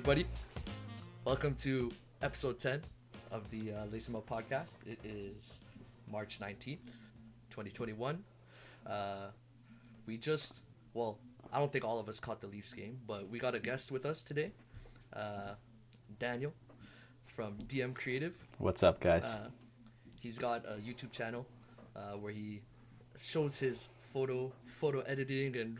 everybody. Welcome to episode 10 of the Lace 'em Up podcast. It is March 19th, 2021. I don't think all of us caught the Leafs game, but we got a guest with us today. Daniel from DM Creative. What's up, guys? He's got a YouTube channel where he shows his photo editing and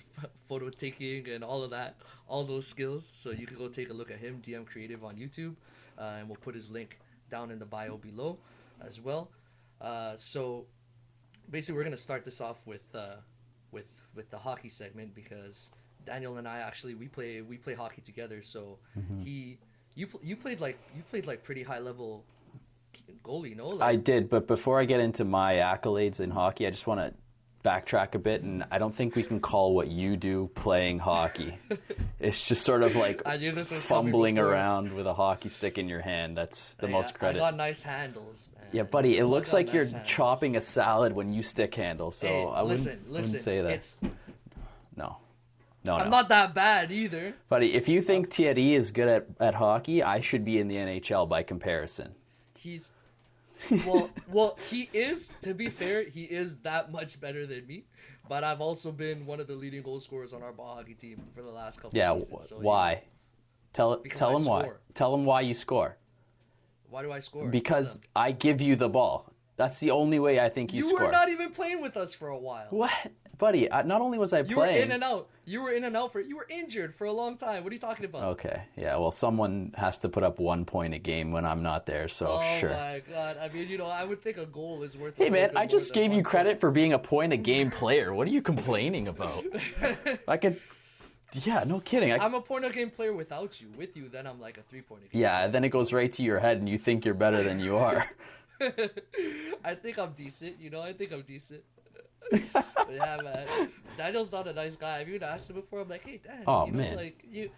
photo taking and all of that, all those skills. So you can go take a look at him, DM Creative on YouTube, and we'll put his link down in the bio below as well. So basically, we're gonna start this off with the hockey segment because Daniel and I actually we play hockey together. So you played like pretty high level goalie, no? Like, I did, but before I get into my accolades in hockey, I just want to backtrack a bit, and I don't think we can call what you do playing hockey. It's just sort of like fumbling around with a hockey stick in your hand. That's the most credit. I got nice handles, man. Yeah, buddy, it looks like you're chopping a salad when you stick handle, so hey, I wouldn't say that. No. I'm not that bad either. Buddy, if you think Thierry is good at hockey, I should be in the NHL by comparison. He's... Well, he is, to be fair, he is that much better than me. But I've also been one of the leading goal scorers on our ball hockey team for the last couple of seasons. So, why? Tell him why. Tell him why you score. Why do I score? Because I give you the ball. That's the only way I think you score. You were not even playing with us for a while. What? Buddy, not only was I playing... You were in and out. You were injured for a long time. What are you talking about? Okay. Yeah, well, someone has to put up 1 point a game when I'm not there, so sure. Oh, my God. I mean, I would think a goal is worth... Hey, man, I just gave you credit for being a point a game player. What are you complaining about? Yeah, no kidding. I'm a point a game player without you. With you, then I'm like a 3-point a game. Yeah, then it goes right to your head and you think you're better than you are. I think I'm decent. Yeah, man. Daniel's not a nice guy. I've even asked him before. I'm like, hey, Dan, man. like you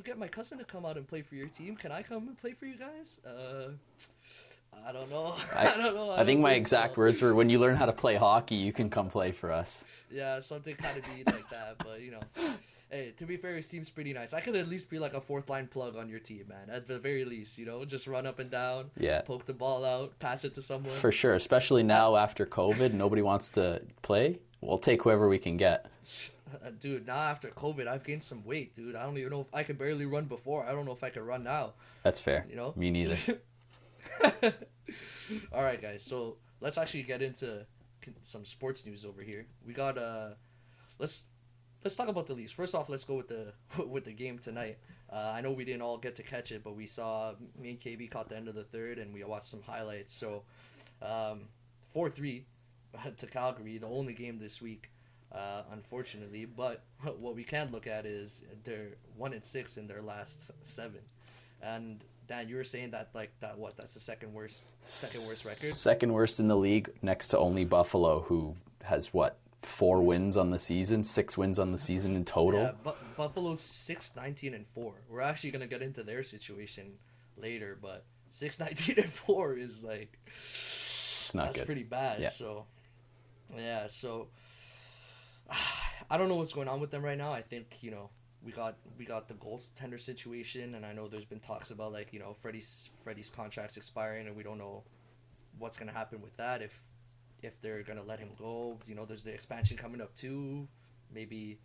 get my cousin to come out and play for your team. Can I come and play for you guys? I don't know. I don't know. I think my exact words were, when you learn how to play hockey, you can come play for us. Yeah, something kind of be like that. But, hey, to be fair, his team's pretty nice. I could at least be like a fourth line plug on your team, man. At the very least, just run up and down, poke the ball out, pass it to someone. For sure, especially now after COVID, nobody wants to play. We'll take whoever we can get. Dude, now after COVID, I've gained some weight, dude. I don't even know if I could barely run before. I don't know if I could run now. That's fair. Me neither. All right, guys. So let's actually get into some sports news over here. We got let's talk about the Leafs. First off, let's go with the game tonight. I know we didn't all get to catch it, but me and KB caught the end of the third, and we watched some highlights. So 4-3 to Calgary, the only game this week, unfortunately. But what we can look at is they're 1-6 in their last 7, and Dan, you were saying that's the second worst record? Second worst in the league, next to only Buffalo, who has 4 wins on the season, 6 wins on the season in total. Yeah, but Buffalo's 6-19-4. We're actually gonna get into their situation later, but 6-19-4 is like, it's not that's good. Pretty bad. Yeah. So I don't know what's going on with them right now. I think we got the goaltender situation, and I know there's been talks about Freddie's contract's expiring, and we don't know what's gonna happen with that if they're gonna let him go. There's the expansion coming up too. Maybe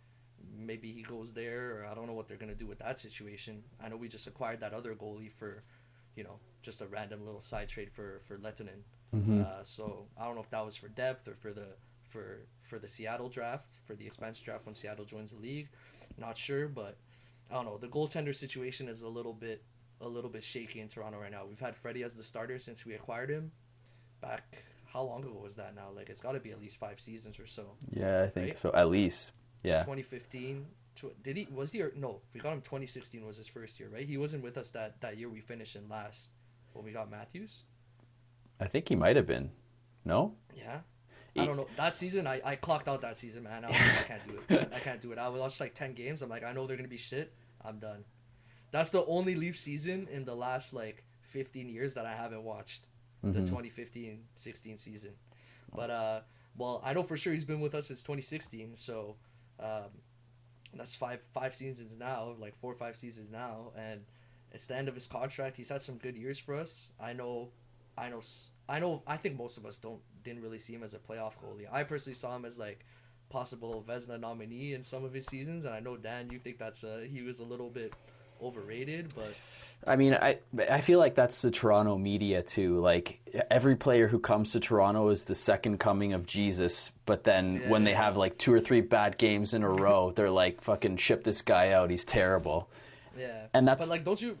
he goes there, or I don't know what they're gonna do with that situation. I know we just acquired that other goalie for, just a random little side trade for Lehtinen. Mm-hmm. So I don't know if that was for depth or for the Seattle draft, for the expansion draft when Seattle joins the league. Not sure, but I don't know. The goaltender situation is a little bit shaky in Toronto right now. We've had Freddie as the starter since we acquired him. Back, how long ago was that now? Like, it's got to be at least 5 seasons or so. Yeah, I think so. At least, yeah. 2015. No, we got him 2016 was his first year, right? He wasn't with us that year we finished in last when we got Matthews. I think he might have been. No? Yeah. I don't know. That season, I clocked out that season, man. I was like, I can't do it. I can't do it. I watched 10 games. I'm like, I know they're going to be shit. I'm done. That's the only Leaf season in the last 15 years that I haven't watched. The 2015-16 season. But, I know for sure he's been with us since 2016. So, That's five seasons now, like 4 or 5 seasons now, and it's the end of his contract. He's had some good years for us. I think most of us didn't really see him as a playoff goalie. I personally saw him as like possible Vezina nominee in some of his seasons, and I know Dan, you think he was a little bit overrated, but I mean, I feel like that's the Toronto media too. Like every player who comes to Toronto is the second coming of Jesus, but then when they have like 2 or 3 bad games in a row, they're like, "Fucking ship this guy out. He's terrible." Yeah, and that's but like, don't you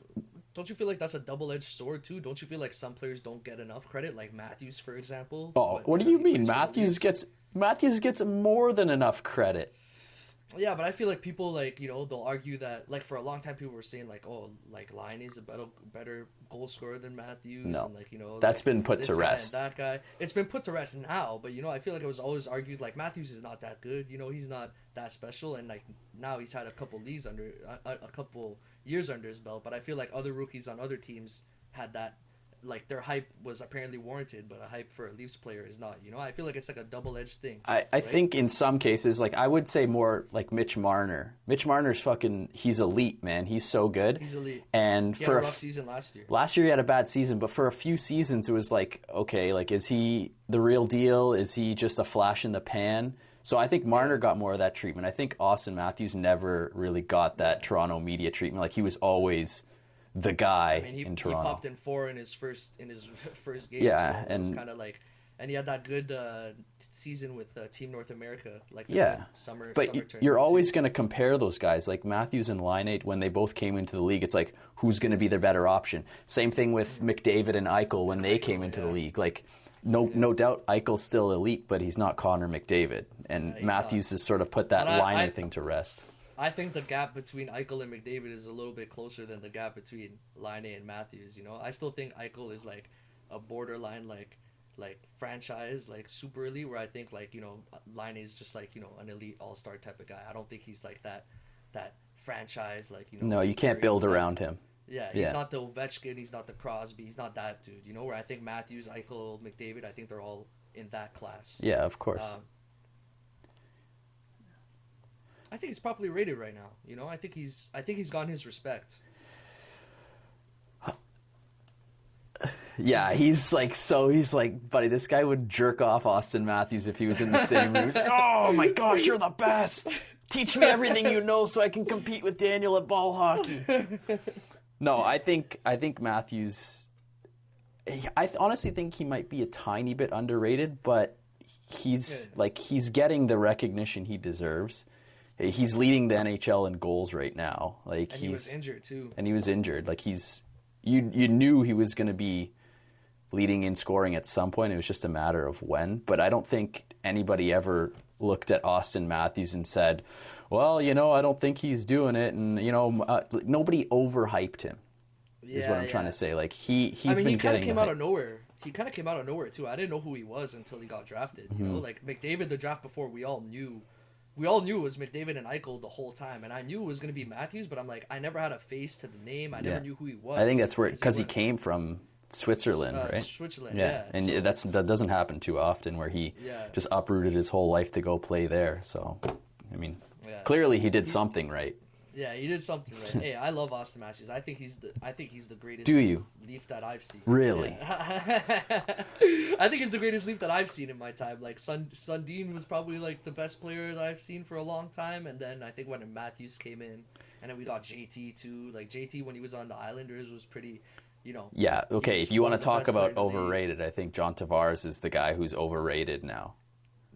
feel like that's a double-edged sword too? Don't you feel like some players don't get enough credit, like Matthews, for example? Oh, what do you mean? Matthews gets more than enough credit. Yeah, but I feel like people like, you know, they'll argue that like for a long time people were saying like, oh, like Line is a better goal scorer than Matthews. No, and like, you know, that's like, been put to rest. That guy, it's been put to rest now. But you know, I feel like it was always argued like Matthews is not that good. You know, he's not that special, and like now he's had a couple years under his belt. But I feel like other rookies on other teams had that. Like their hype was apparently warranted, but a hype for a Leafs player is not. You know, I feel like it's like a double-edged thing. I think in some cases, like I would say more like Mitch Marner. Mitch Marner's he's elite, man. He's so good. He's elite. And he had a rough season last year. Last year he had a bad season, but for a few seasons it was like, okay, like is he the real deal? Is he just a flash in the pan? So I think Marner got more of that treatment. I think Austin Matthews never really got that Toronto media treatment. Like he was always the guy in Toronto. He popped in 4 in his first game. Yeah, so and it was kind of like, and he had that good season with Team North America, like summer. But you're always going to compare those guys, like Matthews and Leonard. When they both came into the league, it's like who's going to be their better option. Same thing with McDavid and Eichel when they came into the league. Like no doubt, Eichel's still elite, but he's not Connor McDavid, and Matthews has sort of put that Leonard thing to rest. I think the gap between Eichel and McDavid is a little bit closer than the gap between Laine and Matthews. You know, I still think Eichel is like a borderline like franchise, like super elite. Where I think like, you know, Laine is just like, you know, an elite all-star type of guy. I don't think he's like that franchise, like, you know. No, you can't build around him. Yeah, he's not the Ovechkin. He's not the Crosby. He's not that dude. You know, where I think Matthews, Eichel, McDavid, I think they're all in that class. Yeah, of course. I think he's properly rated right now. You know, I think he's gotten his respect. Yeah, he's like, buddy, this guy would jerk off Austin Matthews if he was in the same room. He's like, oh my gosh, you're the best. Teach me everything you know so I can compete with Daniel at ball hockey. No, I think Matthews, I honestly think he might be a tiny bit underrated, but he's getting the recognition he deserves. He's leading the NHL in goals right now. Like, and he was injured too. And he was injured. Like you knew he was going to be leading in scoring at some point. It was just a matter of when. But I don't think anybody ever looked at Austin Matthews and said, well, you know, I don't think he's doing it. And, you know, nobody overhyped him is what I'm trying to say. Like, he's been getting he kind of came out of nowhere. He kind of came out of nowhere, too. I didn't know who he was until he got drafted. You know, like McDavid, the draft before, we all knew it was McDavid and Eichel the whole time, and I knew it was going to be Matthews, but I'm like, I never had a face to the name. I never knew who he was. I think that's where, because he came from Switzerland, right? Switzerland, yeah. And that doesn't happen too often, where he just uprooted his whole life to go play there. So, I mean, clearly he did something right. Yeah, he did something right. Hey, I love Austin Matthews. I think he's the greatest. Do you? Leaf that I've seen. Really? Yeah. I think he's the greatest Leaf that I've seen in my time. Like Sundin was probably like the best player that I've seen for a long time, and then I think when Matthews came in, and then we got JT too. Like JT when he was on the Islanders was pretty, you know. Yeah. Okay. If you want to talk about overrated, I think John Tavares is the guy who's overrated now.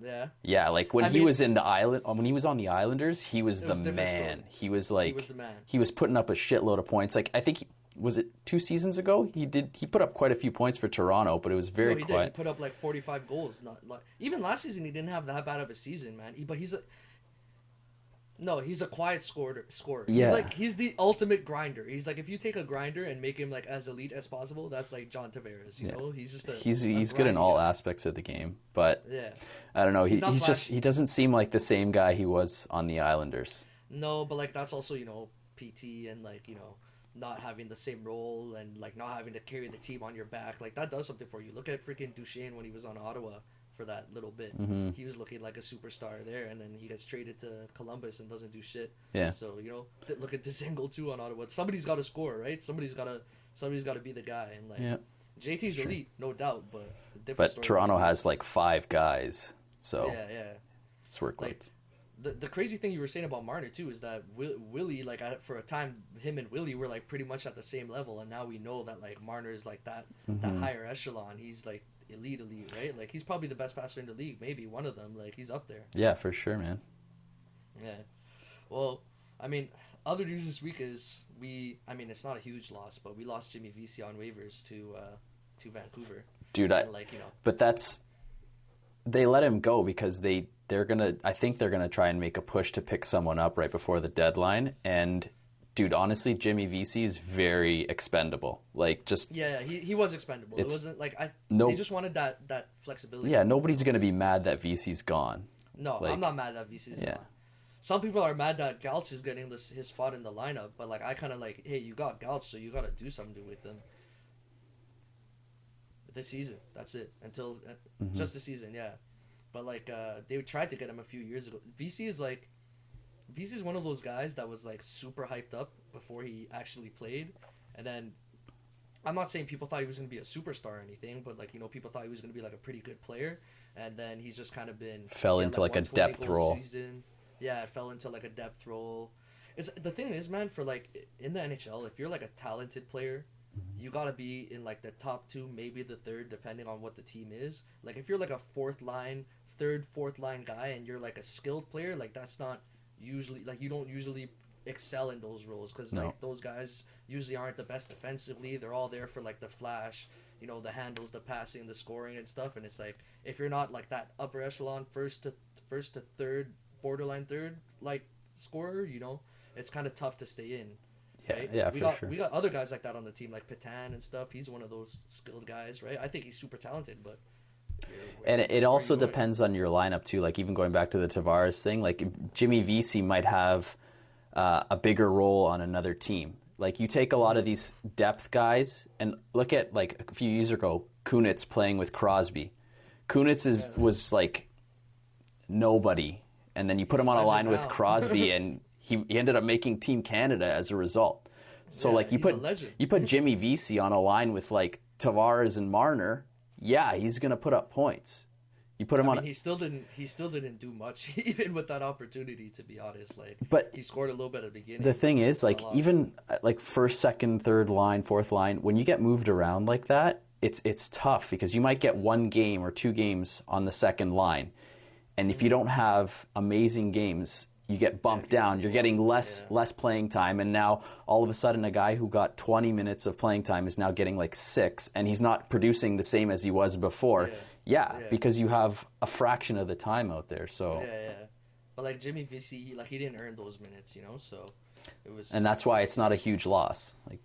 Yeah. Yeah, like when he was on the Islanders, he was the man. Story. He was like, he was the man. He was putting up a shitload of points. Like I think was it 2 seasons ago? He put up quite a few points for Toronto, but it was very quiet. He put up like 45 goals. Not like, even last season he didn't have that bad of a season, man. He's a quiet scorer. Yeah. He's the ultimate grinder. He's like, if you take a grinder and make him like as elite as possible, that's like John Tavares. You know, he's just he's good in all aspects of the game, but I don't know. He doesn't seem like the same guy he was on the Islanders. No, but like that's also, you know, PT and like, you know, not having the same role and like not having to carry the team on your back. Like that does something for you. Look at freaking Duchesne when he was on Ottawa for that little bit. He was looking like a superstar there, and then he gets traded to Columbus and doesn't do shit. Yeah. So look at this angle too on Ottawa. Somebody's got to score, right? Somebody's got to be the guy, and like JT's elite, no doubt, but Toronto has like 5 guys, so it's workload. Like, the crazy thing you were saying about Marner too is that Willie, like for a time, him and Willie were like pretty much at the same level, and now we know that like Marner is like that higher echelon. He's like elite, right? Like he's probably the best passer in the league, maybe one of them. Like he's up there. Yeah, for sure, man. Yeah. Well, I mean, other news this week is it's not a huge loss, but we lost Jimmy Vesey on waivers to Vancouver. Dude, but they let him go because I think they're gonna try and make a push to pick someone up right before the deadline. And dude, honestly, Jimmy Vesey is very expendable. Like just he was expendable. It wasn't like they just wanted that flexibility. Yeah, nobody's gonna be mad that Vesey's gone. No, I'm not mad that Vesey's gone. Some people are mad that Gauch is getting his spot in the lineup, but like I kind of like, hey, you got Gauch, so you got to do something with him. This season, that's it. Until just the season, yeah. But like they tried to get him a few years ago. VC is one of those guys that was like super hyped up before he actually played, and then I'm not saying people thought he was gonna be a superstar or anything, but like people thought he was gonna be like a pretty good player, and then he's just kind of fell into like a depth role. Season. Yeah, it fell into like a depth role. The thing is, man, for like in the NHL, if you're like a talented player, you gotta be in like the top 2, maybe the 3rd, depending on what the team is. Like if you're like a 4th line, 3rd, 4th line guy, and you're like a skilled player, like that's not usually like you don't usually excel in those roles because like those guys usually aren't the best defensively. They're all there for like the flash, the handles, the passing, the scoring and stuff. And it's like if you're not like that upper echelon first to 3rd, borderline 3rd like scorer, it's kind of tough to stay in. Right? Yeah, We got other guys like that on the team, like Patan and stuff. He's one of those skilled guys, right? I think he's super talented, but. And it also depends on your lineup too. Like even going back to the Tavares thing, like Jimmy Vesey might have a bigger role on another team. Like you take a lot of these depth guys and look at like a few years ago, Kunitz playing with Crosby. Kunitz was like nobody, and then you put him on a line with Crosby, and he ended up making Team Canada as a result. So like you put Jimmy Vesey on a line with like Tavares and Marner. Yeah, he's gonna put up points. You put him on. He still didn't do much, even with that opportunity. To be honest, but he scored a little bit at the beginning. The thing is, like even like 1st, 2nd, 3rd line, 4th line, when you get moved around like that, it's tough because you might get 1 game or 2 games on the 2nd line, and if you don't have amazing games, you get bumped down. You're getting less playing time, and now all of a sudden a guy who got 20 minutes of playing time is now getting like 6, and he's not producing the same as he was before. Because you have a fraction of the time out there. So but like Jimmy Vesey, he didn't earn those minutes, so it was. And that's why it's not a huge loss. Like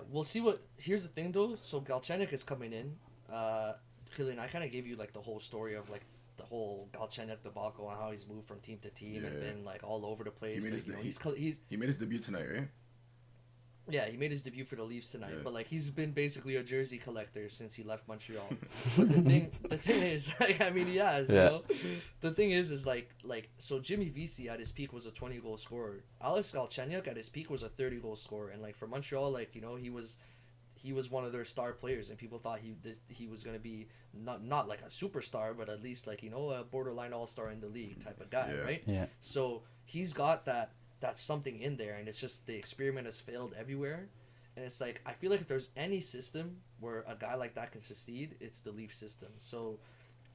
we'll see what. Here's the thing though. So Galchenyuk is coming in. Killian, I kind of gave you like the whole story of like the whole Galchenyuk debacle and how he's moved from team to team and been like all over the place. He made his debut tonight, right? Yeah, he made his debut for the Leafs tonight, but like he's been basically a jersey collector since he left Montreal. But the thing is, like, I mean, he has, The thing is like so Jimmy Vesey at his peak was a 20-goal scorer. Alex Galchenyuk at his peak was a 30-goal scorer, and like for Montreal, like he was one of their star players, and people thought he was going to be not like a superstar, but at least like a borderline all-star in the league type of guy, right? Yeah. So he's got that something in there, and it's just the experiment has failed everywhere, and it's like I feel like if there's any system where a guy like that can succeed, it's the Leaf system. So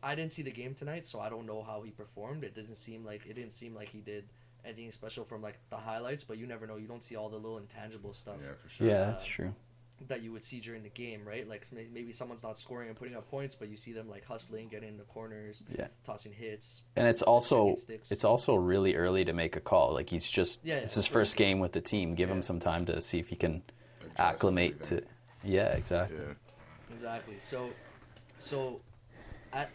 I didn't see the game tonight, so I don't know how he performed. It didn't seem like he did anything special from like the highlights, but you never know. You don't see all the little intangible stuff. Yeah, for sure. Yeah, that's true. That you would see during the game, right? Like maybe someone's not scoring and putting up points, but you see them like hustling, getting in the corners, tossing hits. And it's also really early to make a call. Like he's just it's his first game with the team. Give him some time to see if he can acclimate to. Yeah, exactly. Yeah. Exactly. So,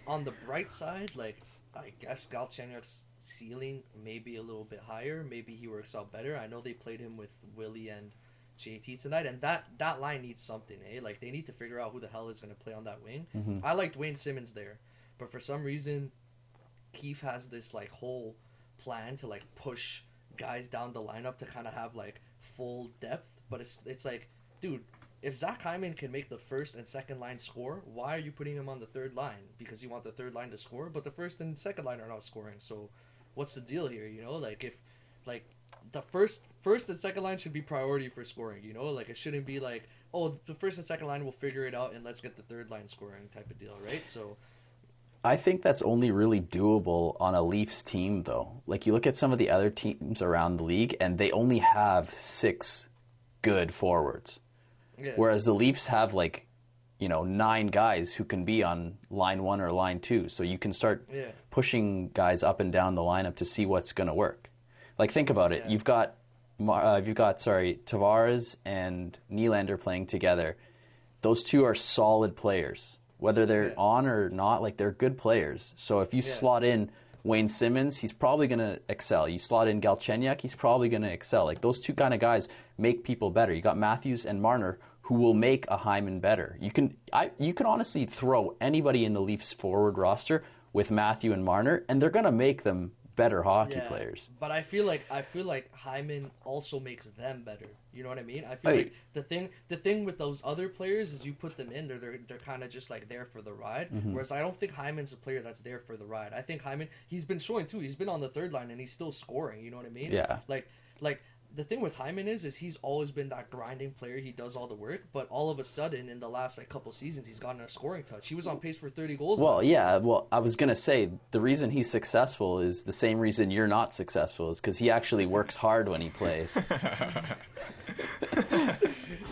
on the bright side, like I guess Galchenyuk's ceiling may be a little bit higher. Maybe he works out better. I know they played him with Willie and JT tonight, and that line needs something, eh? Like they need to figure out who the hell is going to play on that wing. I liked Wayne Simmons there, But for some reason, Keefe has this like whole plan to like push guys down the lineup to kind of have like full depth. But it's like, dude, if Zach Hyman can make the first and second line score, why are you putting him on the third line? Because you want the third line to score, but the first and second line are not scoring. So what's the deal here? You know, like if like the first and second line should be priority for scoring. You know, like it shouldn't be like, oh, the first and second line will figure it out and let's get the third line scoring type of deal, right? So I think that's only really doable on a Leafs team, though. Like, you look at some of the other teams around the league, and they only have 6 good forwards. Yeah. Whereas the Leafs have, like, 9 guys who can be on line 1 or line 2. So you can start pushing guys up and down the lineup to see what's going to work. Like, think about it. You've got Tavares and Nylander playing together. Those two are solid players. Whether they're on or not, like, they're good players. So if you slot in Wayne Simmons, he's probably going to excel. You slot in Galchenyuk, he's probably going to excel. Like, those two kind of guys make people better. You got Matthews and Marner, who will make a Hyman better. You can honestly throw anybody in the Leafs forward roster with Matthew and Marner, and they're going to make them better hockey players. But I feel like Hyman also makes them better. You know what I mean? I feel like the thing with those other players is you put them in, they're kind of just like there for the ride. Mm-hmm. Whereas I don't think Hyman's a player that's there for the ride. I think Hyman, he's been showing too. He's been on the third line and he's still scoring. You know what I mean? Yeah. Like the thing with Hyman is he's always been that grinding player. He does all the work, but all of a sudden in the last like couple seasons, he's gotten a scoring touch. He was on pace for 30 goals. Well, yeah. Well, I was gonna say the reason he's successful is the same reason you're not successful, is because he actually works hard when he plays.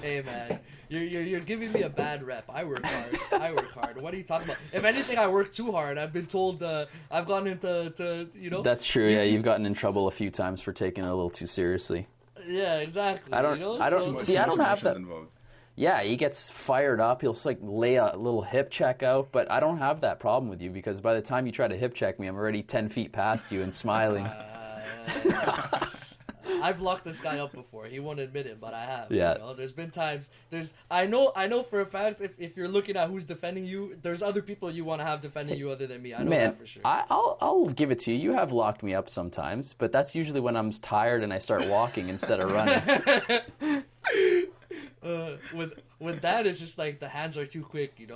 Hey man, you're giving me a bad rep. I work hard. What are you talking about? If anything, I work too hard. I've been told I've gone into That's true. Yeah, you've gotten in trouble a few times for taking it a little too seriously. Yeah, exactly. I don't have that. Involved. Yeah, he gets fired up. He'll like lay a little hip check out, but I don't have that problem with you because by the time you try to hip check me, I'm already 10 feet past you and smiling. I've locked this guy up before. He won't admit it, but I have. Yeah. There's been times. I know for a fact if you're looking at who's defending you, there's other people you want to have defending you other than me. I know that for sure. I'll give it to you. You have locked me up sometimes, but that's usually when I'm tired and I start walking instead of running. With that, it's just like the hands are too quick. You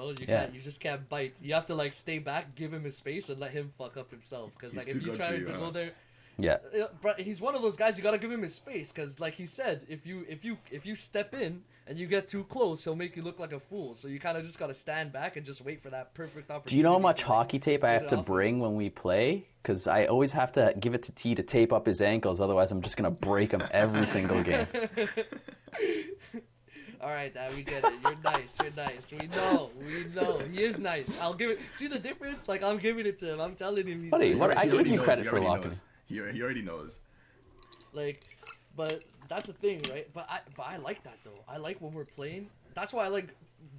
just can't bite. You have to like stay back, give him his space, and let him fuck up himself. Because like if you try to go there. Yeah, but he's one of those guys you gotta give him his space because, like he said, if you step in and you get too close, he'll make you look like a fool. So you kind of just gotta stand back and just wait for that perfect opportunity. Do you know how much hockey tape I have to bring when we play? Because I always have to give it to T to tape up his ankles. Otherwise, I'm just gonna break him every single game. All right, Dad, we get it. You're nice. We know. He is nice. I'll give it. See the difference? Like I'm giving it to him. I'm telling him he's. Nice. I give you credit for locking. He already knows. Like, but that's the thing, right? But I like that though. I like when we're playing. That's why I like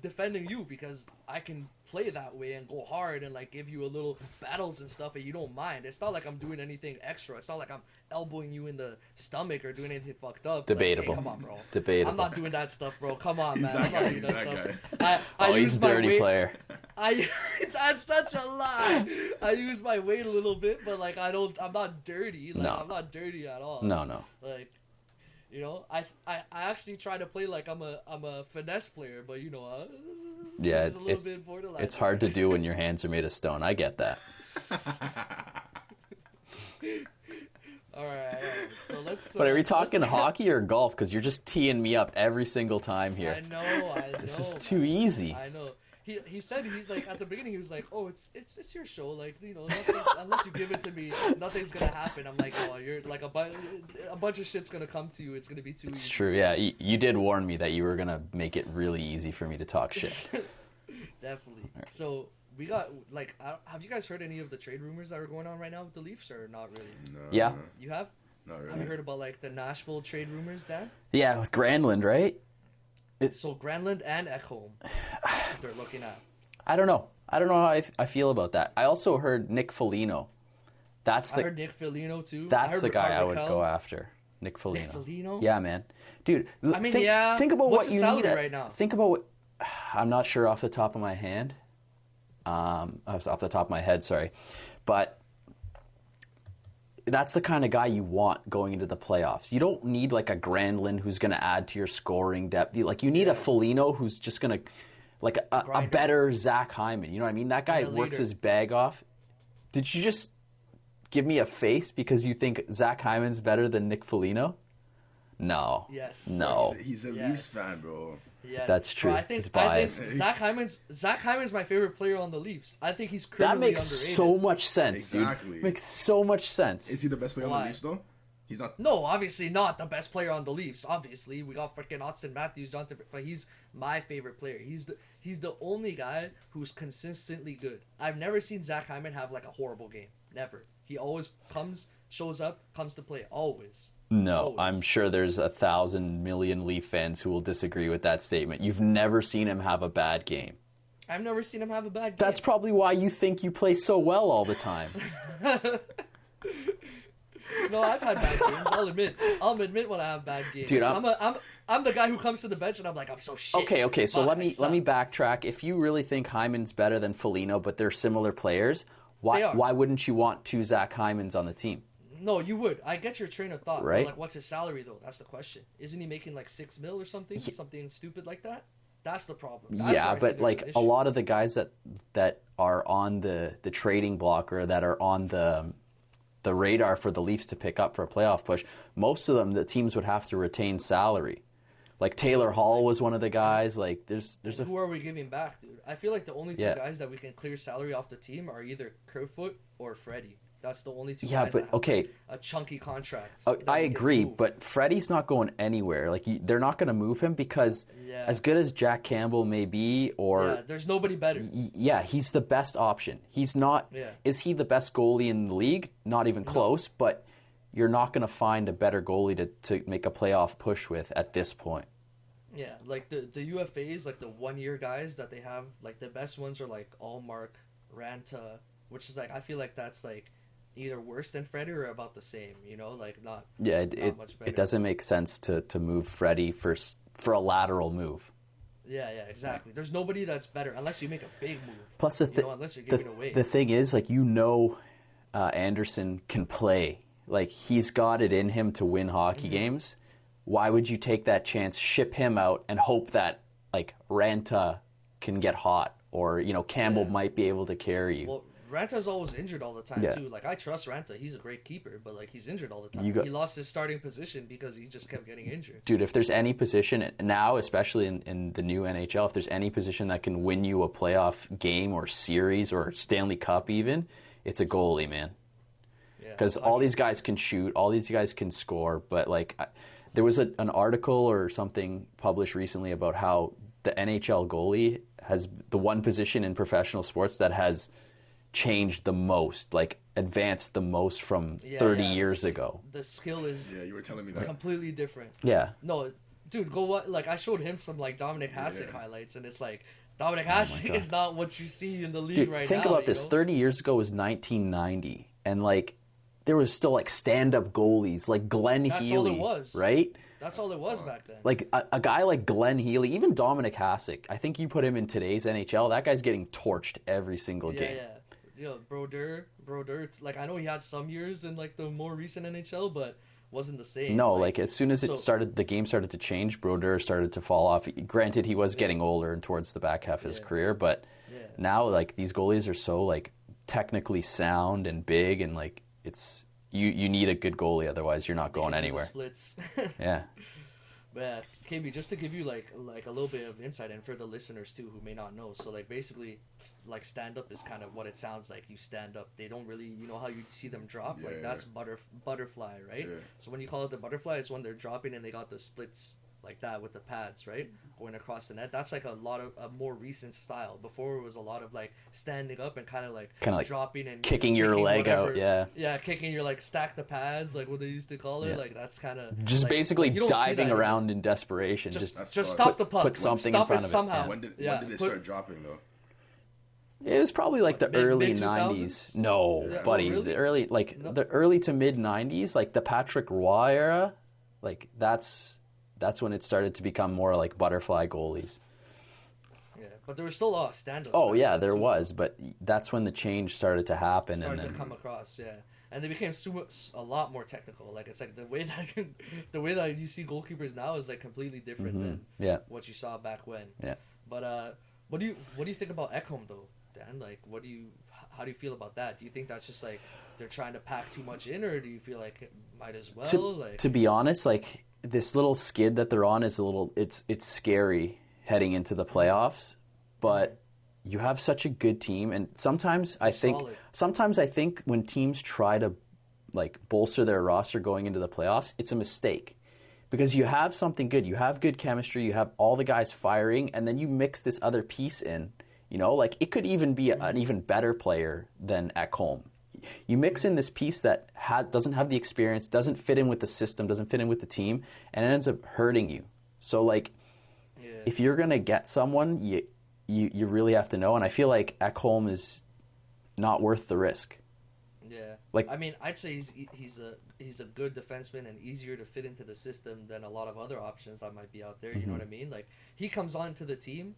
defending you because I can play that way and go hard and like give you a little battles and stuff and you don't mind. It's not like I'm doing anything extra. It's not like I'm elbowing you in the stomach or doing anything fucked up. Debatable. Like, hey, come on, bro. Debatable. I'm not doing that stuff, bro. Come on, man. I'm not doing that stuff. He's a dirty player. That's such a lie. I use my weight a little bit, but like I'm not dirty. Like, no. I'm not dirty at all. No. Like, I actually try to play like I'm a finesse player, but yeah, it's a little bit borderline. It's hard to do when your hands are made of stone. I get that. All right. So let's. But are we talking hockey or golf? Because you're just teeing me up every single time here. I know. This is too easy. I know. He said he's like at the beginning he was like, oh, it's your show, like nothing, unless you give it to me, nothing's gonna happen. I'm like, oh, you're like a bunch of shit's gonna come to you. It's gonna be too easy. It's true. Yeah, you did warn me that you were gonna make it really easy for me to talk shit. Definitely. Right. So we got like, have you guys heard any of the trade rumors that are going on right now with the Leafs or not really? No. Yeah. You have? Not really. Have you heard about like the Nashville trade rumors, Dan? Yeah, with Granlund, right? So Granlund and Ekholm, they're looking at. I don't know how I feel about that. I also heard Nick Foligno. I heard Nick Foligno too. That's the guy I would go after. Nick Foligno. Nick Foligno? Yeah, man. Dude, I mean, think about what's what his you salary need right now? Think about what. I'm not sure off the top of my hand. off the top of my head, sorry. But that's the kind of guy you want going into the playoffs. You don't need like a Granlund who's going to add to your scoring depth. You need a Foligno who's just going to, like a better Zach Hyman. You know what I mean? That guy works his bag off. Did you just give me a face because you think Zach Hyman's better than Nick Foligno? No. Yes. No. He's a Leafs fan, bro. Yes. That's true. Bro, I think Zach Hyman's my favorite player on the Leafs. I think he's criminally underrated. That makes so much sense, exactly. Dude. Makes so much sense. Is he the best player on the Leafs, though? He's not. No, obviously not the best player on the Leafs. Obviously, we got freaking Austin Matthews, Jonathan, but he's my favorite player. He's the only guy who's consistently good. I've never seen Zach Hyman have like a horrible game. Never. He always shows up, comes to play. Always. No, Always. I'm sure there's 1,000 million Leaf fans who will disagree with that statement. You've never seen him have a bad game. I've never seen him have a bad game. That's probably why you think you play so well all the time. No, I've had bad games. I'll admit when I have bad games. Dude, I'm the guy who comes to the bench and I'm like, I'm so shit. Okay. So let me backtrack. If you really think Hyman's better than Foligno, but they're similar players, why wouldn't you want two Zach Hymans on the team? No, you would. I get your train of thought. Right. But like, what's his salary though? That's the question. Isn't he making like $6 million or something? Yeah. Something stupid like that. That's the problem. Yeah, but like a lot of the guys that are on the trading block or that are on the radar for the Leafs to pick up for a playoff push, most of them the teams would have to retain salary. Like Taylor Hall was one of the guys. Like there's who are we giving back, dude? I feel like the only two guys that we can clear salary off the team are either Kerfoot or Freddie. That's the only two guys that have a chunky contract. I agree, but Freddie's not going anywhere. Like they're not going to move him because as good as Jack Campbell may be, there's nobody better. He's the best option. He's not. Yeah. Is he the best goalie in the league? Not even close. But you're not going to find a better goalie to make a playoff push with at this point. Yeah, like the UFAs, like the 1 year guys that they have, like the best ones are like Allmark, Ranta, which is like I feel like that's like either worse than Freddie or about the same, you know, like not much better. It doesn't make sense to move Freddie for a lateral move. Yeah, exactly. There's nobody that's better unless you make a big move. Plus, unless you're giving away. The thing is, like Anderson can play. Like he's got it in him to win hockey games. Why would you take that chance, ship him out, and hope that like Ranta can get hot or Campbell might be able to carry you? Well, Ranta's always injured all the time too. Like I trust Ranta, he's a great keeper, but like he's injured all the time. He lost his starting position because he just kept getting injured. Dude, if there's any position now, especially in the new NHL, if there's any position that can win you a playoff game or series or Stanley Cup even, it's a goalie, man. Because all these guys can shoot, all these guys can score, but like there was an article or something published recently about how the NHL goalie has the one position in professional sports that has changed the most, like advanced the most from 30 years ago. The skill is you were telling me that completely different. Yeah. No, dude, like I showed him some like Dominic Hasek highlights, and it's like Dominic Hasek is not what you see in the league right now. Think about this. 30 years ago was 1990, and like there was still like stand-up goalies like Glenn Healy. That's all it was, right? That's all it was back then. Like a guy like Glenn Healy, even Dominic Hasek. I think you put him in today's NHL, that guy's getting torched every single game. Yeah, Brodeur. Like I know he had some years in like the more recent NHL, but wasn't the same. No, like as soon as the game started to change, Brodeur started to fall off. Granted, he was getting older and towards the back half of his career, but now like these goalies are so like technically sound and big, and like it's you need a good goalie, otherwise you're not going anywhere. Splits. Yeah. But KB, just to give you like a little bit of insight, and for the listeners too who may not know, so like basically like stand up is kind of what it sounds like. You stand up. They don't really, you know how you see them drop, that's butterfly, right? Yeah. So when you call it the butterfly, it's when they're dropping and they got the splits like that with the pads, right, going across the net. That's like a more recent style. Before it was a lot of like standing up and kind of like dropping and kicking your leg out, kicking your like stack the pads, like what they used to call it. Like that's kind of just like, basically diving around in desperation. Just stop the puck. Put something in front of somehow. it. When did they start dropping though? It was probably like the early 90s. No, buddy, really? The early to mid 90s, like the Patrick Roy era, like that's when it started to become more like butterfly goalies. Yeah, But there were still a lot of standouts. Oh yeah, there was, but that's when the change started to happen. Started to come across, yeah. And they became a lot more technical. Like it's like the way that you see goalkeepers now is like completely different than what you saw back when. Yeah. But what do you think about Ekholm though, Dan? Like, how do you feel about that? Do you think that's just like they're trying to pack too much in, or do you feel like it might as well? To be honest, like this little skid that they're on is it's scary heading into the playoffs, but you have such a good team, and sometimes I think when teams try to like bolster their roster going into the playoffs, it's a mistake. Because you have something good, you have good chemistry, you have all the guys firing, and then you mix this other piece in. You know, like it could even be an even better player than Ekholm. You mix in this piece that doesn't have the experience, doesn't fit in with the system, doesn't fit in with the team, and it ends up hurting you. So like, if you're gonna get someone, you really have to know. And I feel like Ekholm is not worth the risk. Yeah, like I mean, I'd say he's a good defenseman and easier to fit into the system than a lot of other options that might be out there. You know what I mean? Like he comes onto the team.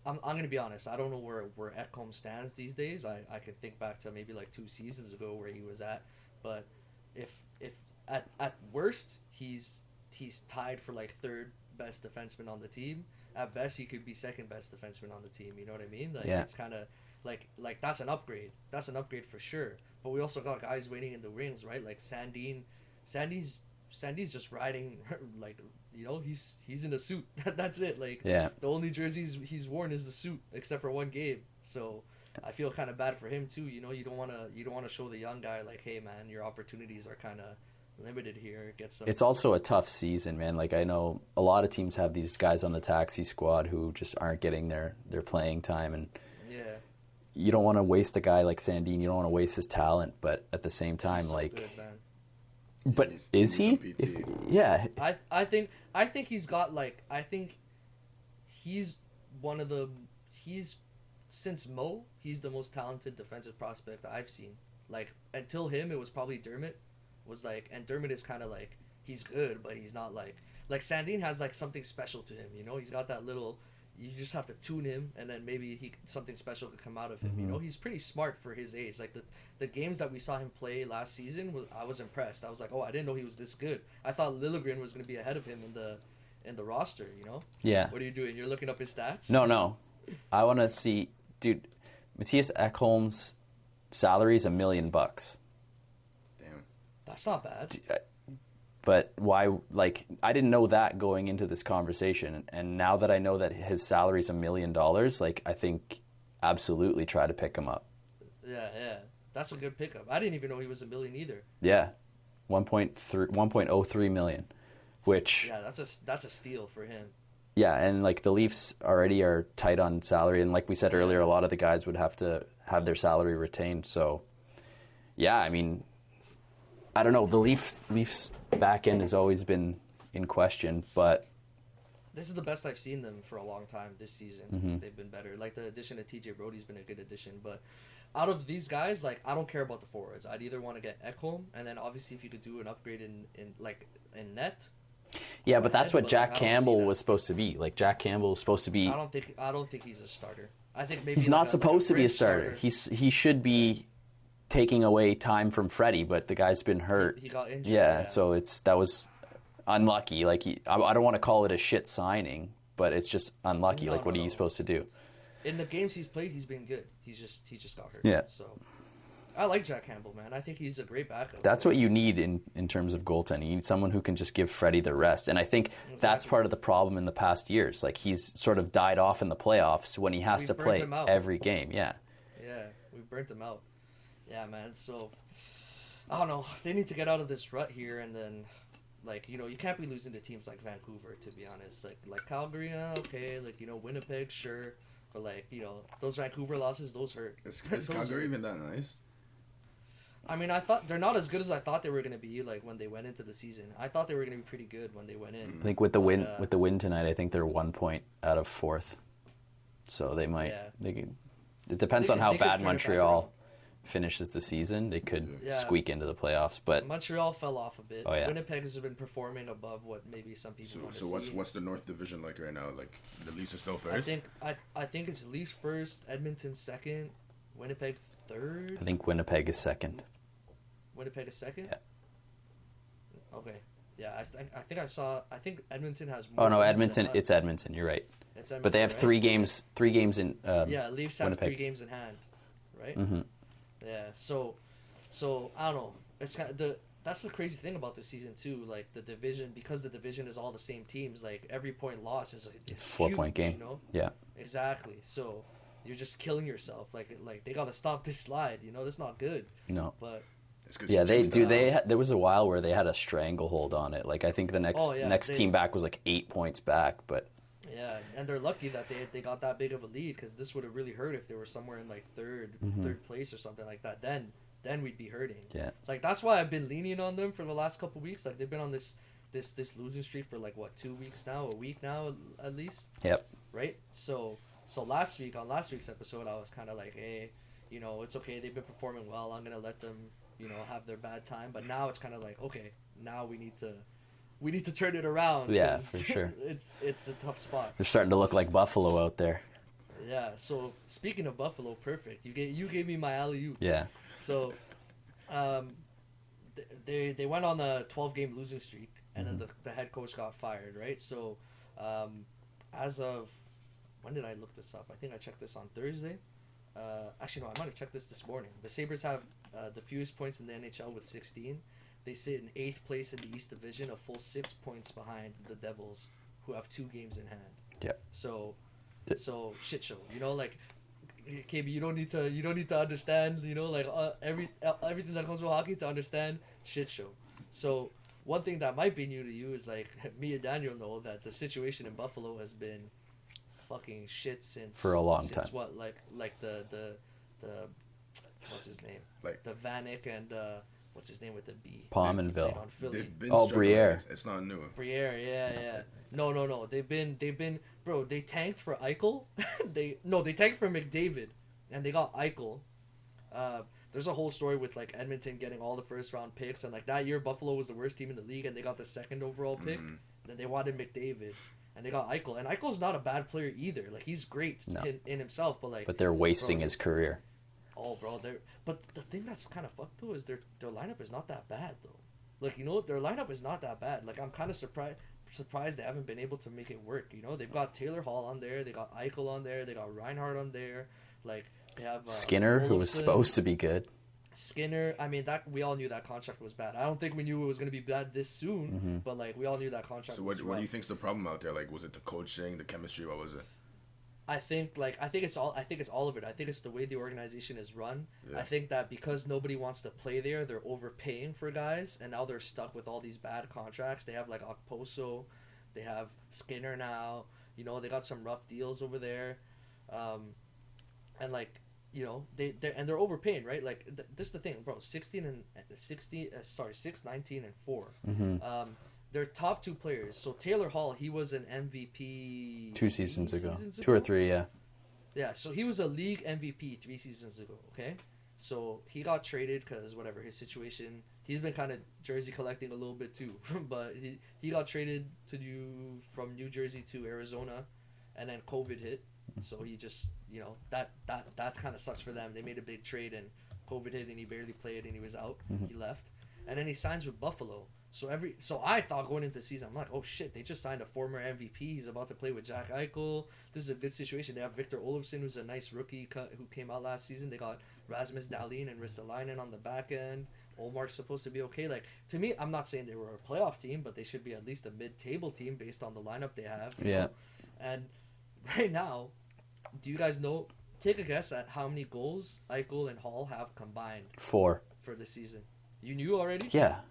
I'm gonna be honest. I don't know where Ekholm stands these days. I could think back to maybe like 2 seasons ago where he was at, but if at worst he's tied for like 3rd best defenseman on the team. At best he could be 2nd best defenseman on the team. You know what I mean? Like it's kind of like that's an upgrade. That's an upgrade for sure. But we also got guys waiting in the rings, right? Like Sandy's just riding, like, you know, he's in a suit. That's it. Like, the only jerseys he's worn is the suit, except for one game. So I feel kind of bad for him too. You know, you don't want to show the young guy like, hey man, your opportunities are kind of limited here. Get some. It's also a tough season, man. Like I know a lot of teams have these guys on the taxi squad who just aren't getting their playing time, and you don't want to waste a guy like Sandin. You don't want to waste his talent, but at the same time, he's like. So good, man. But is he? Yeah. I think he's got like he's one of the since Mo, he's the most talented defensive prospect I've seen. Like until him, it was probably Dermott. And Dermott is kind of like he's good, but he's not like Sandin has like something special to him. You know, he's got that little. You just have to tune him, and then maybe something special could come out of him. You know, he's pretty smart for his age. Like the games that we saw him play last season, I was impressed. I was like, oh, I didn't know he was this good. I thought Liljegren was going to be ahead of him in the roster. You know? Yeah. What are you doing? You're looking up his stats? No. I want to see, dude. Matthias Ekholm's salary is $1 million. Damn. That's not bad. But why, like, I didn't know that going into this conversation. And now that I know that his salary is $1 million, like, I think absolutely try to pick him up. Yeah. That's a good pickup. I didn't even know he was $1 million either. Yeah. 1.03 million, which... Yeah, that's a steal for him. Yeah, and, like, the Leafs already are tight on salary. And like we said earlier, a lot of the guys would have to have their salary retained. So, yeah, I mean... I don't know. The Leafs back end has always been in question, but this is the best I've seen them for a long time this season. They've been better. Like the addition of TJ Brody's been a good addition, but out of these guys, like I don't care about the forwards. I'd either want to get Ekholm, and then obviously if you could do an upgrade in net. Yeah, but that's what Jack Campbell was supposed to be. Like Jack Campbell was supposed to be. I don't think he's a starter. I think maybe he's not supposed to be a starter. He should be. Taking away time from Freddie, but the guy's been hurt. He got injured. Yeah, so that was unlucky. Like I don't want to call it a shit signing, but it's just unlucky. What are you supposed to do? In the games he's played, he's been good. He just got hurt. Yeah. So I like Jack Campbell, man. I think he's a great backup. That's what you need in terms of goaltending. You need someone who can just give Freddie the rest. And I think that's part of the problem in the past years. Like he's sort of died off in the playoffs when he has to play every game. Yeah. Yeah, we burnt him out. Yeah, man. So, I don't know. They need to get out of this rut here, and then, like, you know, you can't be losing to teams like Vancouver, to be honest. Like Calgary, okay. Like, you know, Winnipeg, sure. But, like, you know, those Vancouver losses, those hurt. Is Calgary even that nice? I mean, I thought they're not as good as I thought they were going to be, like, when they went into the season. I thought they were going to be pretty good when they went in. I think with the win tonight, I think they're 1 point out of 4th. So they might. Yeah. It depends on how bad Montreal finishes the season, they could squeak into the playoffs. But Montreal fell off a bit. Oh, yeah. Winnipeg has been performing above what maybe some people want to see. So what's the North Division like right now? Like the Leafs are still first? I think it's Leafs first, Edmonton second, Winnipeg third. I think Winnipeg is second. Winnipeg is second? Yeah. Okay. Yeah, I think Edmonton has more. Oh no, Edmonton. It's Edmonton. You're right. It's Edmonton, but they have right? three games in. Leafs have Winnipeg. 3 games in hand, right? Mm-hmm. Yeah. So I don't know. It's that's the crazy thing about this season too. Like the division, because the division is all the same teams. Like every point loss is it's 4-point game. You know? Yeah. Exactly. So you're just killing yourself. Like they gotta stop this slide. You know, that's not good. No. But. Yeah, there was a while where they had a stranglehold on it. Like I think the next team back was like 8 points back, but yeah, and they're lucky that they got that big of a lead, because this would have really hurt if they were somewhere in like third place or something like that. Then we'd be hurting. Yeah, like that's why I've been leaning on them for the last couple weeks. Like they've been on this losing streak for like what, 2 weeks now, a week now at least. Yep. Right. So last week's episode, I was kind of like, hey, you know, it's okay. They've been performing well. I'm gonna let them, you know, have their bad time. But now it's kind of like, okay, now we need to turn it around. Yeah, for sure. It's a tough spot. They're starting to look like Buffalo out there. Yeah. So speaking of Buffalo, perfect. You gave me my alley-oop. Yeah. So, they went on a 12-game losing streak, and then the head coach got fired, right? So, as of when did I look this up? I think I checked this on Thursday. Actually, no, I might have checked this morning. The Sabers have the fewest points in the NHL with 16. They sit in 8th place in the East Division, a full 6 points behind the Devils, who have 2 games in hand. Yeah. So shit show. You know, like, KB, you don't need to understand. You know, like everything that comes with hockey to understand shit show. So one thing that might be new to you is like me and Daniel know that the situation in Buffalo has been fucking shit for a long time. What, like the what's his name? Like the Vanek and what's his name with the B? Pominville. Briere. It's not new. Briere, yeah. No. They've been bro, they tanked for Eichel. they tanked for McDavid, and they got Eichel. There's a whole story with like Edmonton getting all the first round picks, and like that year Buffalo was the worst team in the league, and they got the 2nd overall pick. Then they wanted McDavid, and they got Eichel, and Eichel's not a bad player either. Like he's great in himself, but they're wasting his career. Oh, bro, but the thing that's kind of fucked though is their lineup is not that bad though. Like, you know, their lineup is not that bad. Like I'm kind of surprised they haven't been able to make it work. You know, they've got Taylor Hall on there, they got Eichel on there, they got Reinhardt on there. Like they have Skinner, who was supposed to be good. Skinner, I mean, that we all knew that contract was bad. I don't think we knew it was going to be bad this soon, but like we all knew that contract. So what do you think's the problem out there? Like, was it the coaching, the chemistry? What was it? I think it's all of it. I think it's the way the organization is run. Yeah. I think that because nobody wants to play there, they're overpaying for guys, and now they're stuck with all these bad contracts. They have like Okposo, they have Skinner now. You know, they got some rough deals over there, and like, you know, they're overpaying, right? Like this is the thing, bro. 6, 19, and 4. Their top 2 players. So Taylor Hall, he was an MVP 2 seasons ago. 2 or 3, yeah. Yeah, so he was a league MVP 3 seasons ago. Okay, so he got traded because whatever his situation. He's been kind of jersey collecting a little bit too, but he got traded from New Jersey to Arizona, and then COVID hit. So he just, you know, that kind of sucks for them. They made a big trade and COVID hit and he barely played and he was out. He left, and then he signs with Buffalo. So I thought going into the season, I'm like, oh shit, they just signed a former MVP. He's about to play with Jack Eichel. This is a good situation. They have Victor Olofsson, who's a nice rookie who came out last season. They got Rasmus Dahlin and Ristolainen on the back end. Olmark's supposed to be okay. Like, to me, I'm not saying they were a playoff team, but they should be at least a mid-table team based on the lineup they have. You know? And right now, do you guys know? Take a guess at how many goals Eichel and Hall have combined. 4 for the season. You knew already? Yeah.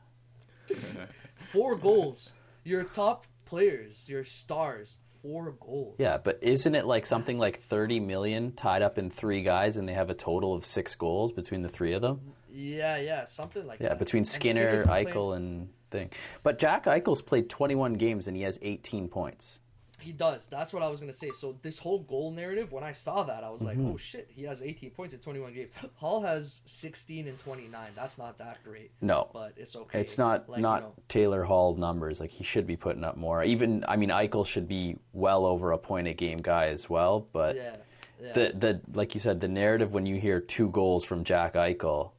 4 goals. Your top players, your stars, 4 goals. Yeah, but isn't it like something like 30 million tied up in 3 guys, and they have a total of 6 goals between the 3 of them? Yeah, something like that. Yeah, between Skinner, Eichel, and thing. But Jack Eichel's played 21 games and he has 18 points. He does. That's what I was going to say. So this whole goal narrative, when I saw that, I was like, oh shit, he has 18 points in 21 games. Hall has 16 and 29. That's not that great. No. But it's okay. It's not Taylor Hall numbers. Like, he should be putting up more. Even, I mean, Eichel should be well over a point a game guy as well. But the like you said, the narrative when you hear 2 goals from Jack Eichel,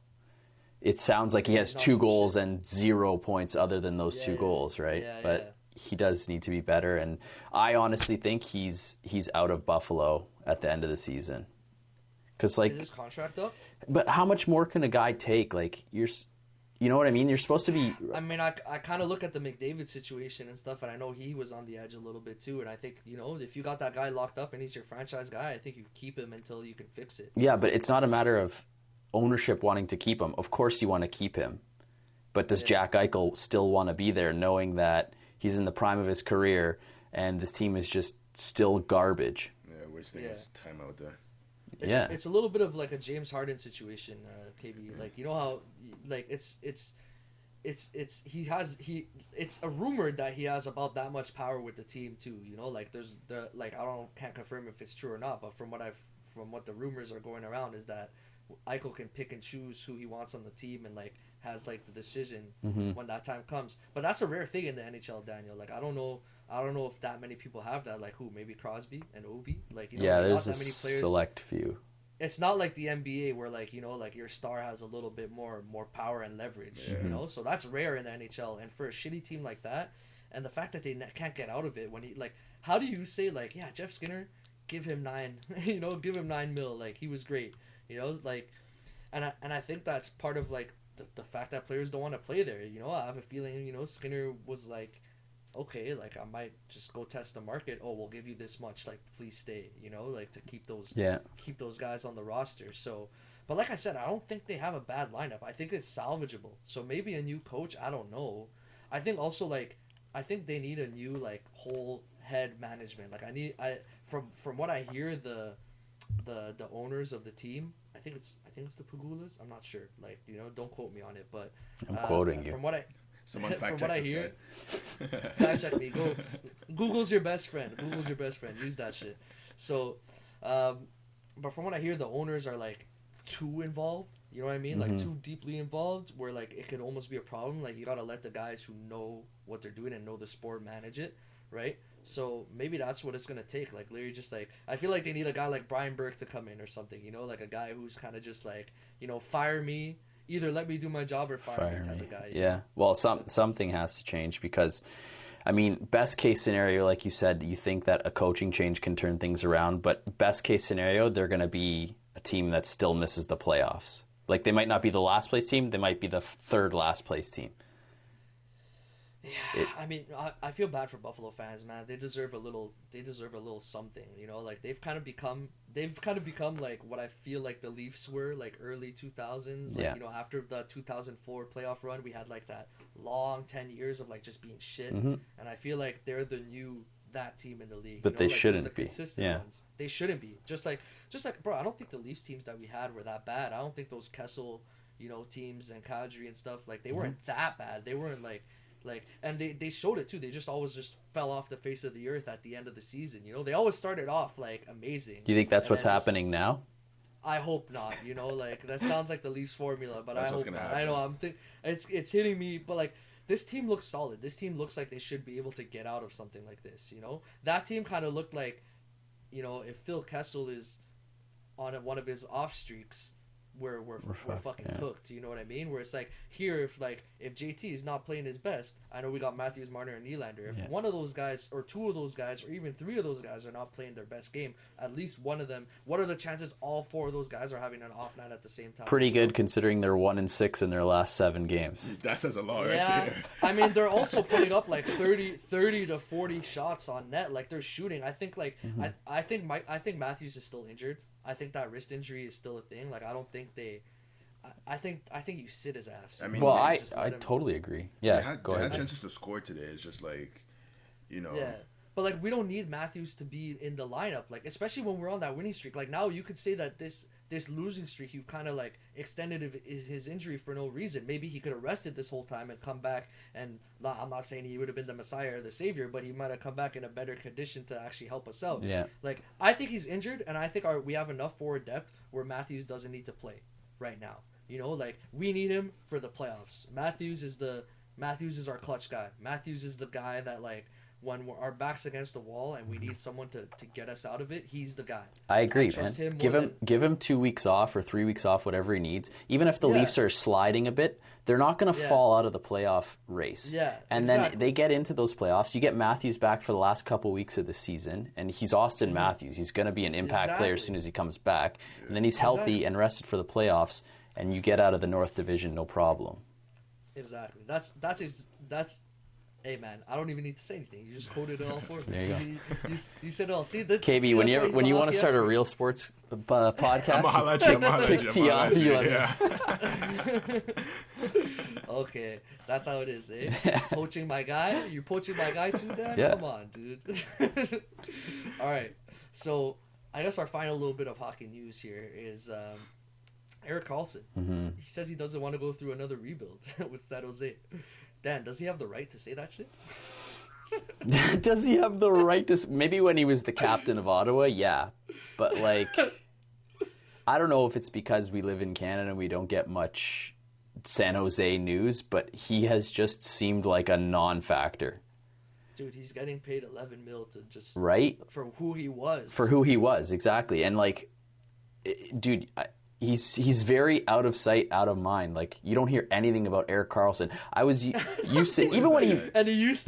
it sounds like he has 2 goals and 0 points other than those 2 goals, right? But he does need to be better, and I honestly think he's out of Buffalo at the end of the season. Because, like, is his contract up? But how much more can a guy take? Like, you know what I mean? You're supposed to be. I mean, I kind of look at the McDavid situation and stuff, and I know he was on the edge a little bit too. And I think, you know, if you got that guy locked up and he's your franchise guy, I think you keep him until you can fix it. Yeah, but it's not a matter of ownership wanting to keep him. Of course you want to keep him. But does Jack Eichel still want to be there knowing that he's in the prime of his career and this team is just still garbage? Yeah, wasting his time out there. It's a little bit of like a James Harden situation, KB. Like, you know how, like, it's a rumor that he has about that much power with the team too. You know, like can't confirm if it's true or not, but from what the rumors are going around is that Eichel can pick and choose who he wants on the team and like has like the decision when that time comes. But that's a rare thing in the NHL, Daniel. Like, I don't know if that many people have that. Like, who? Maybe Crosby and Ovi. Like, you know, there's not that many players. Select few. It's not like the NBA where, like, you know, like your star has a little bit more power and leverage. You know, so that's rare in the NHL. And for a shitty team like that, and the fact that they can't get out of it when he, like, how do you say, like, yeah, Jeff Skinner, give him $9 million, like, he was great, you know, like, and I think that's part of, like, the fact that players don't want to play there. You know, I have a feeling, you know, Skinner was like, okay, like, I might just go test the market. Oh, we'll give you this much, like, please stay, you know, like, to keep those guys on the roster. So, but like I said, I don't think they have a bad lineup. I think it's salvageable. So maybe a new coach, I don't know. I think also, like, I think they need a new, like, whole head management. Like, from what I hear, the owners of the team, I think it's the Pagulas. I'm not sure. Like, you know, don't quote me on it, but I'm quoting you. From what I Someone fact check this hear, fact check me. Go, Google's your best friend. Google's your best friend. Use that shit. So, but from what I hear, the owners are like too involved. You know what I mean? Like too deeply involved, where like it could almost be a problem. Like, you gotta let the guys who know what they're doing and know the sport manage it, right? So maybe that's what it's gonna take. Like, Larry, just like, I feel like they need a guy like Brian Burke to come in or something. You know, like a guy who's kind of just like, you know, fire me. Either let me do my job or fire me type of guy. Yeah. Know? Well, something has to change because, I mean, best case scenario, like you said, you think that a coaching change can turn things around, but best case scenario, they're going to be a team that still misses the playoffs. Like, they might not be the last place team, they might be the third last place team. Yeah, I mean, I feel bad for Buffalo fans, man. They deserve a little something, you know. Like, they've kind of become like what I feel like the Leafs were, like, early 2000s. Like, you know, after the 2004 playoff run, we had like that long 10 years of like just being shit. And I feel like they're the new that team in the league. But you know? they like, shouldn't the be. Consistent ones. They shouldn't be. Just like, bro, I don't think the Leafs teams that we had were that bad. I don't think those Kessel, you know, teams and Kadri and stuff, like, they weren't that bad. They weren't like, and they showed it too. They just always just fell off the face of the earth at the end of the season. You know, they always started off like amazing. Do you think that's what's happening now? I hope not. You know, like, that sounds like the Leafs formula, but that's I hope not. Happen. I know it's hitting me, but like, this team looks solid. This team looks like they should be able to get out of something like this. You know, that team kind of looked like, you know, if Phil Kessel is on one of his off streaks, we're fucking cooked. You know what I mean? Where it's like, here, if JT is not playing his best, I know we got Matthews, Marner, and Nylander. If one of those guys, or two of those guys, or even three of those guys are not playing their best game, at least one of them, what are the chances all four of those guys are having an off night at the same time? Pretty good, considering they're 1-6 in their last 7 games. That says a lot, right there. I mean, they're also putting up like 30 to 40 shots on net. Like, they're shooting. I think I think Matthews is still injured. I think that wrist injury is still a thing. Like, I don't think they. I think you sit his ass. I mean, well, I totally agree. Yeah, they had chances to score today. It's just like, you know. Yeah, but like, we don't need Matthews to be in the lineup. Like, especially when we're on that winning streak. Like, now you could say that this this losing streak, you've kind of like extended his injury for no reason. Maybe he could have rested this whole time and come back, and I'm not saying he would have been the Messiah or the Savior, but he might have come back in a better condition to actually help us out. Yeah. Like, I think he's injured, and I think we have enough forward depth where Matthews doesn't need to play right now. You know, like, we need him for the playoffs. Matthews is our clutch guy. Matthews is the guy that, like, when our back's against the wall and we need someone to get us out of it, he's the guy. I agree, man. Give him 2 weeks off or 3 weeks off, whatever he needs. Even if the Leafs are sliding a bit, they're not going to fall out of the playoff race. Yeah, and then they get into those playoffs. You get Matthews back for the last couple weeks of the season, and he's Austin Matthews. He's going to be an impact player as soon as he comes back. And then he's healthy and rested for the playoffs, and you get out of the North Division no problem. Exactly. That's hey, man, I don't even need to say anything. You just quoted it all for me. There you go. You said it all. See, KB, when you want to start a real sports podcast, I'm gonna you. Okay, that's how it is, eh? Poaching my guy? You poaching my guy too, Dan? Yeah. Come on, dude. All right, so I guess our final little bit of hockey news here is Erik Karlsson. Mm-hmm. He says he doesn't want to go through another rebuild with San Jose. Dan, does he have the right to say that shit? Does he have the right to... Maybe when he was the captain of Ottawa, yeah. But, like, I don't know if it's because we live in Canada and we don't get much San Jose news, but he has just seemed like a non-factor. Dude, he's getting paid $11 million to just... Right? For who he was. For who he was, exactly. And, like, dude... He's very out of sight, out of mind. Like, you don't hear anything about Erik Karlsson. I was used to even when he used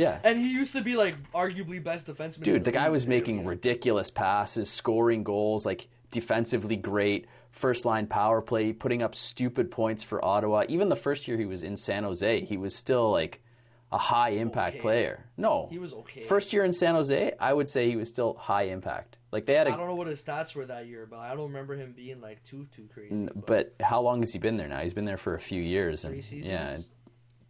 to be like arguably best defenseman. Dude, the guy was making ridiculous passes, scoring goals, like defensively great, first line power play, putting up stupid points for Ottawa. Even the first year he was in San Jose, he was still like a high impact player. No, he was okay. First year in San Jose, I would say he was still high impact. Like I don't know what his stats were that year, but I don't remember him being like too crazy. But how long has he been there now? He's been there for a few years. 3 seasons. Yeah,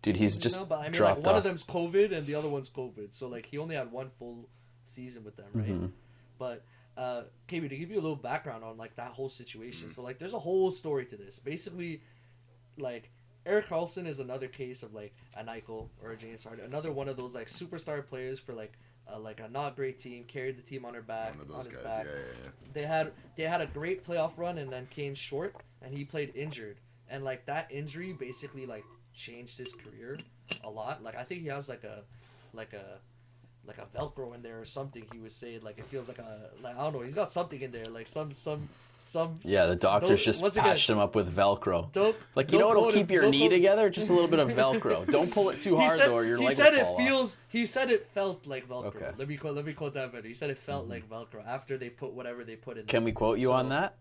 dude, he's just but I mean, dropped like one off. of them's COVID and the other one's COVID, so like he only had one full season with them, right? Mm-hmm. But KB, to give you a little background on like that whole situation, so like there's a whole story to this. Basically, like Erik Karlsson is another case of like a Eichel or a James Harden, another one of those like superstar players for like a not great team, carried the team on her back. One of those on his guys, back. yeah. They had a great playoff run and then came short, and he played injured, and like that injury basically like changed his career a lot. Like I think he has like a Velcro in there or something. He was saying like it feels like I don't know. He's got something in there like some. Yeah, the doctors just patched him up with Velcro. You know what'll keep your knee together? Just a little bit of Velcro. Don't pull it too hard though, or your leg will fall off. He said it felt like Velcro. Okay. Let me quote that better. He said it felt like Velcro after they put whatever they put in. Can we quote you on that?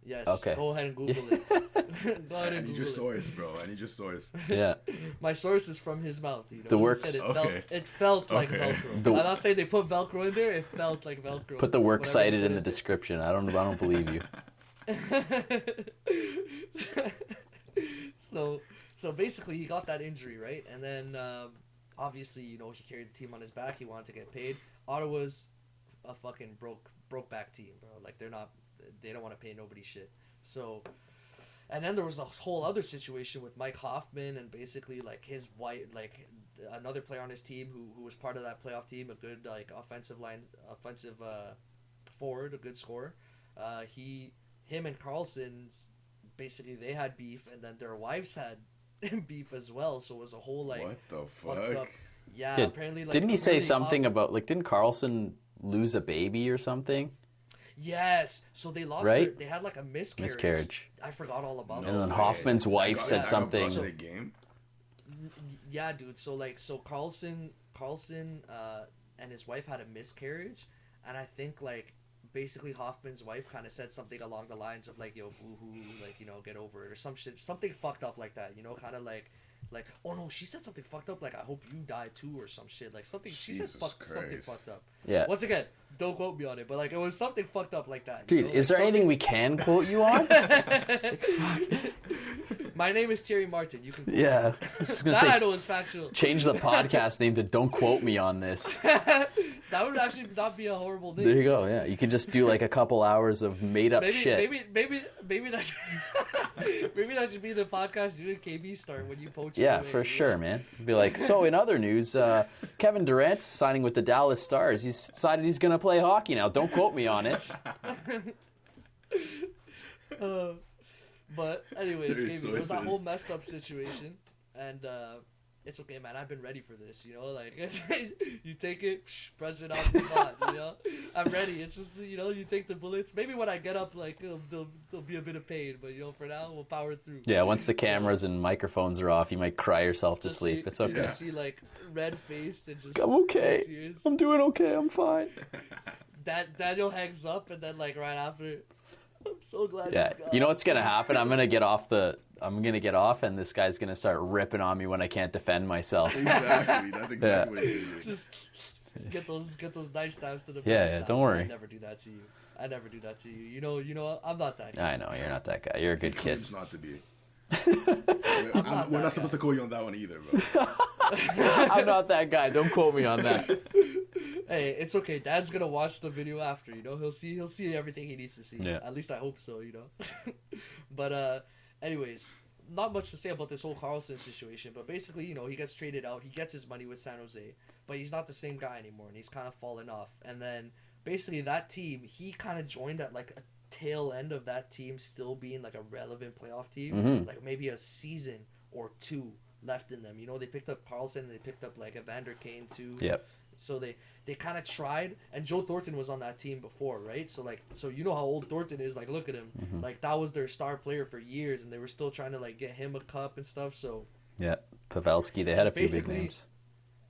Yes. Okay. Go ahead and Google it. Go ahead and Google your source, bro. I need your source. Yeah. My source is from his mouth. You know? The works. He said it felt like Velcro. I'm not saying they put Velcro in there. It felt like Velcro. Put the works cited in the description. I don't believe you. So basically he got that injury, right? And then obviously, you know, he carried the team on his back. He wanted to get paid. Ottawa's a fucking broke back team, bro. Like they don't want to pay nobody shit. So, and then there was a whole other situation with Mike Hoffman and basically like his wife, like another player on his team who was part of that playoff team, a good like offensive forward, a good scorer. Him and Karlsson's basically they had beef, and then their wives had beef as well. So it was a whole like what the fuck? Yeah, apparently. Like, didn't he say something about like didn't Karlsson lose a baby or something? Yes. So they lost. Right? They had like a miscarriage. I forgot all about that. And then Hoffman's wife said something. Yeah, dude. So Karlsson and his wife had a miscarriage, and I think like. Basically, Hoffman's wife kind of said something along the lines of like, "Yo, boo-hoo, like, you know, get over it," or some shit, something fucked up like that, you know, kind of like, oh no, she said something fucked up, like, "I hope you die too," or some shit, like something. She said something fucked up. Yeah. Once again, don't quote me on it, but like it was something fucked up like that. Dude, you know? is there anything we can quote you on? My name is Thierry Martin. You can. Quote yeah. me. That I know is factual. Change the podcast name to "Don't Quote Me on This." That would actually not be a horrible name. There you go. Yeah, you can just do like a couple hours of made up shit. Maybe that maybe that should be the podcast you and KB start when you poach. Yeah, for sure, man. Be like, so in other news, Kevin Durant's signing with the Dallas Stars. He's decided he's gonna play hockey now. Don't quote me on it. But anyways, KB, there was that whole messed up situation, and it's okay, man. I've been ready for this, you know. Like, you take it, press it off, move on, you know. I'm ready. It's just, you know, you take the bullets. Maybe when I get up, like, there'll be a bit of pain, but you know, for now, we'll power through. Yeah, once the cameras and microphones are off, you might cry yourself to sleep. It's okay. You see, like, red faced and just. I'm okay. I'm doing okay. I'm fine. Daniel hangs up, and then like right after. I'm so glad. Yeah, you know what's gonna happen? I'm gonna get off, and this guy's gonna start ripping on me when I can't defend myself. Exactly. That's exactly what he's doing. Just get those knife stabs to the back. Yeah, don't worry. I never do that to you. You know, I'm not that guy. I know you're not that guy. You're a good kid. It's not to be. We're not supposed to call you on that one either, bro. I'm not that guy. Don't quote me on that. Hey, it's okay. Dad's gonna watch the video after. You know, he'll see everything he needs to see. Yeah. At least I hope so. You know. But anyways, not much to say about this whole Karlsson situation. But basically, you know, he gets traded out. He gets his money with San Jose, but he's not the same guy anymore, and he's kind of fallen off. And then basically that team, he kind of joined at like a tail end of that team still being like a relevant playoff team, like maybe a season or two left in them. You know, they picked up Karlsson, and they picked up like Evander Kane too. Yep. So they kind of tried, and Joe Thornton was on that team before, right? So you know how old Thornton is. Like, look at him. Like, that was their star player for years, and they were still trying to like get him a cup and stuff. So yeah, Pavelski, they had a few big names.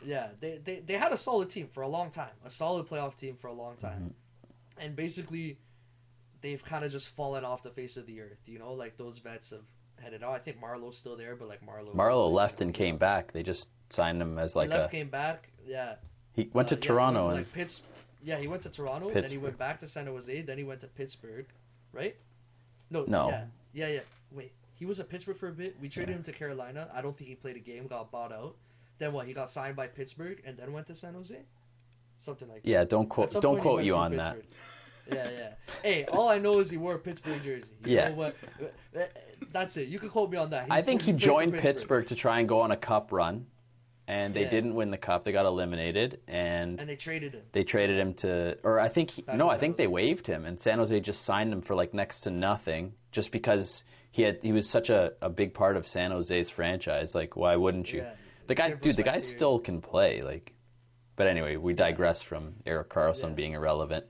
Yeah, they had a solid team for a long time, a solid playoff team for a long time, and basically they've kind of just fallen off the face of the earth. You know, like those vets have headed out. I think Marlowe's still there, but like Marlowe left and came back. They just signed him as like came back. Yeah. He went to Toronto. He went to, he went to Toronto. Pittsburgh. Then he went back to San Jose. Then he went to Pittsburgh, right? No. Yeah. Wait, he was at Pittsburgh for a bit. We traded him to Carolina. I don't think he played a game. Got bought out. Then what? He got signed by Pittsburgh and then went to San Jose. Something like that. Yeah. Don't quote you on that. Yeah. Hey, all I know is he wore a Pittsburgh jersey. You know what? That's it. You can quote me on that. I think he joined Pittsburgh to try and go on a cup run. And they didn't win the cup. They got eliminated, and they traded him. They traded him to, or I think they waived him, and San Jose just signed him for like next to nothing, just because he was such a big part of San Jose's franchise. Like, why wouldn't you? Yeah. The guy still can play. Like, but anyway, we digress from Erik Karlsson being irrelevant.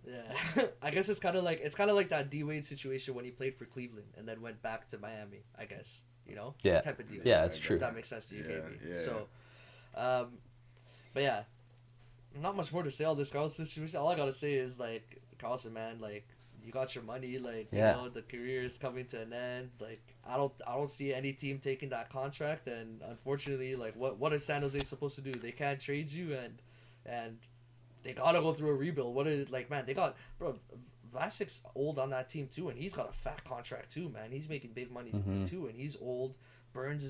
Yeah, I guess it's kind of like that D Wade situation when he played for Cleveland and then went back to Miami. I guess. You know, type of deal. Yeah, that's true. If that makes sense to you, KB. Yeah. So, but yeah, not much more to say on this Karlsson situation. All I gotta say is like, Karlsson, man, like you got your money, like you know the career is coming to an end. Like I don't see any team taking that contract, and unfortunately, like what is San Jose supposed to do? They can't trade you, and they gotta go through a rebuild. What is like, man? They got Vlasic's old on that team too, and he's got a fat contract too, man. He's making big money too, and he's old. Burns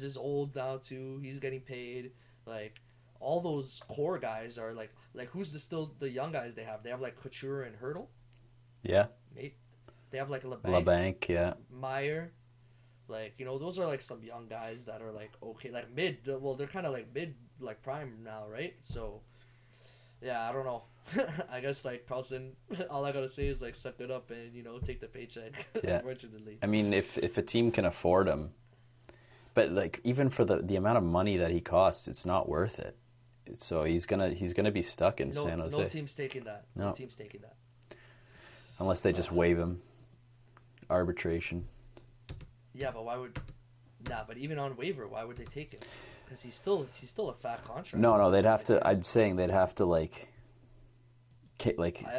is old now too. He's getting paid. Like all those core guys are like who's the young guys they have? They have like Couture and Hurdle. Yeah. They have like LeBanc, yeah. Meyers. Like, you know, those are like some young guys that are like okay, like mid. Well, they're kind of like mid, like prime now, right? So, yeah, I don't know. I guess like Karlsson, all I gotta say is like suck it up and you know take the paycheck. Yeah. Unfortunately. I mean, if a team can afford him, but like even for the amount of money that he costs, it's not worth it. So he's gonna be stuck in San Jose. No team's taking that. No team's taking that. Unless they just waive him. Arbitration. Yeah, but why would? Nah, but even on waiver, why would they take him? Because he's still a fat contract. No, they'd have to. I'm saying they'd have to like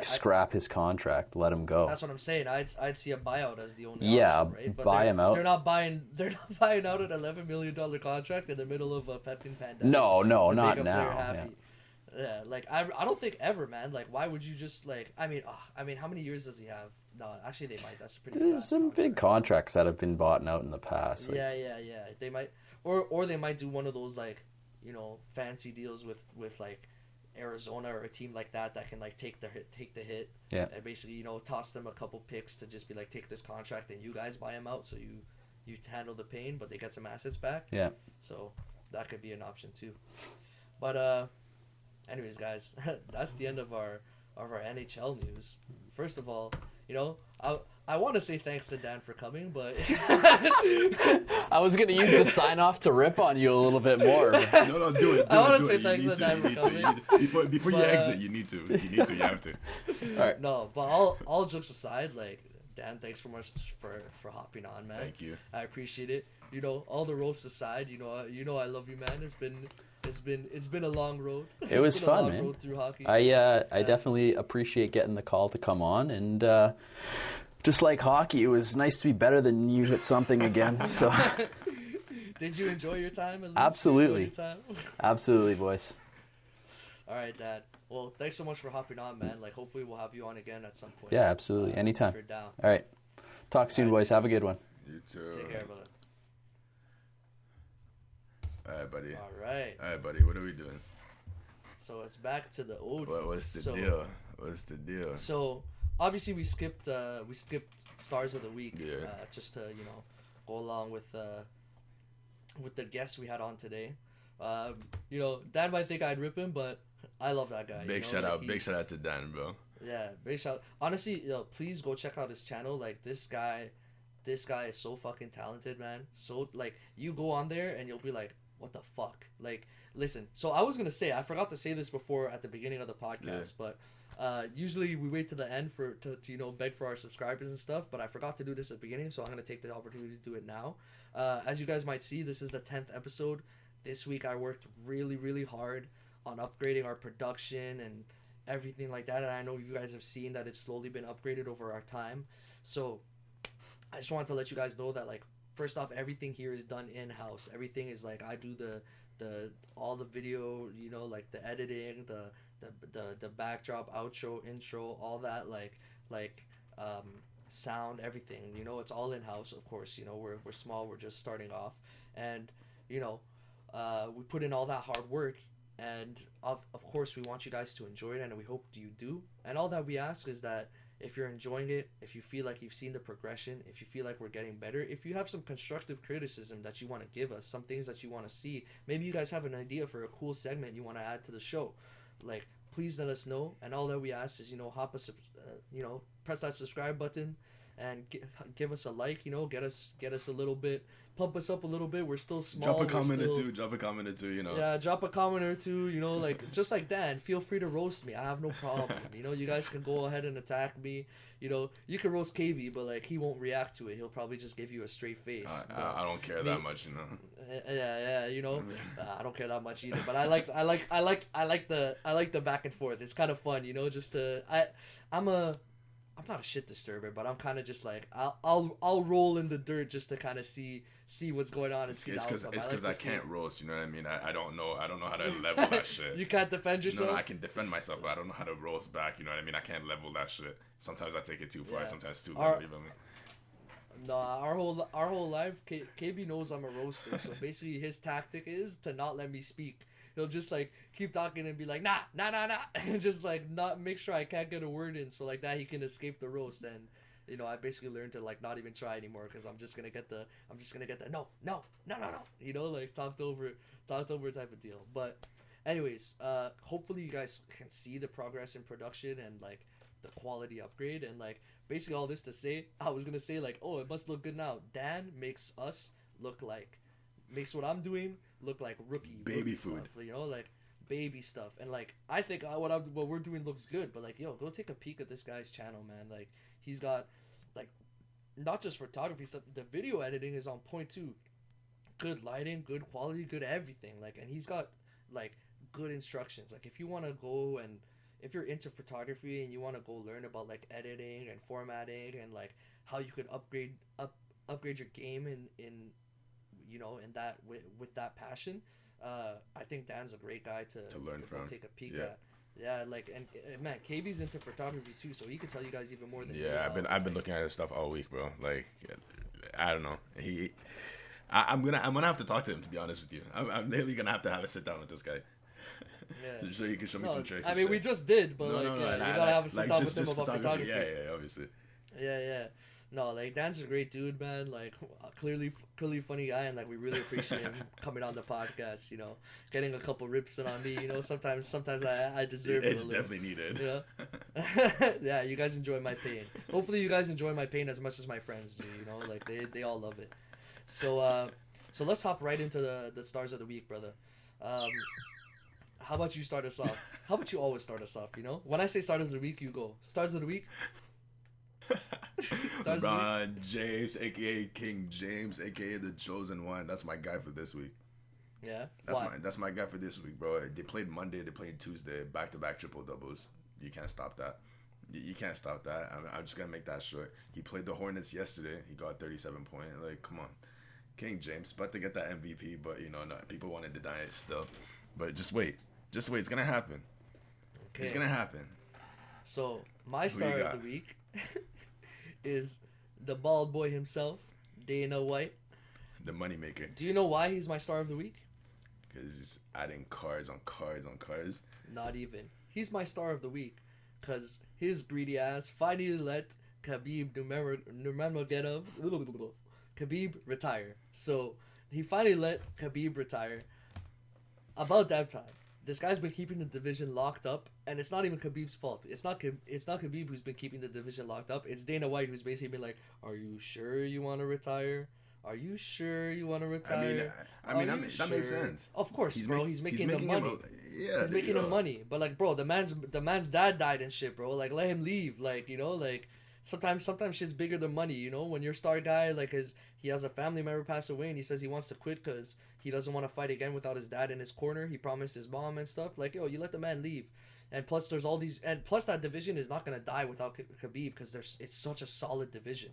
scrap his contract, let him go. That's what I'm saying. I'd see a buyout as the only option, right? But buy him out. They're not buying out an $11 million contract in the middle of a fucking pandemic. No, not now. Yeah, like I don't think ever, man. Like, why would you just like? I mean, how many years does he have? No, actually, they might. That's a pretty. There's some contract. Big contracts that have been bought out in the past. Like, yeah. They might, or they might do one of those like, you know, fancy deals with like Arizona or a team like that can like take the hit, Yeah. and basically, you know, toss them a couple picks to just be like, take this contract and you guys buy him out, so you handle the pain, but they get some assets back. Yeah. So that could be an option too. But anyways, guys, that's the end of our NHL news. First of all, you know, I want to say thanks to Dan for coming, but I was gonna use the sign off to rip on you a little bit more. No, do it. I want to say thanks to Dan for coming. Before you exit, you need to. You have to. All right. No, but all jokes aside, like, Dan, thanks for hopping on, man. Thank you. I appreciate it. You know, all the roasts aside, you know I love you, man. It's been a long road. It was fun, man. Road through hockey. I definitely appreciate getting the call to come on, and just like hockey, it was nice to be better than you at something again. So. Did you enjoy your time? At least? Absolutely. Your time? Absolutely, boys. All right, Dad. Well, thanks so much for hopping on, man. Like, hopefully we'll have you on again at some point. Yeah, absolutely. Anytime. If you're down. All right. Talk soon, boys. Have a good one. You too. Take care, brother. All right, buddy. All right. All right, buddy. What are we doing? So it's back to the old. What's the deal? What's the deal? So obviously we skipped stars of the week. Yeah. Just to, you know, go along with the guests we had on today. You know, Dan might think I'd rip him, but I love that guy. Big shout out to Dan, bro. Yeah, big shout. Honestly, please go check out his channel. Like, this guy is so fucking talented, man. So, like, you go on there and you'll be like, what the fuck? Like, listen. So I was gonna say, I forgot to say this before at the beginning of the podcast, but usually we wait to the end to you know, beg for our subscribers and stuff. But I forgot to do this at the beginning, so I'm gonna take the opportunity to do it now. As you guys might see, this is the 10th episode. This week I worked really, really hard on upgrading our production and everything like that, and I know you guys have seen that it's slowly been upgraded over our time. So I just wanted to let you guys know that, like, first off, everything here is done in-house. Everything is like, I do the all the video, you know, like the editing, the backdrop, outro, intro, all that, like sound, everything, you know, it's all in-house. Of course, you know, we're small, we're just starting off, and you know, we put in all that hard work, and of course we want you guys to enjoy it, and we hope you do. And all that we ask is that if you're enjoying it, if you feel like you've seen the progression, if you feel like we're getting better, if you have some constructive criticism that you want to give us, some things that you want to see, maybe you guys have an idea for a cool segment you want to add to the show, like, please let us know. And all that we ask is, you know, you know, press that subscribe button and give us a like, you know, get us a little bit, pump us up a little bit. We're still small. Drop a comment or two, you know. Yeah, drop a comment or two, you know, like, just like Dan, feel free to roast me. I have no problem. You know, you guys can go ahead and attack me. You know, you can roast KB, but, like, he won't react to it. He'll probably just give you a straight face. I don't care that much, you know. Yeah, you know, I don't care that much either. But I like the back and forth. It's kind of fun, you know. Just I'm not a shit disturber, but I'm kind of just like, I'll roll in the dirt just to kind of see what's going on and see the outcome. It's because I can't roast, you know what I mean? I don't know how to level that shit. You can't defend yourself? No, I can defend myself, but I don't know how to roast back, you know what I mean? I can't level that shit. Sometimes I take it too far, sometimes too low, you know what I mean? No, our whole life, KB knows I'm a roaster, so basically his tactic is to not let me speak. He'll just, like, keep talking and be like, nah, and just, like, not make sure I can't get a word in, so like that he can escape the roast. And, you know, I basically learned to, like, not even try anymore, because I'm just gonna get the no, you know, like, talked over type of deal. But anyways, hopefully you guys can see the progress in production and, like, the quality upgrade. And, like, basically all this to say, I was gonna say, like, oh, it must look good now. Dan makes what I'm doing look like rookie food stuff, you know, like baby stuff. And, like, I think what we're doing looks good, but, like, yo, go take a peek at this guy's channel, man. Like, he's got, like, not just photography stuff, the video editing is on point too. Good lighting, good quality, good everything. Like, and he's got, like, good instructions. Like, if you want to go and if you're into photography and you want to go learn about, like, editing and formatting and, like, how you could upgrade your game in you know, in that with that passion, I think Dan's a great guy to learn from. Take a peek at. Yeah, like, and man, KB's into photography too, so he can tell you guys even more than me. Yeah, I've been looking at his stuff all week, bro. Like, I don't know. I'm gonna have to talk to him, to be honest with you. I'm really gonna have a sit down with this guy. Yeah. So you can show me some tricks. I mean, we just did, but you gotta have some time with him about photography. Yeah, obviously. Yeah. No, like Dan's a great dude, man. Like clearly funny guy, and like we really appreciate him coming on the podcast. You know, getting a couple rips in on me. You know, sometimes I deserve it. It's definitely needed. Yeah. Yeah, you guys enjoy my pain. Hopefully, you guys enjoy my pain as much as my friends do. You know, like they all love it. So let's hop right into the stars of the week, brother. How about you start us off? How about you always start us off? You know, when I say stars of the week, you go stars of the week. LeBron James, aka King James, aka the Chosen One. That's my guy for this week. Yeah, that's my guy for this week, bro. They played Monday, they played Tuesday, back-to-back triple doubles. You can't stop that. You can't stop that. I'm just gonna make that short. He played the Hornets yesterday. He got 37 points. Like, come on, King James, about to get that MVP, but no, people want to deny it still. But just wait, it's gonna happen. Okay. It's gonna happen. So my star of the week is the bald boy himself, Dana White. The moneymaker. Do you know why he's my star of the week? Because he's adding cards on cards on cards. Not even. He's my star of the week because his greedy ass finally let Khabib Khabib retire. So he finally let Khabib retire. About that time. This guy's been keeping the division locked up, and it's not even Khabib's fault. It's not Khabib who's been keeping the division locked up. It's Dana White who's basically been like, "Are you sure you want to retire? Are you sure you want to retire?" I mean that makes sense. Of course, he's making the money. He's making the money. But like, bro, the man's dad died and shit, bro. Like, let him leave. Like, like sometimes shit's bigger than money. You know, when your star guy he has a family member pass away and he says he wants to quit because he doesn't want to fight again without his dad in his corner. He promised his mom and stuff. Like, yo, you let the man leave. And plus, there's all these, and plus that division is not gonna die without Khabib because it's such a solid division.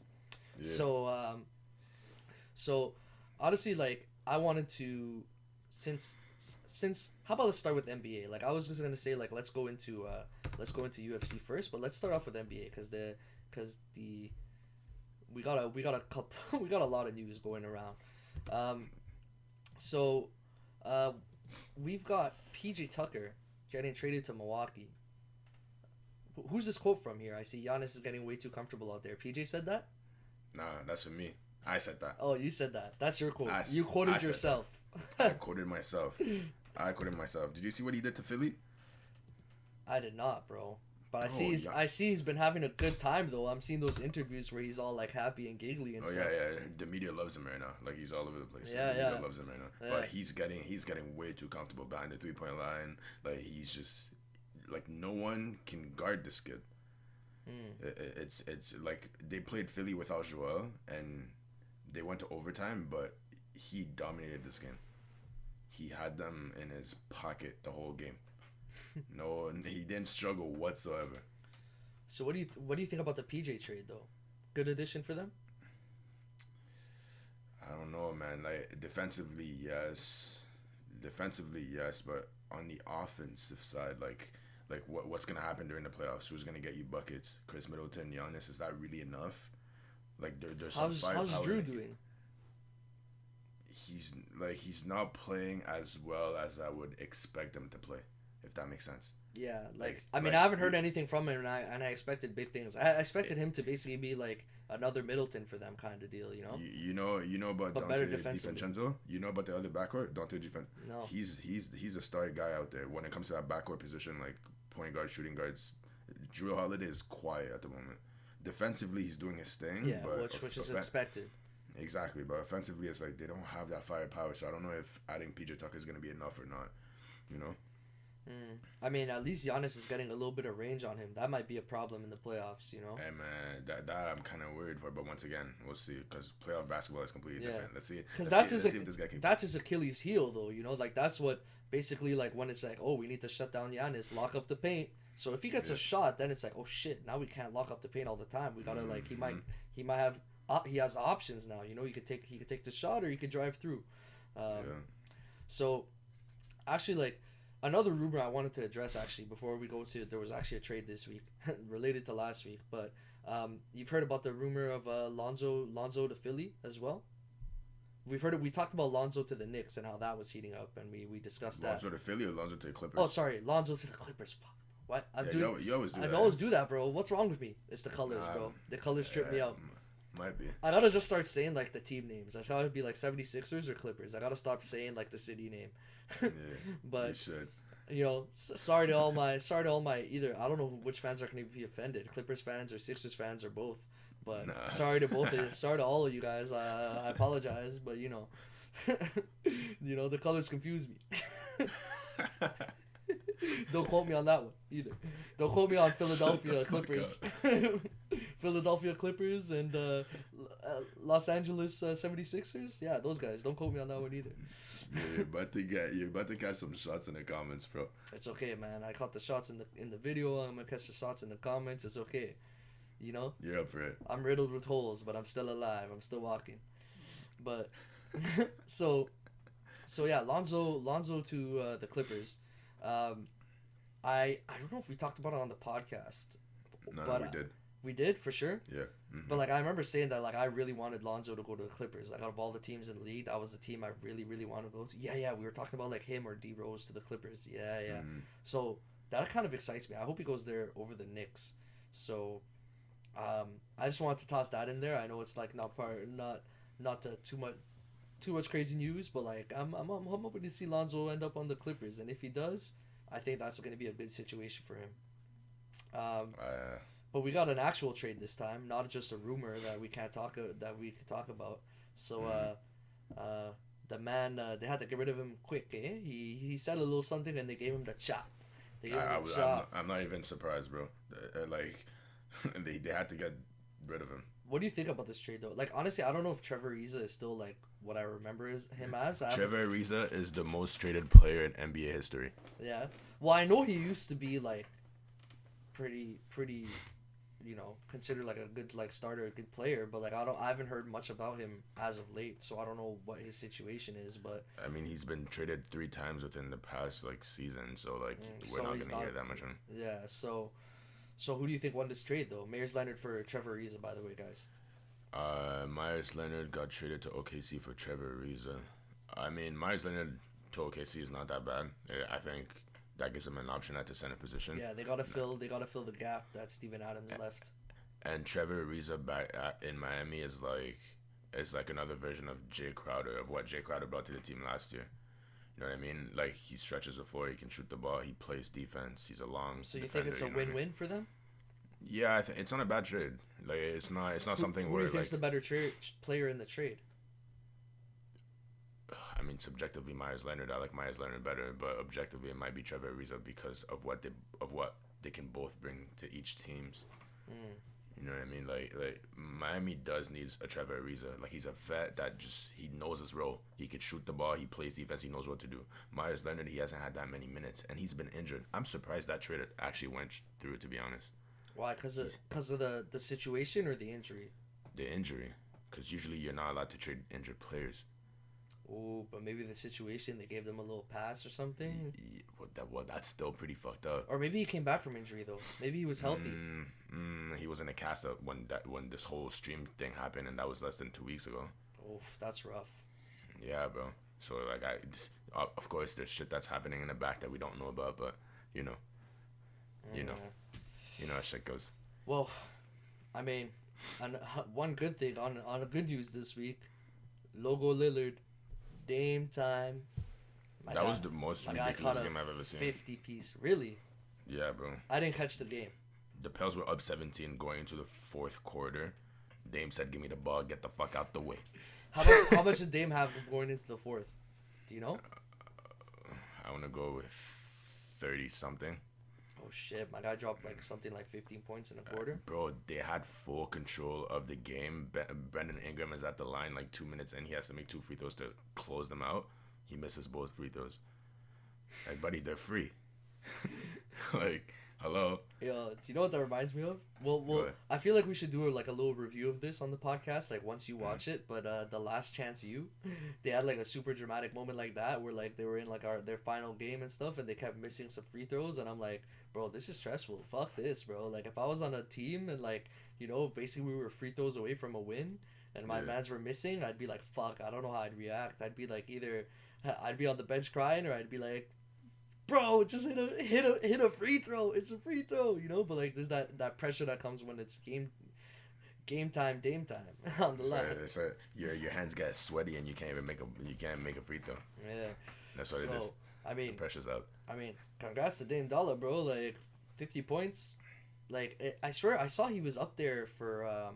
Yeah. So honestly, like, I wanted to, since how about let's start with NBA? Like, I was just gonna say, like, let's go into UFC first, but let's start off with NBA because we got a lot of news going around. We've got PJ Tucker getting traded to Milwaukee. Who's this quote from here? I see Giannis is getting way too comfortable out there. PJ said that? Nah, that's for me. I said that. Oh, you said that. That's your quote. You quoted yourself. I quoted myself. Did you see what he did to Philly? I did not, bro. But I see he's been having a good time though. I'm seeing those interviews where he's all like happy and giggly and stuff. Yeah. The media loves him right now. Like, he's all over the place. Yeah, the media loves him right now. Yeah. But he's getting way too comfortable behind the 3-point line. Like, he's just like, no one can guard this kid. It's like they played Philly without Joel and they went to overtime, but he dominated this game. He had them in his pocket the whole game. No, he didn't struggle whatsoever. So what do you think about the PJ trade though? Good addition for them? I don't know, man. Like, defensively, yes, but on the offensive side, like what's gonna happen during the playoffs? Who's gonna get you buckets? Chris Middleton, Giannis, is that really enough? Like, there's some firepower. How's Drew doing? He's not playing as well as I would expect him to play, if that makes sense. Yeah, I haven't heard anything from him, and I expected big things. I expected him to basically be like another Middleton for them kind of deal, you know. You know about Dante DiVincenzo? You know about the other backcourt, Dante DiVincenzo? No. He's a star guy out there when it comes to that backcourt position, like point guard, shooting guards. Jrue Holiday is quiet at the moment. Defensively, he's doing his thing. Yeah, which is expected. Exactly, but offensively, it's like they don't have that firepower. So I don't know if adding PJ Tucker is going to be enough or not. You know. I mean, at least Giannis is getting a little bit of range on him. That might be a problem in the playoffs, you know. Hey man, that I'm kind of worried for. But once again, we'll see, because playoff basketball is completely different. Let's see. Because that's his Achilles heel, though. You know, like that's what basically, like, when it's like, oh, we need to shut down Giannis, lock up the paint. So if he gets a shot, then it's like, oh shit, now we can't lock up the paint all the time. We gotta like he might have he has options now. You know, he could take the shot or he could drive through. So actually, like, another rumor I wanted to address actually before we go to, there was actually a trade this week related to last week, but you've heard about the rumor of Lonzo to Philly as well. we've heard it. We talked about Lonzo to the Knicks and how that was heating up, and we discussed that. Lonzo to Philly or Lonzo to the Clippers? Oh, sorry, Lonzo to the Clippers. Fuck. What? You always do that. I always do that, bro. What's wrong with me? It's the colors, bro. The colors trip me out. Might be. I gotta just start saying like the team names. I gotta be like 76ers or Clippers. I gotta stop saying like the city name. Yeah, but you should. you know, sorry to all my either. I don't know which fans are gonna be offended, Clippers fans or Sixers fans or both. But sorry to both of you. Sorry to all of you guys. I apologize, but you know, the colors confuse me. Don't quote me on that one either. Don't quote me on Philadelphia Clippers. Philadelphia Clippers and Los Angeles 76ers. Yeah, those guys. Don't quote me on that one either. Yeah, you're about to catch some shots in the comments, bro. It's okay, man. I caught the shots in the video. I'm gonna catch the shots in the comments. It's okay. You know? You're up for it. I'm riddled with holes, but I'm still alive. I'm still walking. But so yeah, Lonzo to the Clippers. I don't know if we talked about it on the podcast. No, but we did. We did for sure. Yeah. Mm-hmm. But like I remember saying that like I really wanted Lonzo to go to the Clippers. Like out of all the teams in the league, that was the team I really really wanted to go to. Yeah, we were talking about like him or D Rose to the Clippers. Yeah. Mm-hmm. So that kind of excites me. I hope he goes there over the Knicks. So, I just wanted to toss that in there. I know it's like not too much crazy news, but like I'm hoping to see Lonzo end up on the Clippers, and if he does, I think that's going to be a good situation for him. But we got an actual trade this time, not just a rumor that we can talk about. So the man, they had to get rid of him quick. He said a little something, and they gave him the chop. I'm not even surprised, bro. They had to get rid of him. What do you think about this trade, though? Like, honestly, I don't know if Trevor Ariza is still, like, what I remember him as. Trevor Ariza is the most traded player in NBA history. Yeah. Well, I know he used to be, like, pretty, considered, like, a good, like, starter, a good player. But, like, I haven't heard much about him as of late, so I don't know what his situation is, but... I mean, he's been traded 3 times within the past, like, season, so, like, we're not going to hear that much on him. Yeah, so who do you think won this trade, though? Meyers Leonard for Trevor Ariza, by the way, guys. Meyers Leonard got traded to OKC for Trevor Ariza. I mean, Meyers Leonard to OKC is not that bad. I think that gives him an option at the center position. Yeah, they gotta fill the gap that Steven Adams left. And Trevor Ariza back in Miami is like another version of Jay Crowder, of what Jay Crowder brought to the team last year. You know what I mean? Like, he stretches the floor, he can shoot the ball, he plays defense, he's a long So you defender, think it's a win-win for them? Yeah, I think it's not a bad trade. Like, it's not something where, who do you think's the better player in the trade? I mean, subjectively, Meyers Leonard. I like Meyers Leonard better, but objectively, it might be Trevor Ariza because of what they can both bring to each teams. You know what I mean? Like Miami does need a Trevor Ariza. Like, he's a vet that he knows his role. He could shoot the ball. He plays defense. He knows what to do. Meyers Leonard, he hasn't had that many minutes, and he's been injured. I'm surprised that trade actually went through, to be honest. Why? Because of the situation or the injury? The injury. Because usually you're not allowed to trade injured players. Oh, but maybe the situation, they gave them a little pass or something? That's still pretty fucked up. Or maybe he came back from injury, though. Maybe he was healthy. He was in a cast-up when this whole stream thing happened, and that was less than 2 weeks ago. Oof, that's rough. Yeah, bro. So, like, of course, there's shit that's happening in the back that we don't know about, but, you know how shit goes. Well, I mean, one good thing on a good news this week, Logo Lillard. Dame time. That was the most ridiculous game I've ever seen. 50-piece. Really? Yeah, bro. I didn't catch the game. The Pels were up 17 going into the fourth quarter. Dame said, "Give me the ball. Get the fuck out the way." How much did Dame have going into the fourth? Do you know? I want to go with 30-something. Oh, shit. My guy dropped something like 15 points in a quarter. Bro, they had full control of the game. Brandon Ingram is at the line 2 minutes, and he has to make 2 free throws to close them out. He misses both free throws. Like, buddy, they're free. Like, hello. Yeah, do you know what that reminds me of? Well, I feel like we should do a little review of this on the podcast, once you watch it. But The Last Chance U, they had a super dramatic moment like that where they were in their final game and stuff, and they kept missing some free throws, and I'm like, bro, this is stressful. Fuck this, bro. If I was on a team and basically we were free throws away from a win, and my mans were missing, I'd be like, fuck, I don't know how I'd react. I'd be like, either I'd be on the bench crying, or I'd be like, bro, just hit a free throw. It's a free throw, you know. But like, there's that pressure that comes when it's game time, dame time on the line. So your hands get sweaty and you can't make a free throw. Yeah, that's what it is. I mean, the pressure's up. I mean, congrats to Dame Dolla, bro. Like 50 points. Like I swear I saw he was up there for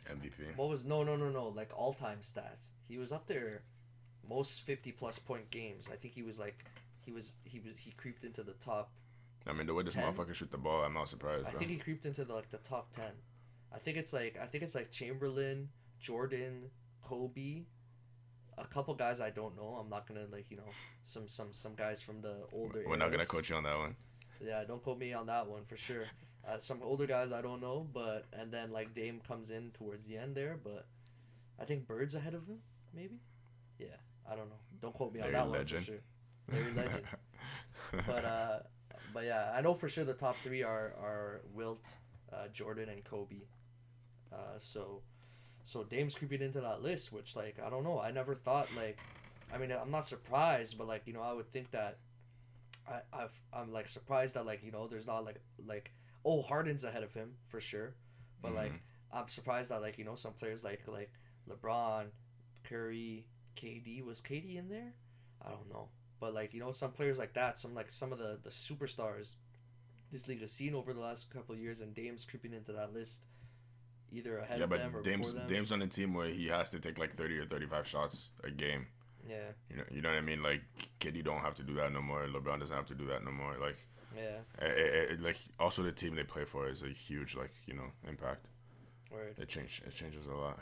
MVP. What was no like all time stats. He was up there, most 50+ point games. I think he was like. He creeped into the top. I mean, the way this 10? motherfucker shoot the ball, I'm not surprised. Bro. I think he creeped into the top 10. I think it's like Chamberlain, Jordan, Kobe, a couple guys I don't know. I'm not gonna some guys from the older. We're not gonna coach you on that one. Yeah, don't quote me on that one for sure. Some older guys I don't know, and then like Dame comes in towards the end there, but I think Bird's ahead of him, maybe. Yeah, I don't know. Don't quote me on that one for sure. Very legend. But yeah, I know for sure the top 3 are Wilt, Jordan, and Kobe. So Dame's creeping into that list, which like I don't know. I never thought like, I mean I'm not surprised, but like I would think that I'm like surprised that like there's not like Harden's ahead of him for sure, but like I'm surprised that like some players like LeBron, Curry, KD, was KD in there? I don't know. But like some players like that, some of the superstars this league has seen over the last couple of years, and Dame's creeping into that list, either ahead of them or before them. Dame's on a team where he has to take like 30 or 35 shots a game. Yeah. You know what I mean? Like KD don't have to do that no more. LeBron doesn't have to do that no more. Like like also the team they play for is a huge impact. Word. It changes a lot.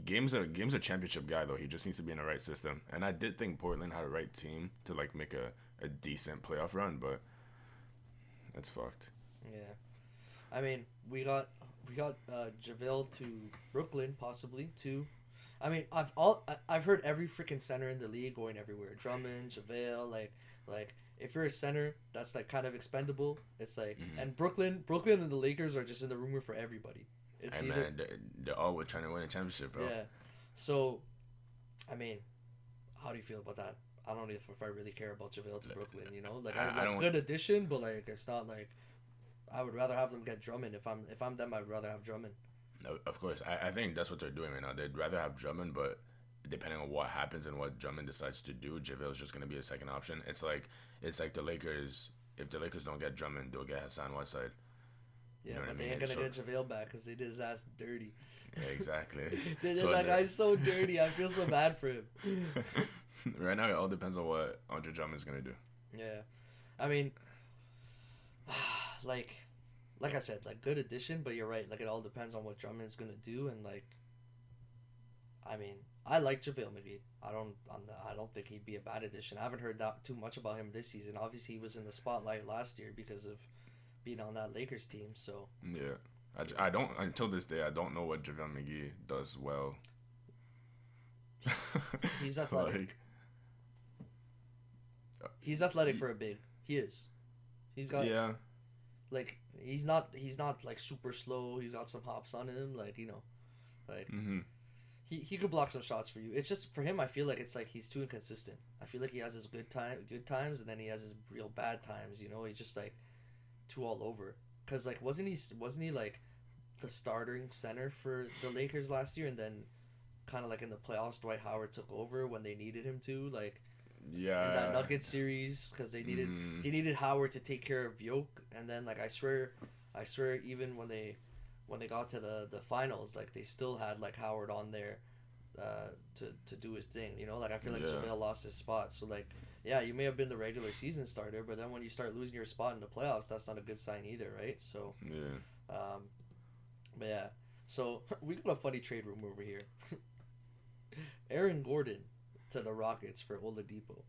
Game's a championship guy though. He just needs to be in the right system. And I did think Portland had a right team to like make a decent playoff run, but that's fucked. Yeah, I mean we got JaVale to Brooklyn possibly too. I mean I've heard every freaking center in the league going everywhere. Drummond, JaVale, like if you're a center that's like kind of expendable, it's like and Brooklyn and the Lakers are just in the rumor for everybody. It's hey man, they're all trying to win a championship, bro. Yeah. So, I mean, how do you feel about that? I don't know if I really care about JaVale to Brooklyn. Like I don't, good addition, but like it's not like I would rather have them get Drummond. If I'm them, I'd rather have Drummond. No, of course. I think that's what they're doing right now. They'd rather have Drummond, but depending on what happens and what Drummond decides to do, JaVale's just gonna be a second option. It's like the Lakers. If the Lakers don't get Drummond, they'll get Hassan Whiteside. Yeah, but they ain't gonna get JaVale back because they did his ass dirty. Yeah, exactly. They did that guy so dirty. I feel so bad for him. Right now, it all depends on what Andre Drummond's gonna do. Yeah, I mean, like I said, like good addition, but you're right. Like it all depends on what Drummond's gonna do, and like, I mean, I like JaVale McGee. I don't think he'd be a bad addition. I haven't heard that too much about him this season. Obviously, he was in the spotlight last year because of being on that Lakers team, so yeah, I don't until this day I don't know what JaVale McGee does well. He's athletic. He's athletic for a big. He is. He's got like he's not like super slow. He's got some hops on him, like like he could block some shots for you. It's just for him. I feel like it's like he's too inconsistent. I feel like he has his good times, and then he has his real bad times. He's just like too all over. Cause like wasn't he like the starting center for the Lakers last year, and then kind of like in the playoffs Dwight Howard took over when they needed him to, like in that Nuggets series, because they needed Howard to take care of Yoke, and then like I swear even when they got to the finals, like they still had like Howard on there to do his thing, like I feel like JaVale lost his spot. So like yeah, you may have been the regular season starter, but then when you start losing your spot in the playoffs, that's not a good sign either, right? So but yeah, so we got a funny trade room over here. Aaron Gordon to the Rockets for Oladipo.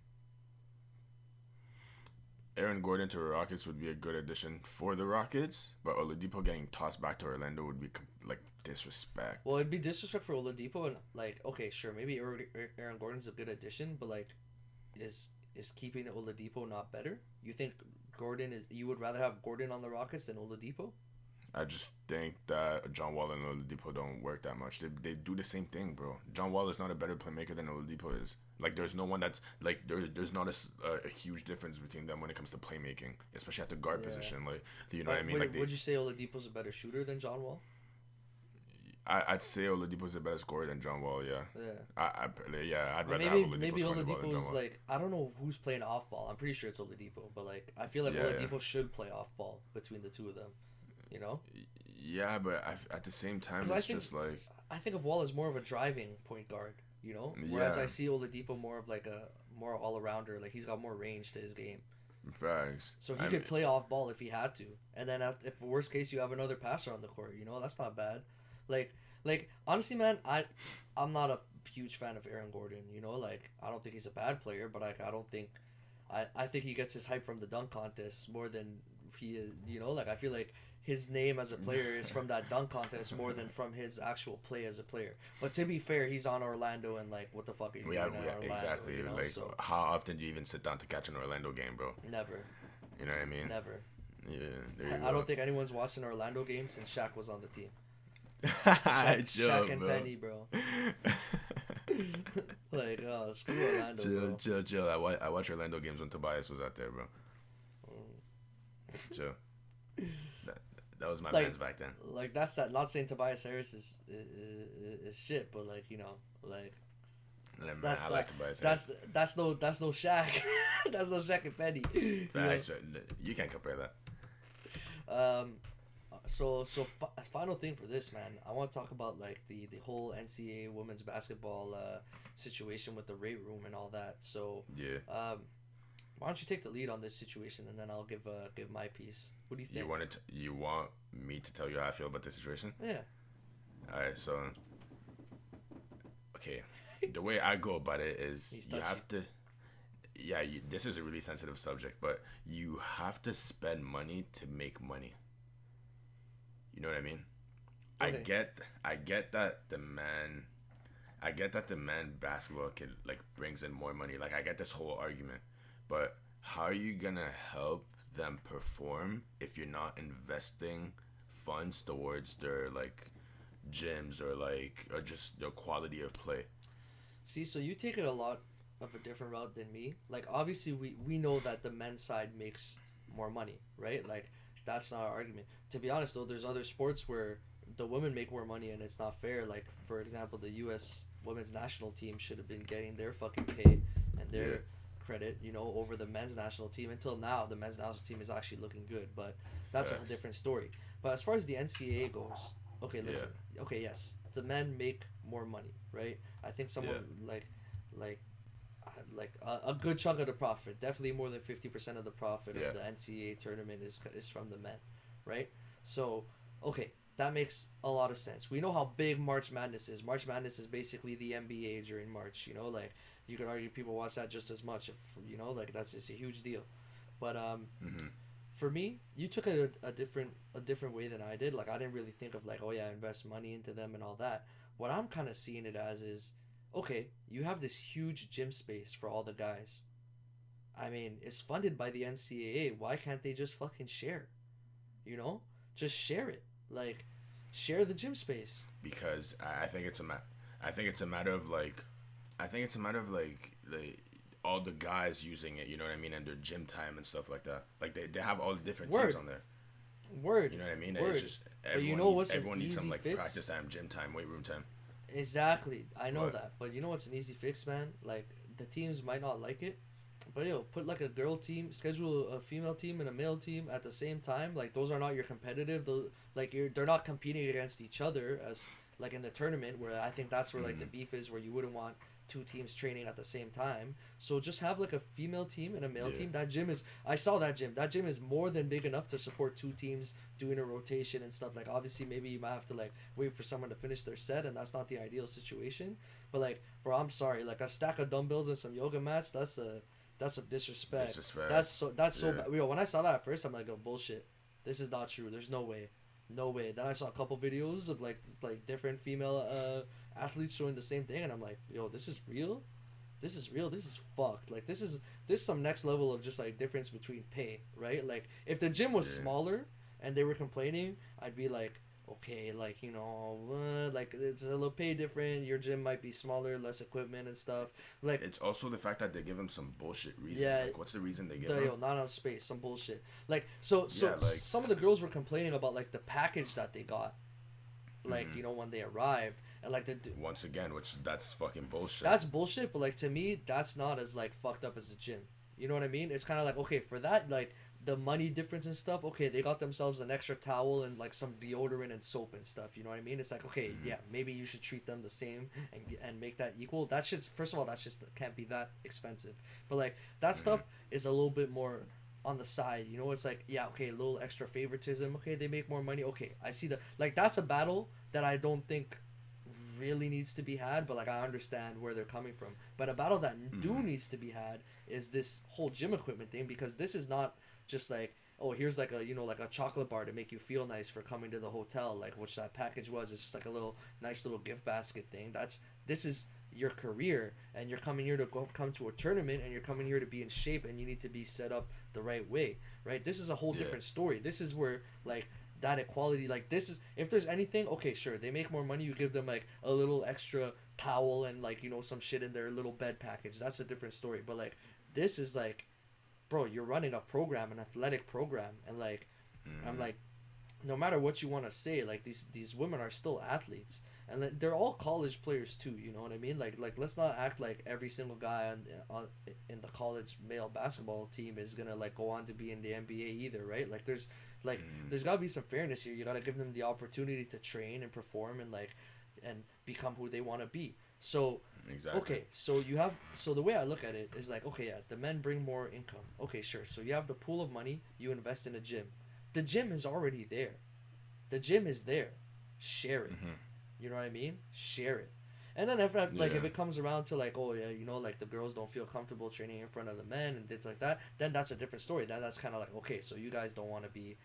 Aaron Gordon to the Rockets would be a good addition for the Rockets, but Oladipo getting tossed back to Orlando would be like disrespect. Well, it'd be disrespect for Oladipo, and like okay, sure, maybe Aaron Gordon's a good addition, but like is keeping Oladipo not better? You think you would rather have Gordon on the Rockets than Oladipo? I just think that John Wall and Oladipo don't work that much. They do the same thing, bro. John Wall is not a better playmaker than Oladipo is. Like, there's no one that's like there's not a huge difference between them when it comes to playmaking, especially at the guard position. Like, you know what I mean? Would you say Oladipo's a better shooter than John Wall? I'd say Oladipo's a better scorer than John Wall. Yeah. I'd rather have Oladipo maybe score the ball than John Oladipo's Wall. like, I don't know who's playing off ball. I'm pretty sure it's Oladipo, but like I feel like Oladipo should play off ball between the two of them. You know? Yeah, but at the same time, it's just like I think of Wall as more of a driving point guard. You know, whereas I see Oladipo more of like a more all arounder. Like, he's got more range to his game. Facts. So he could play off ball if he had to, and then if worst case you have another passer on the court. You know, that's not bad. Like honestly, man, I'm not a huge fan of Aaron Gordon. You know, like, I don't think he's a bad player, but like I think he gets his hype from the dunk contest more than he is. You know, like, I feel like his name as a player is from that dunk contest more than from his actual play as a player. But to be fair, he's on Orlando, and like, what the fuck are you doing in Orlando? Exactly. You know? Like, so, how often do you even sit down to catch an Orlando game, bro? Never. You know what I mean? Never. Yeah. I don't think anyone's watched an Orlando game since Shaq was on the team. Shaq and bro. Penny, bro. Like, screw Orlando, chill. I watch Orlando games when Tobias was out there, bro. Chill. That was my man's back then. Like, that's that. Not saying Tobias Harris is shit, but like, you know, like. Man, I like Tobias Harris. That's no Shaq. That's no Shaq and Penny. Facts. You can't compare that. So final thing for this, man. I want to talk about like the whole NCAA women's basketball situation with the rate room and all that. So yeah. Why don't you take the lead on this situation, and then I'll give my piece. What do you think? You want me to tell you how I feel about this situation? Yeah. All right. So, okay, the way I go about it is you have to. Yeah, this is a really sensitive subject, but you have to spend money to make money. You know what I mean? Okay. I get that the man basketball kid like brings in more money. Like, I get this whole argument, but how are you gonna help them perform if you're not investing funds towards their like gyms or just the quality of play? See, so you take it a lot of a different route than me. Like, obviously we know that the men's side makes more money, right? Like, that's not our argument. To be honest though, there's other sports where the women make more money and it's not fair. Like, for example, the U.S. women's national team should have been getting their fucking pay and their credit, you know, over the men's national team. Until now, the men's national team is actually looking good, but that's a different story. But as far as the NCAA goes, okay, listen. Yeah. Okay, yes, the men make more money, right? I think someone like a good chunk of the profit, definitely more than 50% of the profit of the NCAA tournament is from the men, right? So, okay, that makes a lot of sense. We know how big March Madness is. March Madness is basically the NBA during March, you know, like, you could argue people watch that just as much, if, you know, like, that's just a huge deal. But for me, you took it a different way than I did. Like, I didn't really think of like, oh yeah, invest money into them and all that. What I'm kind of seeing it as is, okay, you have this huge gym space for all the guys. I mean, it's funded by the NCAA. Why can't they just fucking share? You know? Just share it. Like, share the gym space. Because I think it's a matter of like all the guys using it, you know what I mean, and their gym time and stuff like that. Like, they have all the different teams on there. You know what I mean? Word. It's just everyone needs some like fix? practice time, gym time, weight room time. Exactly. I know that. But you know what's an easy fix, man? Like, the teams might not like it, but put like a girl team, schedule a female team and a male team at the same time. Like, those are not your competitive. They're not competing against each other as like in the tournament, where I think that's where like the beef is, where you wouldn't want two teams training at the same time. So just have like a female team and a male team. I saw that gym. That gym is more than big enough to support two teams doing a rotation and stuff. Like, obviously maybe you might have to like wait for someone to finish their set, and that's not the ideal situation. But like, bro, I'm sorry, like a stack of dumbbells and some yoga mats, that's a disrespect. That's so bad. When I saw that at first, I'm like, oh, bullshit. This is not true. There's no way. Then I saw a couple videos of like different female athletes showing the same thing, and I'm like, yo, this is real. This is fucked. Like, this some next level of just like difference between pay, right? Like, if the gym was smaller and they were complaining, I'd be like, okay, like, you know, like it's a little pay different. Your gym might be smaller, less equipment and stuff. Like, it's also the fact that they give him some bullshit reason. Yeah, like, what's the reason they give him? Not enough space, some bullshit. Like, so Yeah, like- some of the girls were complaining about like the package that they got, like you know, when they arrived, and like Once again, which that's fucking bullshit. that's bullshit. But like to me, that's not as like fucked up as the gym. You know what I mean? It's kind of like, okay, for that, like the money difference and stuff, okay, they got themselves an extra towel and like some deodorant and soap and stuff. You know what I mean? It's like, okay, yeah, maybe you should treat them the same and make that equal. That shit's, first of all, that just can't be that expensive. But like that stuff is a little bit more on the side. You know, it's like, yeah, okay, a little extra favoritism. Okay, they make more money. Okay, I see that. Like that's a battle that I don't think really needs to be had, but like I understand where they're coming from. But a battle that do needs to be had is this whole gym equipment thing, because this is not just like, oh, here's like a, you know, like a chocolate bar to make you feel nice for coming to the hotel, like which that package was. It's just like a little nice little gift basket thing. This is your career, and you're coming here to come to a tournament, and you're coming here to be in shape, and you need to be set up the right way, right? This is a whole different story. This is where like that equality, like this is, if there's anything, okay, sure, they make more money, you give them like a little extra towel and like, you know, some shit in their little bed package, that's a different story. But like this is like, bro, you're running a program, an athletic program, and like I'm like, no matter what you want to say, like these women are still athletes, and they're all college players too. You know what I mean? Like let's not act like every single guy in the college male basketball team is gonna like go on to be in the NBA either, right? Like there's gotta be some fairness here. You gotta give them the opportunity to train and perform and like and become who they want to be. So exactly. Okay, so the way I look at it is like, okay, yeah, the men bring more income. Okay, sure. So you have the pool of money, you invest in a gym. The gym is already there. The gym is there. Share it. You know what I mean? Share it. And then if it comes around to like, oh yeah, you know, like the girls don't feel comfortable training in front of the men and things like that, then that's a different story. Then that's kind of like, okay, so you guys don't want to be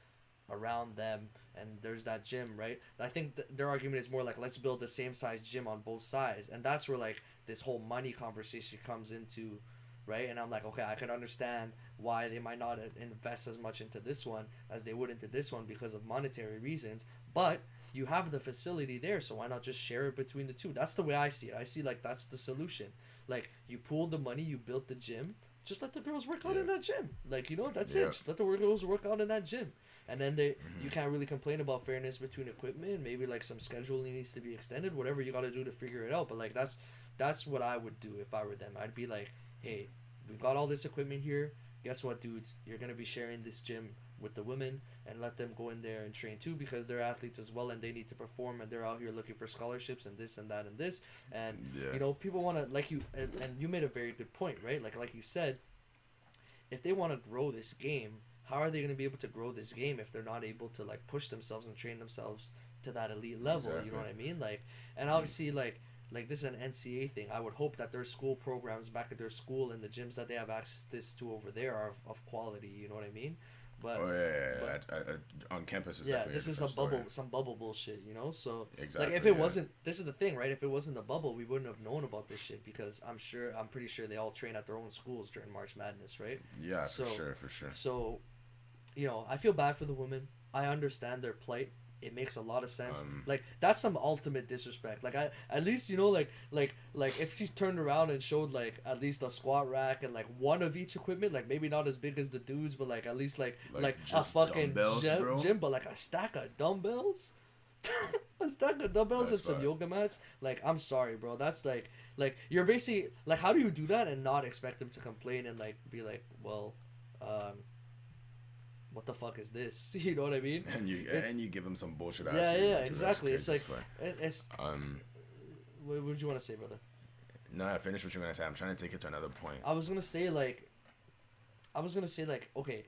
around them, and there's that gym, right? I think their argument is more like, let's build the same size gym on both sides, and that's where like this whole money conversation comes into, right? And I'm like, okay, I can understand why they might not invest as much into this one as they would into this one because of monetary reasons, but you have the facility there, so why not just share it between the two? That's the way I see it. I see like that's the solution. Like you pooled the money, you built the gym, just let the girls work out in that gym. Like, you know, that's it. Just let the girls work out in that gym. And then you can't really complain about fairness between equipment. Maybe like some scheduling needs to be extended. Whatever you got to do to figure it out. But like that's what I would do if I were them. I'd be like, hey, we've got all this equipment here. Guess what, dudes? You're gonna be sharing this gym with the women, and let them go in there and train too, because they're athletes as well, and they need to perform, and they're out here looking for scholarships and this and that and this. And you know, people want to, like you, and you made a very good point, right? Like you said, if they want to grow this game, how are they going to be able to grow this game if they're not able to like push themselves and train themselves to that elite level? Exactly. You know what I mean? Like, and obviously like this is an NCAA thing. I would hope that their school programs back at their school and the gyms that they have access to over there are of quality. You know what I mean? But on campus is this is some bubble bullshit, you know. So exactly, like if it wasn't, this is the thing, right? If it wasn't the bubble, we wouldn't have known about this shit, because I'm pretty sure they all train at their own schools during March Madness, right? Yeah, for sure. So, you know, I feel bad for the women. I understand their plight. It makes a lot of sense. Like that's some ultimate disrespect. Like at least, you know, like if she turned around and showed like at least a squat rack and like one of each equipment, like maybe not as big as the dudes, but like at least like a fucking gym, but like a stack of dumbbells, a stack of dumbbells and some yoga mats. Like I'm sorry, bro. That's like you're basically like, how do you do that and not expect them to complain and like be like, well, what the fuck is this? You know what I mean? And you give them some bullshit ass. Yeah, exactly. It's like it's. What would you want to say, brother? No, I finished what you're gonna say. I'm trying to take it to another point. I was gonna say like, okay,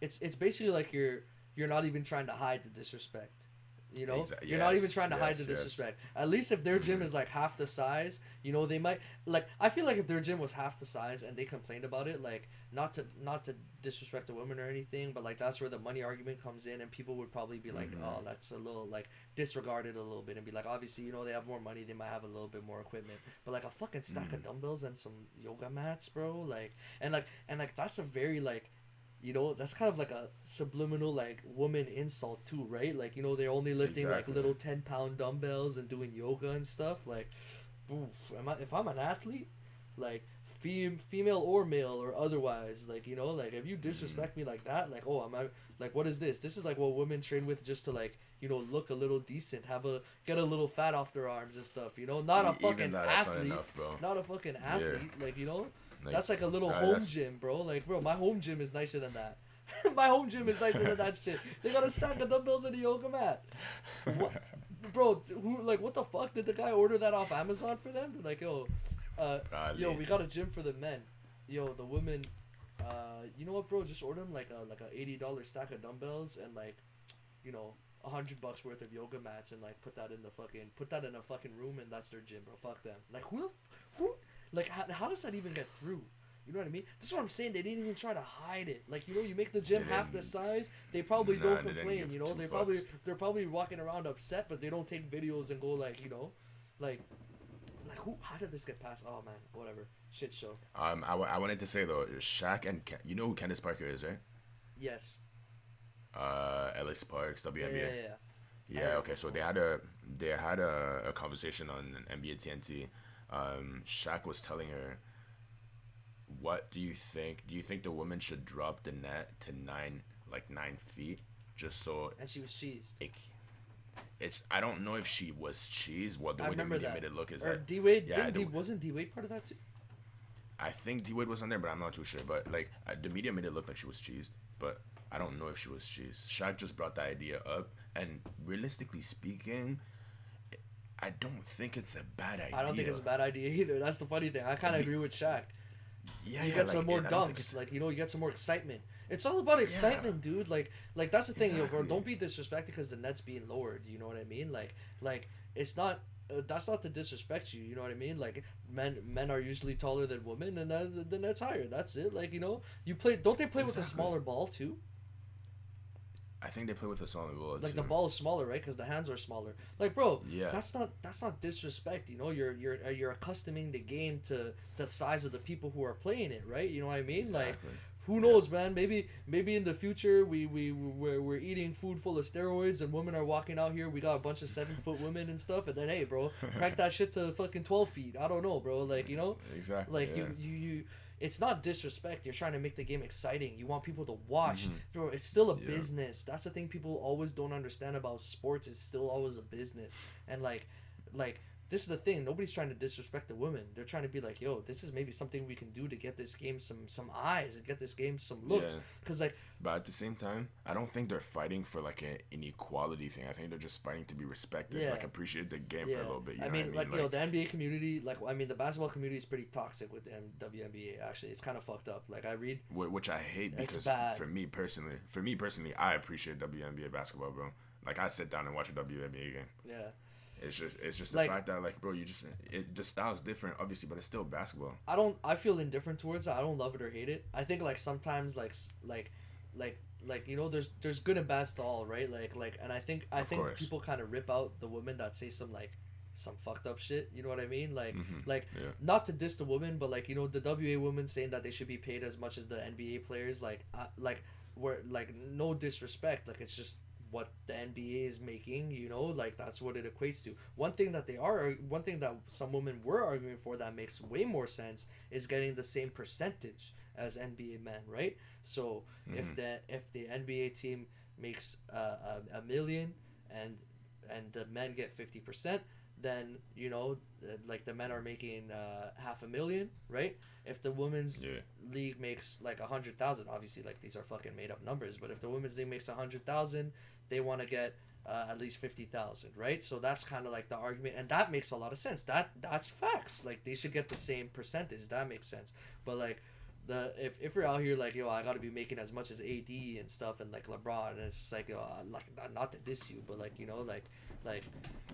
it's basically like you're not even trying to hide the disrespect. You know, you're not even trying to hide the disrespect. At least if their gym is like half the size, you know, they might like. I feel like if their gym was half the size and they complained about it, like not to disrespect the women or anything, but like that's where the money argument comes in, and people would probably be like, oh, that's a little like disregarded a little bit, and be like, obviously, you know, they have more money, they might have a little bit more equipment, but like a fucking stack of dumbbells and some yoga mats, bro, like and that's a very like you know, that's kind of like a subliminal like woman insult too, right? Like, you know, they're only lifting like little 10-pound dumbbells and doing yoga and stuff. Like, oof, if I'm an athlete, like female or male or otherwise, like, you know, like if you disrespect me like that, like, oh, like, what is this? This is like what women train with just to like, you know, look a little decent, get a little fat off their arms and stuff, you know, not a fucking athlete, not a fucking athlete, like, you know. Like, that's like a little home gym, bro. Like, bro, my home gym is nicer than that. My home gym is nicer than that shit. They got a stack of dumbbells and a yoga mat. What? Bro, what the fuck? Did the guy order that off Amazon for them? They're like, yo, we got a gym for the men. Yo, the women, you know what, bro? Just order them like a $80 stack of dumbbells and like, you know, $100 worth of yoga mats and like put that in a fucking room and that's their gym, bro. Fuck them. Like, who? Like, how does that even get through? You know what I mean? That's what I'm saying. They didn't even try to hide it. Like, you know, you make the gym half the size, they probably don't complain. You know, they're probably walking around upset, but they don't take videos and go like, you know, like who? How did this get passed? Oh man, whatever. Shit show. I wanted to say though, Shaq and you know who Candace Parker is, right? Yes. Ellis Parks, WNBA. Yeah. Okay, so they had a conversation on NBA TNT. Shaq was telling her, what do you think? Do you think the woman should drop the net to 9 feet just so? And she was cheesed. It's I don't know if she was cheesed. What the way the media made it look is that D-Wade, wasn't D-Wade part of that too? I think D-Wade was on there, but I'm not too sure. But like the media made it look like she was cheesed, but I don't know if she was cheesed. Shaq just brought the idea up, and realistically speaking, I don't think it's a bad idea. I don't think it's a bad idea either. That's the funny thing. I kind of agree with Shaq. Yeah, you get some more dunks, like, you know, you get some more excitement. It's all about excitement, dude. Like that's the thing, exactly. Yo, bro. Don't be disrespected because the net's being lowered. You know what I mean? Like it's not. That's not to disrespect you. You know what I mean? Like men are usually taller than women, and the net's higher. That's it. Like, you know, don't they play with a smaller ball too? I think they play with a smaller ball. Like, the ball is smaller, right? Because the hands are smaller. Like, bro, that's not disrespect. You know, you're accustoming the game to the size of the people who are playing it, right? You know what I mean? Exactly. Like, who knows, man? Maybe in the future we're eating food full of steroids and women are walking out here. We got a bunch of 7-foot women and stuff, and then hey, bro, crank that shit to fucking 12 feet. I don't know, bro. Like, you know, exactly. Like you. It's not disrespect. You're trying to make the game exciting. You want people to watch. Mm-hmm. Bro, it's still a business. That's the thing people always don't understand about sports. It's still always a business. And like this is the thing. Nobody's trying to disrespect the women. They're trying to be like, yo, this is maybe something we can do to get this game some eyes and get this game some looks. Because but at the same time, I don't think they're fighting for like an equality thing. I think they're just fighting to be respected, like appreciate the game for a little bit. You know what I mean? Like, you know, the NBA community, the basketball community is pretty toxic with the WNBA. Actually, it's kind of fucked up. Like, I read, which I hate because for me personally, I appreciate WNBA basketball, bro. Like, I sit down and watch a WNBA game. Yeah. It's just the fact that, like, bro, the style's different, obviously, but it's still basketball. I feel indifferent towards it. I don't love it or hate it. I think, like, sometimes, like you know, there's good and bad to all, right? And I think people kind of rip out the women that say some fucked up shit. You know what I mean? Not to diss the woman, but, like, you know, the WA women saying that they should be paid as much as the NBA players, no disrespect, like, it's just what the NBA is making, you know, like, that's what it equates to. One thing that some women were arguing for that makes way more sense is getting the same percentage as NBA men, right? So if the NBA team makes a million and the men get 50%, then, you know, like, the men are making $500,000, right? If the women's league makes like 100,000, obviously, like, these are fucking made up numbers, but if the women's league makes 100,000, they want to get at least 50,000, right? So that's kind of like the argument, and that makes a lot of sense. That's facts. Like, they should get the same percentage. That makes sense. But, like, if we're out here like, yo, I gotta be making as much as AD and stuff, and like LeBron, and it's just like, yo, like, not to diss you, but, like, you know, like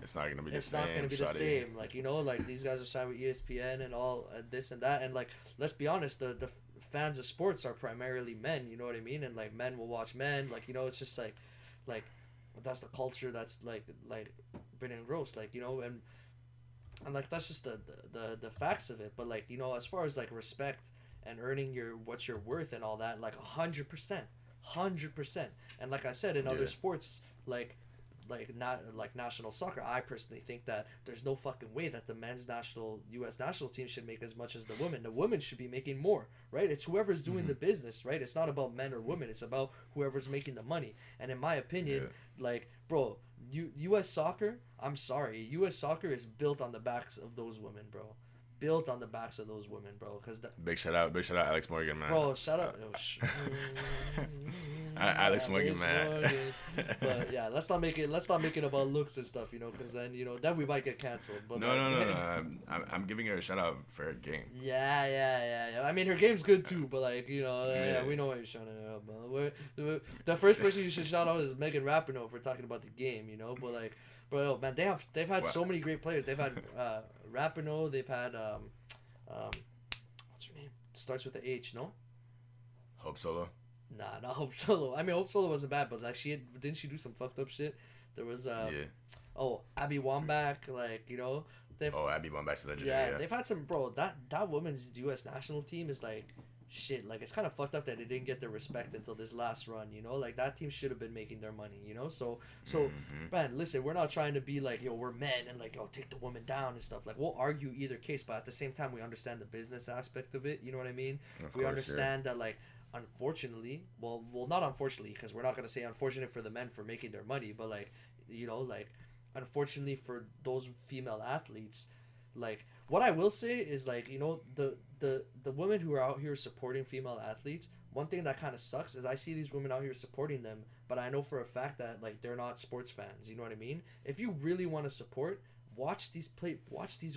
it's not gonna be the it's same. not gonna be the same. Like, you know, like, these guys are signed with ESPN and all this and that, and, like, let's be honest, the fans of sports are primarily men. You know what I mean? And, like, men will watch men. Like, you know, it's just like that's the culture that's like been engrossed. Like, you know, and like, that's just the facts of it. But, like, you know, as far as, like, respect and earning what you're worth and all that, like 100%. And like I said, in other sports, like national soccer, I personally think that there's no fucking way that the men's U.S. national team should make as much as the women. The women should be making more, right? It's whoever's doing the business, right? It's not about men or women. It's about whoever's making the money. And in my opinion, like, bro, U.S. soccer, I'm sorry, U.S. soccer is built on the backs of those women, bro. Built on the backs of those women, bro. Big shout out Alex Morgan, man. Bro, shout out. Alex Morgan, man. But yeah, let's not make it about looks and stuff, because then then we might get canceled. But no. I'm giving her a shout out for her game. Yeah. I mean, her game's good too, but like we know what you're shouting out. But the first person you should shout out is Megan Rapinoe for talking about the game, But like, bro, man, they've had so many great players. They've had Rapinoe. They've had what's her name? Starts with the H, no? Hope Solo. Nah, not Hope Solo. I mean, Hope Solo wasn't bad, but like didn't she do some fucked up shit? There was Abby Wambach, like Abby Wambach's a legend. Yeah, they've had some, bro. That women's U.S. national team is like shit. Like, it's kind of fucked up that they didn't get their respect until this last run. Like that team should have been making their money. So man, listen, we're not trying to be like, we're men and like, take the woman down and stuff. Like, we'll argue either case, but at the same time, we understand the business aspect of it. You know what I mean? We understand that, like, unfortunately, well, not unfortunately, because we're not going to say unfortunate for the men for making their money, but like, unfortunately for those female athletes, like, what I will say is, like, the women who are out here supporting female athletes, one thing that kind of sucks is I see these women out here supporting them, but I know for a fact that, like, they're not sports fans. You know what I mean? If you really want to support, watch these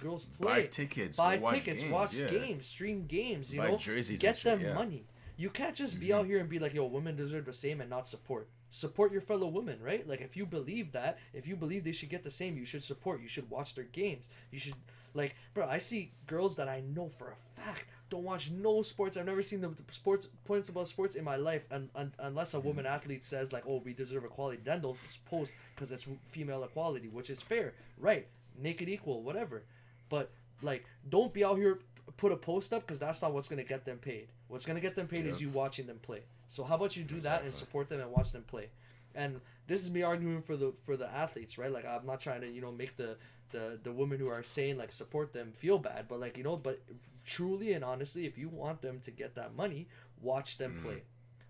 girls play. Buy tickets, watch games, stream games, buy jerseys, get them money. You can't just be out here and be like, women deserve the same and not support. Support your fellow women, right? Like, if you believe they should get the same, you should support. You should watch their games. You should, like, bro, I see girls that I know for a fact don't watch no sports. I've never seen the points about sports in my life, unless a woman athlete says, like, we deserve equality. Then they'll post because it's female equality, which is fair, right? Make it equal, whatever. But, like, don't be out here put a post up, because that's not what's going to get them paid. What's going to get them paid is you watching them play. So how about you do that and support them and watch them play? And this is me arguing for the athletes, right? Like, I'm not trying to make the women who are saying, like, support them feel bad, but, like, but truly and honestly, if you want them to get that money, watch them play.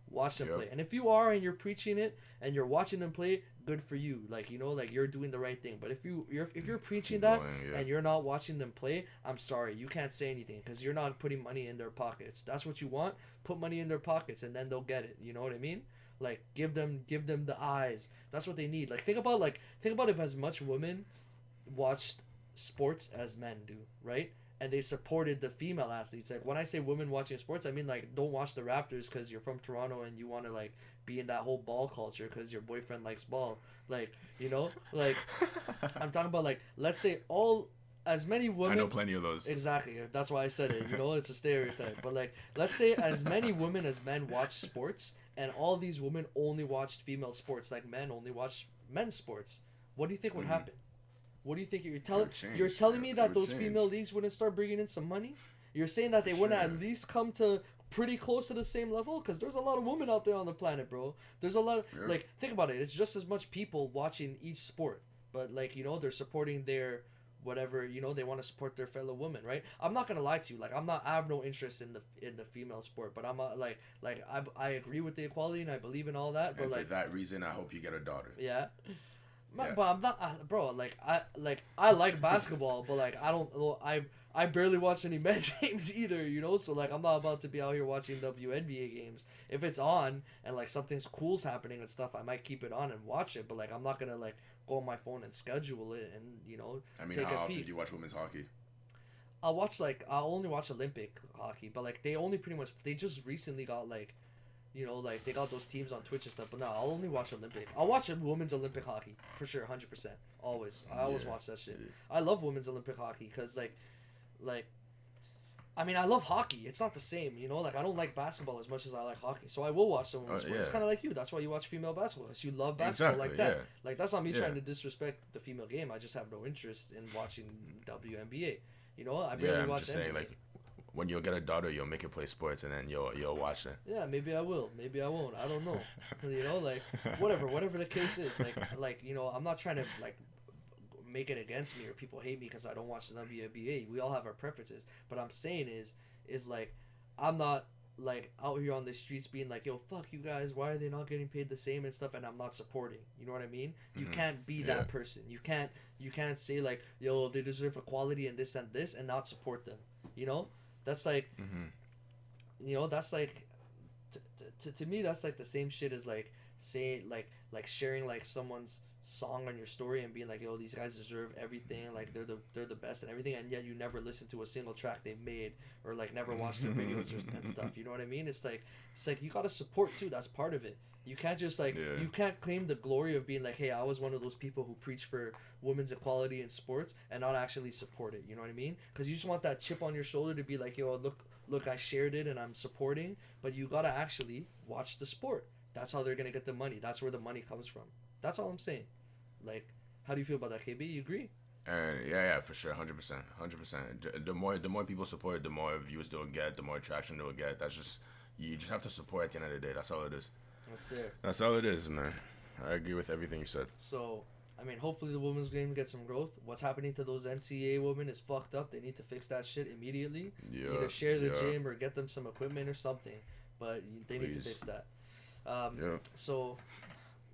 Watch them play. And if you are and you're preaching it and you're watching them play, good for you. Like, like, you're doing the right thing. But if you're preaching that and you're not watching them play, I'm sorry, you can't say anything, because you're not putting money in their pockets. That's what you want. Put money in their pockets and then they'll get it. You know what I mean? Like, give them the eyes. That's what they need. Like, think about if as much women watched sports as men do, right? And they supported the female athletes. Like, when I say women watching sports, I mean, like, don't watch the Raptors because you're from Toronto and you want to, like, be in that whole ball culture because your boyfriend likes ball. Like, like, I'm talking about, like, let's say as many women. I know plenty of those. Exactly. That's why I said it. It's a stereotype. But, like, let's say as many women as men watch sports, and all these women only watched female sports, like men only watch men's sports. What do you think would happen? What do you think you're telling me that those female leagues wouldn't start bringing in some money? You're saying that they wouldn't at least come to pretty close to the same level? Because there's a lot of women out there on the planet, bro. There's a lot of, like, think about it. It's just as much people watching each sport, but, like, they're supporting their whatever, they want to support their fellow women, right? I'm not gonna lie to you. Like, I have no interest in the female sport, but I'm like I agree with the equality and I believe in all that. But, and for like, that reason, I hope you get a daughter. Yeah. But I'm not, bro. Like, I like basketball, but, like, I barely watch any men's games either, So, like, I'm not about to be out here watching WNBA games. If it's on and, like, something's cool's happening and stuff, I might keep it on and watch it. But, like, I'm not gonna, like, go on my phone and schedule it and I mean, take how a often peek. do you watch women's hockey? I'll only watch Olympic hockey, but, like, they just recently got, like, like, they got those teams on Twitch and stuff, but no, I'll only watch Olympic. I'll watch women's Olympic hockey, for sure, 100%. Always. I always watch that shit. I love women's Olympic hockey, because, like, I mean, I love hockey. It's not the same, Like, I don't like basketball as much as I like hockey, so I will watch some women's sports. It's kind of like you. That's why you watch female basketball, because you love basketball like that. Yeah. Like, that's not me trying to disrespect the female game. I just have no interest in watching WNBA. I barely watch I'm just NBA. saying, like, when you'll get a daughter, you'll make her play sports, and then you'll watch it. Yeah, maybe I will. Maybe I won't. I don't know. You know, like whatever the case is. Like you know, I'm not trying to like make it against me or people hate me because I don't watch the WNBA. We all have our preferences. But I'm saying is like I'm not like out here on the streets being like, yo, fuck you guys, why are they not getting paid the same and stuff, and I'm not supporting. You know what I mean? You can't be that person. You can't say like, yo, they deserve equality and this and this and not support them. You know? That's like you know, that's like to me that's like the same shit as like saying like sharing like someone's song on your story and being like, yo, these guys deserve everything, like they're the best and everything, and yet you never listen to a single track they've made or like never watch their videos and stuff. You know what I mean? It's like you gotta support too. That's part of it. You can't just like you can't claim the glory of being like, hey, I was one of those people who preach for women's equality in sports and not actually support it. You know what I mean? Because you just want that chip on your shoulder to be like, yo, look, I shared it and I'm supporting, but you gotta actually watch the sport. That's how they're gonna get the money. That's where the money comes from. That's all I'm saying. Like, how do you feel about that, KB? You agree? Yeah, for sure, 100%. The more people support it, the more views they'll get, the more traction they'll get. That's just, you just have to support at the end of the day. That's all it is. That's it. That's all it is, man. I agree with everything you said. So, I mean, hopefully the women's game gets some growth. What's happening to those NCAA women is fucked up. They need to fix that shit immediately. Yeah, either share the gym or get them some equipment or something. But they need to fix that. So,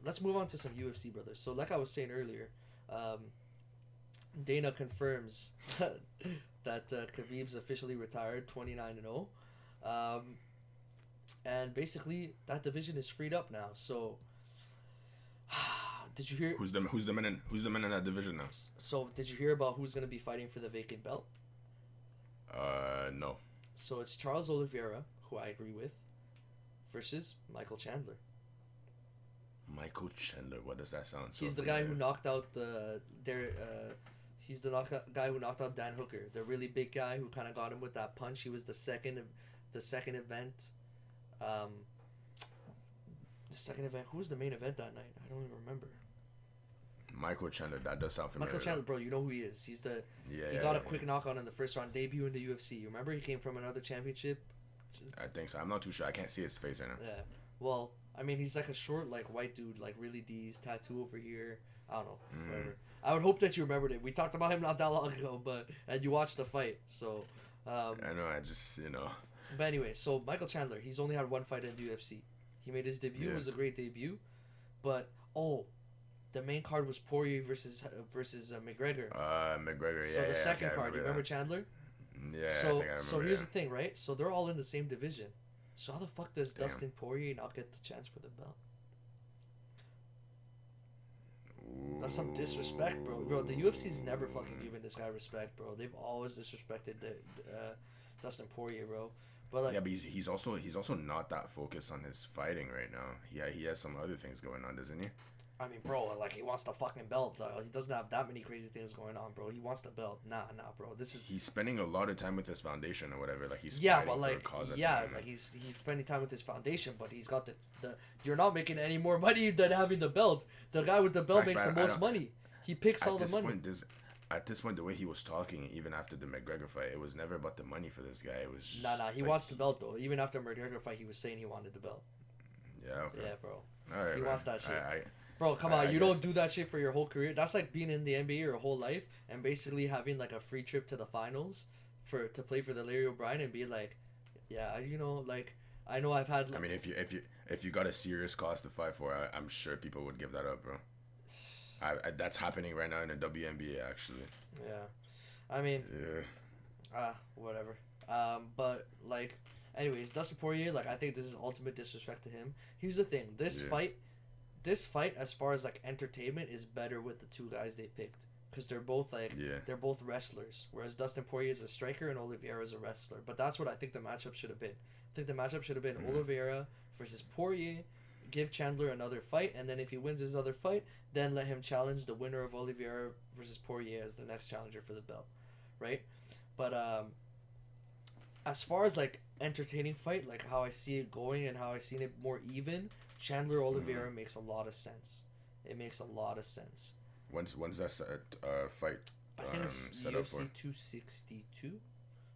let's move on to some UFC, brothers. So, like I was saying earlier, Dana confirms that Khabib's officially retired, 29-0. And basically, that division is freed up now. So, did you hear? Who's the man in that division now? So, did you hear about who's gonna be fighting for the vacant belt? No. So it's Charles Oliveira, who I agree with, versus Michael Chandler. Michael Chandler, what does that sound? He's the guy who knocked out he's the guy who knocked out Dan Hooker, the really big guy who kind of got him with that punch. He was the second event. The second event. Who was the main event that night? I don't even remember. Michael Chandler. That does sound familiar. Michael Chandler, bro. You know who he is. He's the. He got a quick knockout in the first round. Debut in the UFC. You remember? He came from another championship. I think so. I'm not too sure. I can't see his face right now. Yeah. Well, I mean, he's like a short, like white dude, like really D's tattoo over here. I don't know. Whatever. I would hope that you remembered it. We talked about him not that long ago, and you watched the fight, so. I know. I just But anyway, so Michael Chandler, he's only had one fight in the UFC. He made his debut. It was a great debut, but the main card was Poirier versus McGregor. McGregor. So the second card, you remember Chandler? Yeah. So I think I remember, so here's the thing, right? So they're all in the same division. So how the fuck does Dustin Poirier not get the chance for the belt? That's some disrespect, bro. Bro, the UFC's never fucking given this guy respect, bro. They've always disrespected Dustin Poirier, bro. But like, yeah, but he's also not that focused on his fighting right now. Yeah, he has some other things going on, doesn't he? I mean, bro, like he wants the fucking belt. He doesn't have that many crazy things going on, bro. He wants the belt. Nah, bro. He's spending a lot of time with his foundation or whatever. Like he's fighting for a cause like he's spending time with his foundation, but he's got the you're not making any more money than having the belt. The guy with the belt makes the most money. He picks all the money. At this point, the way he was talking, even after the McGregor fight, it was never about the money for this guy. It was just, he wants the belt though. Even after McGregor fight, he was saying he wanted the belt. Yeah. Okay. Yeah, bro. All right. He wants that shit. Bro, come on. You don't do that shit for your whole career. That's like being in the NBA your whole life and basically having like a free trip to the finals to play for the Larry O'Brien and be like, yeah, like I know I've had. Like, I mean, if you got a serious cause to fight for, I'm sure people would give that up, bro. That's happening right now in the WNBA, actually. Yeah, I mean, whatever. But like, anyways, Dustin Poirier, like, I think this is ultimate disrespect to him. Here's the thing: this fight, as far as like entertainment, is better with the two guys they picked because they're both they're both wrestlers. Whereas Dustin Poirier is a striker and Oliveira is a wrestler. But that's what I think the matchup should have been. I think the matchup should have been Oliveira versus Poirier. Give Chandler another fight, and then if he wins his other fight, then let him challenge the winner of Oliveira versus Poirier as the next challenger for the belt, right? But as far as like entertaining fight, like how I see it going and how I seen it more even, Chandler Oliveira makes a lot of sense. It makes a lot of sense. When's that fight? I think it's UFC 262.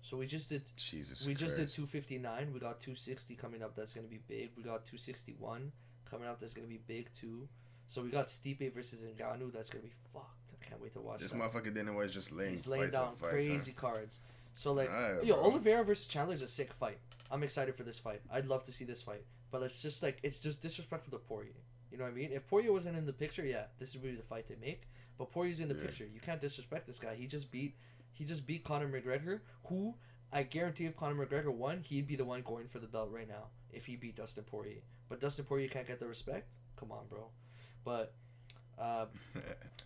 So we just did. Jesus We just did Christ. 259. We got 260 coming up. That's gonna be big. We got 261 coming up. That's gonna be big too. So we got Stipe versus Ngannou. That's gonna be fucked. I can't wait to watch This that. motherfucker didn't was just laying. He's laying fights down on fights, crazy huh? cards. So like, Alright, yo, bro. Oliveira versus Chandler is a sick fight. I'm excited for this fight. I'd love to see this fight. But it's just like, it's just disrespectful to Poirier. You know what I mean? If Poirier wasn't in the picture, yeah, this would be the fight they make. But Poirier's in the picture. You can't disrespect this guy. He just beat Conor McGregor, who I guarantee if Conor McGregor won, he'd be the one going for the belt right now if he beat Dustin Poirier. But Dustin Poirier can't get the respect. Come on, bro. But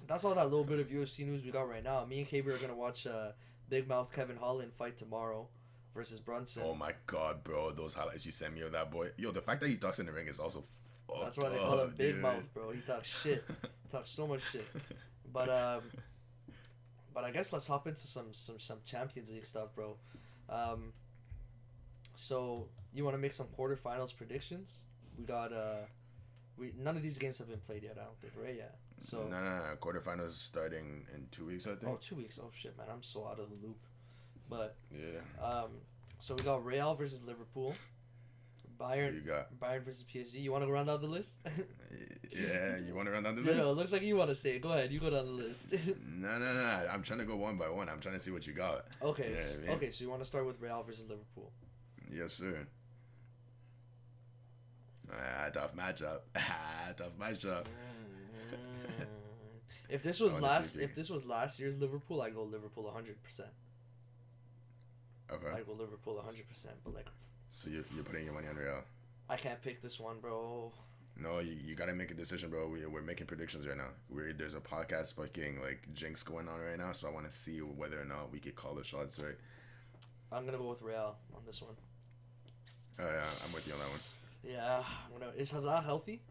that's all that little bit of UFC news we got right now. Me and KB are gonna watch Big Mouth Kevin Holland fight tomorrow versus Brunson. Oh my god, bro! Those highlights you sent me of that boy. Yo, the fact that he talks in the ring is also. That's why they call him Big dude. Mouth, bro. He talks shit. He talks so much shit. But I guess let's hop into some Champions League stuff, bro. So you want to make some quarterfinals predictions? We got none of these games have been played yet. I don't think, right? Yeah. So No. Quarterfinals starting in 2 weeks, I think. oh, 2 weeks. Oh shit, man, I'm so out of the loop. But Yeah. so we got Real versus Liverpool. Who you got? Bayern versus PSG. You want to run down the list? Yeah, you want to run down the No, list? it looks like you want to say it. Go ahead, you go down the list. No. I'm trying to go one by one. I'm trying to see what you got. Okay, Yeah, man. okay. So you want to start with Real versus Liverpool? Yes, sir. Tough matchup. Tough matchup. If this was I wanna see if you- last year's Liverpool, I'd go Liverpool 100%. Okay. I'd go Liverpool 100%. But like, So you're putting your money on Real. I can't pick this one, bro. No, you gotta make a decision, bro. We're making predictions right now. There's a podcast fucking like jinx going on right now, so I want to see whether or not we could call the shots right. I'm gonna go with Real on this one. Oh yeah, I'm with you on that one. Yeah, is Hazard healthy?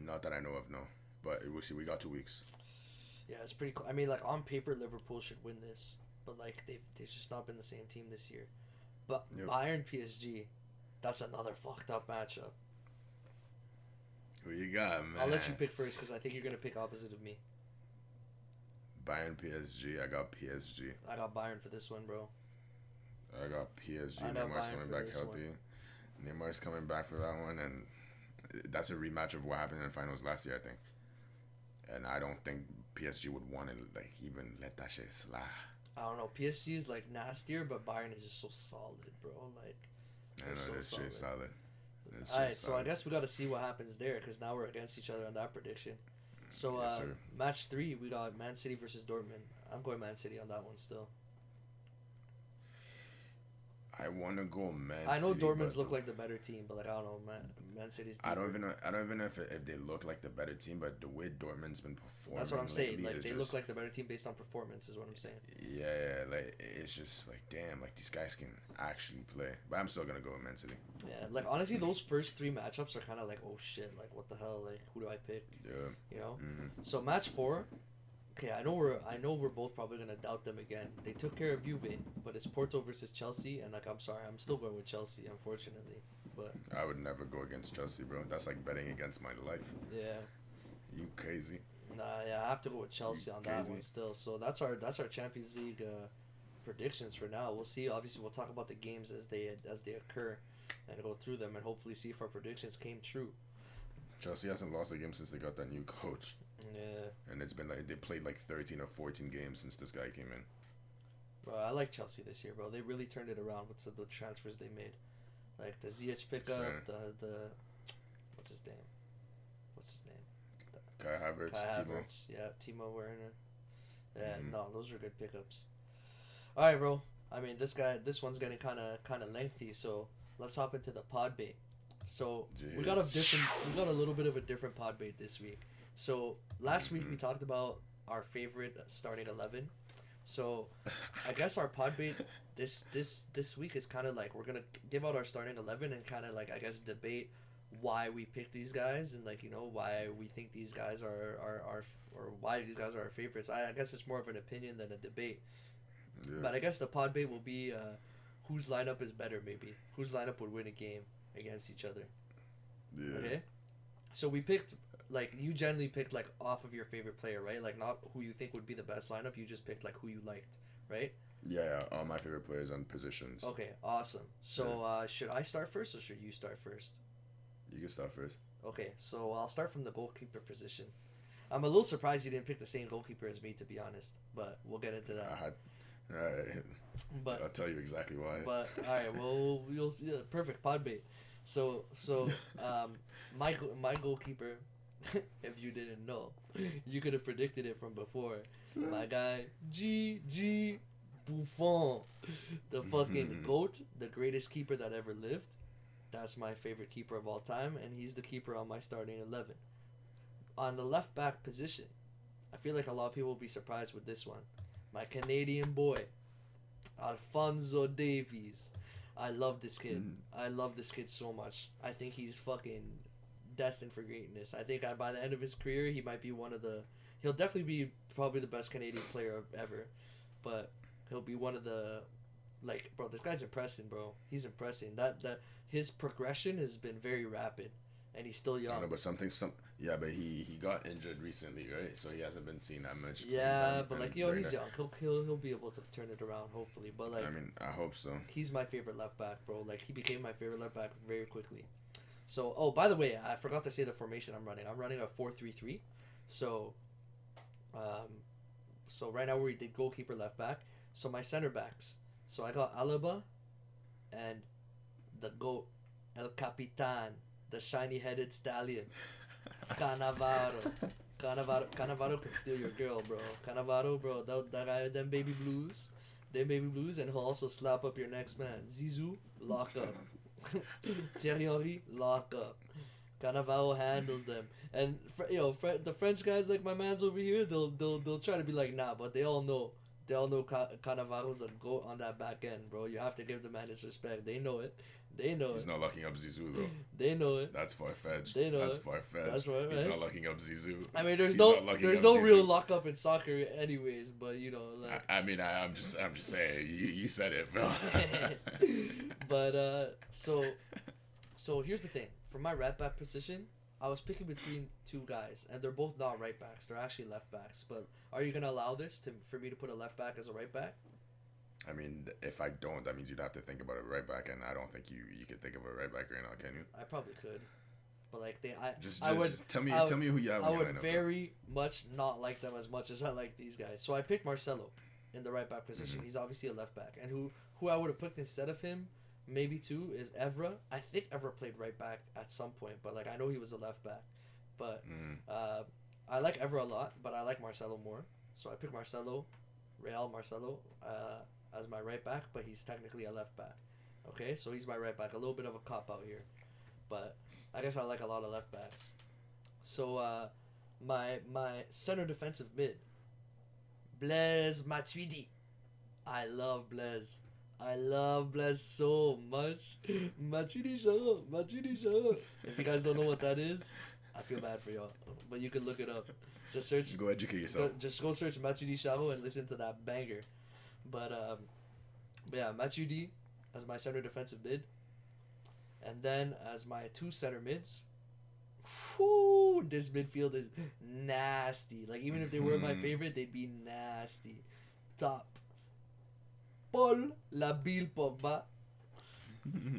Not that I know of, no. But we'll see. We got 2 weeks. Yeah, it's pretty cool. I mean, like on paper, Liverpool should win this, but like they've just not been the same team this year. But Yep. Bayern PSG, that's another fucked up matchup. Who you got, man? I'll let you pick first because I think you're gonna pick opposite of me. Bayern PSG. I got PSG. I got Bayern for this one, bro. I got PSG. I got Neymar's Bayern coming for back this healthy. Neymar's coming back for that one, and that's a rematch of what happened in the finals last year, I think. And I don't think PSG would want to like even let that shit slide. I don't know. PSG is like nastier, but Bayern is just so solid, bro. Like, I know so that's shit solid. That's all right, shit so I solid. guess we got to see what happens there because now we're against each other on that prediction. So Yes, sir. match 3, we got Man City versus Dortmund. I'm going Man City on that one still. I want to go Man I know City, Dortmund's but look like the better team, but like I don't know, Man City's. I don't deeper. even know if they look like the better team, but the way Dortmund's been performing. That's what I'm saying. lately Like is they just, look like the better team based on performance, is what I'm saying. Yeah, like it's just like damn, like these guys can actually play. But I'm still gonna go with Man City. Yeah, like honestly, those first 3 matchups are kind of like, oh shit, like what the hell, like who do I pick? Yeah. You know. Mm-hmm. So match 4. Okay, I know we're both probably gonna doubt them again. They took care of Juve, but it's Porto versus Chelsea, and like I'm sorry, I'm still going with Chelsea, unfortunately. But I would never go against Chelsea, bro. That's like betting against my life. yeah, You crazy? nah, yeah, I have to go with Chelsea on that Crazy. one still. So that's our Champions League predictions for now. We'll see. Obviously, we'll talk about the games as they occur, and go through them, and hopefully see if our predictions came true. Chelsea hasn't lost a game since they got that new coach, Yeah, and it's been like they played like 13 or 14 games since this guy came in. bro, I like Chelsea this year, bro. They really turned it around with the transfers they made, like the Ziyech pickup, Sure. the what's his name? Kai Havertz, Kai Timo. Havertz, yeah, Timo Werner. Yeah, Mhm. no, those are good pickups. All right, bro. I mean, this one's getting kind of lengthy, so let's hop into the Podbate. So we got a little bit of a different Podbate this week. So last week we talked about our favorite starting 11. So I guess our Podbate this week is kind of like we're gonna give out our starting 11 and kind of like I guess debate why we picked these guys and like why we think these guys are or why these guys are our favorites. I guess it's more of an opinion than a debate. Yeah. But I guess the Podbate will be whose lineup is better, maybe whose lineup would win a game against each other. Yeah. Okay, so we picked like you generally picked like off of your favorite player, right? Like not who you think would be the best lineup. You just picked like who you liked, right? Yeah, all my favorite players on positions. Okay, awesome. So should I start first or should you start first? You can start first. Okay, so I'll start from the goalkeeper position. I'm a little surprised you didn't pick the same goalkeeper as me, to be honest. But we'll get into that. But I'll tell you exactly why. But all right, well we'll see. Perfect Podbate. So my goalkeeper, if you didn't know, you could have predicted it from before. My guy G Buffon, the fucking GOAT, the greatest keeper that ever lived. That's my favorite keeper of all time, and he's the keeper on my starting 11. On the left back position, I feel like a lot of people will be surprised with this one. My Canadian boy, Alphonso Davies. I love this kid. I love this kid so much. I think he's fucking destined for greatness. I think by the end of his career, he might be he'll definitely be probably the best Canadian player ever, but he'll be one of the, like, bro, this guy's impressing, bro. He's impressing. That his progression has been very rapid, and he's still young. I know, but but he got injured recently, right? So he hasn't been seen that much. Yeah, but like, he's young. He'll be able to turn it around, hopefully. But like, I mean, I hope so. He's my favorite left back, bro. Like, he became my favorite left back very quickly. So, oh, by the way, I forgot to say the formation I'm running. I'm running a 4-3-3. So, so right now we did goalkeeper, left back. So my center backs. So I got Alaba, and the GOAT, El Capitan, the shiny-headed stallion, Cannavaro can steal your girl, bro. Cannavaro, bro, that guy with them baby blues, and he'll also slap up your next man. Zizou, lock up. Thierry Henry, lock up. Cannavaro handles them, and the French guys like my man's over here, they'll try to be like, nah, but they all know Cannavaro's a GOAT on that back end, bro. You have to give the man his respect. They know it. He's not locking up Zizou, though. They know it. That's far-fetched. They know That's it. far-fetched. That's right. He's not locking up Zizou. I mean, there's no real lock-up in soccer anyways, but, like... I'm just saying. You said it, bro. But, so here's the thing. For my right back position, I was picking between two guys, and they're both not right backs. They're actually left backs. But are you going to allow this for me to put a left back as a right back? I mean, if I don't, that means you'd have to think about a right back, and I don't think you could think of a right back right now, can you? I probably could, but like tell me who you have. I would very much not like them as much as I like these guys. So I picked Marcelo in the right back position. Mm-hmm. He's obviously a left back, and who I would have picked instead of him, maybe too, is Evra. I think Evra played right back at some point, but like I know he was a left back, but I like Evra a lot, but I like Marcelo more. So I picked Marcelo as my right back, but he's technically a left back. Okay, so he's my right back. A little bit of a cop out here, but I guess I like a lot of left backs. So my center defensive mid, Blaise Matuidi. I love Blaise so much. Matuidi show. If you guys don't know what that is, I feel bad for y'all, but you can look it up. Just search. Go educate yourself. Just go search Matuidi Charo and listen to that banger. But yeah, Matuidi as my center defensive mid, and then as my two center mids. Whoo, this midfield is nasty. Like, even if they were my favorite, they'd be nasty. Top, Paul Labille Pogba,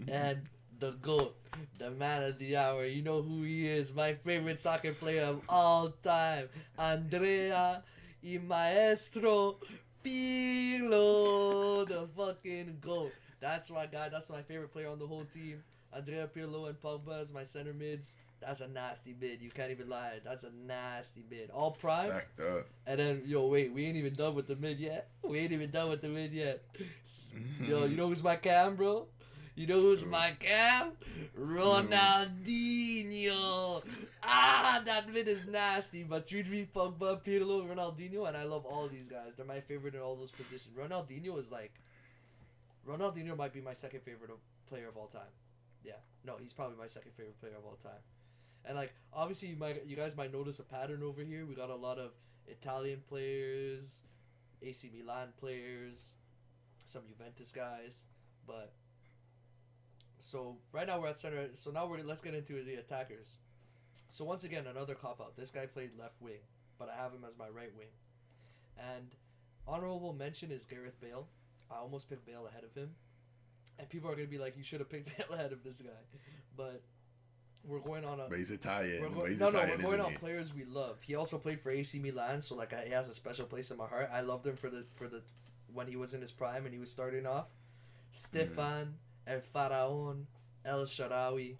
and the GOAT, the man of the hour. You know who he is. My favorite soccer player of all time, Andrea y Maestro Pirlo, the fucking GOAT. That's my guy. That's my favorite player on the whole team. Andrea Pirlo and Pogba as my center mids. That's a nasty bid. You can't even lie. That's a nasty bid. All prime. Stacked up. And then, wait. We ain't even done with the mid yet. Yo, you know who's my cam, bro? You know who's my cam? Ronaldinho. That mid is nasty. But 3-3, Pogba, Pirlo, Ronaldinho, and I love all these guys. They're my favorite in all those positions. Ronaldinho might be my second favorite player of all time. Yeah. No, he's probably my second favorite player of all time. And like, obviously you guys might notice a pattern over here. We got a lot of Italian players, AC Milan players, some Juventus guys, but so right now we're at center. So now let's get into the attackers. So once again, another cop-out. This guy played left wing, but I have him as my right wing. And honorable mention is Gareth Bale. I almost picked Bale ahead of him. And people are going to be like, you should have picked Bale ahead of this guy. But we're going on a... But he's Italian. We're going on players we love. He also played for AC Milan, so like he has a special place in my heart. I loved him for the when he was in his prime and he was starting off. Stefan, El Faraon, El Shaarawy.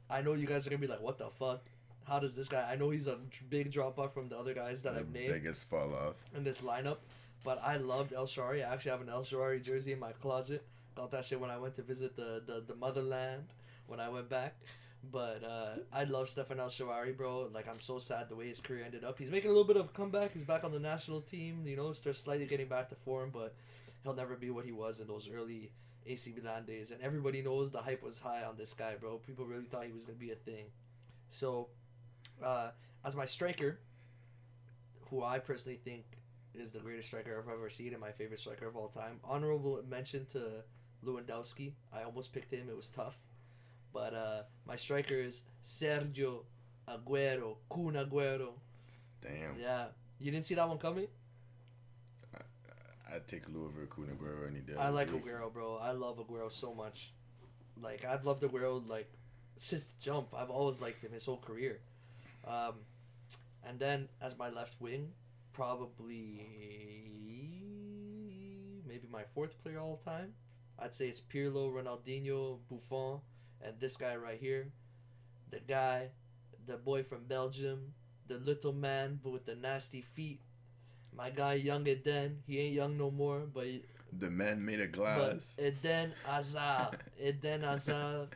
I know you guys are going to be like, what the fuck? How does this guy... I know he's a big drop-off from the other guys that I've named. Biggest fall-off. In this lineup. But I loved El Shaarawy. I actually have an El Shaarawy jersey in my closet. Got that shit when I went to visit the motherland when I went back. But I love Stefan El Shaarawy, bro. Like, I'm so sad the way his career ended up. He's making a little bit of a comeback. He's back on the national team, you know, starts slightly getting back to form, but he'll never be what he was in those early AC Milan days. And everybody knows the hype was high on this guy, bro. People really thought he was going to be a thing. So, as my striker, who I personally think is the greatest striker I've ever seen and my favorite striker of all time, honorable mention to Lewandowski. I almost picked him. It was tough. But my striker is Sergio Aguero, Kun Aguero. Damn. Yeah. You didn't see that one coming? I'd take Lou over Kun Aguero any day. I like Aguero, bro. I love Aguero so much. Like, I've loved Aguero, like, since jump. I've always liked him his whole career. And then, as my left wing, probably maybe my fourth player all time. I'd say it's Pirlo, Ronaldinho, Buffon, and this guy right here. The boy from Belgium, the little man but with the nasty feet. My guy Young Eden. He ain't young no more, but... The man made of glass. But Eden Hazard.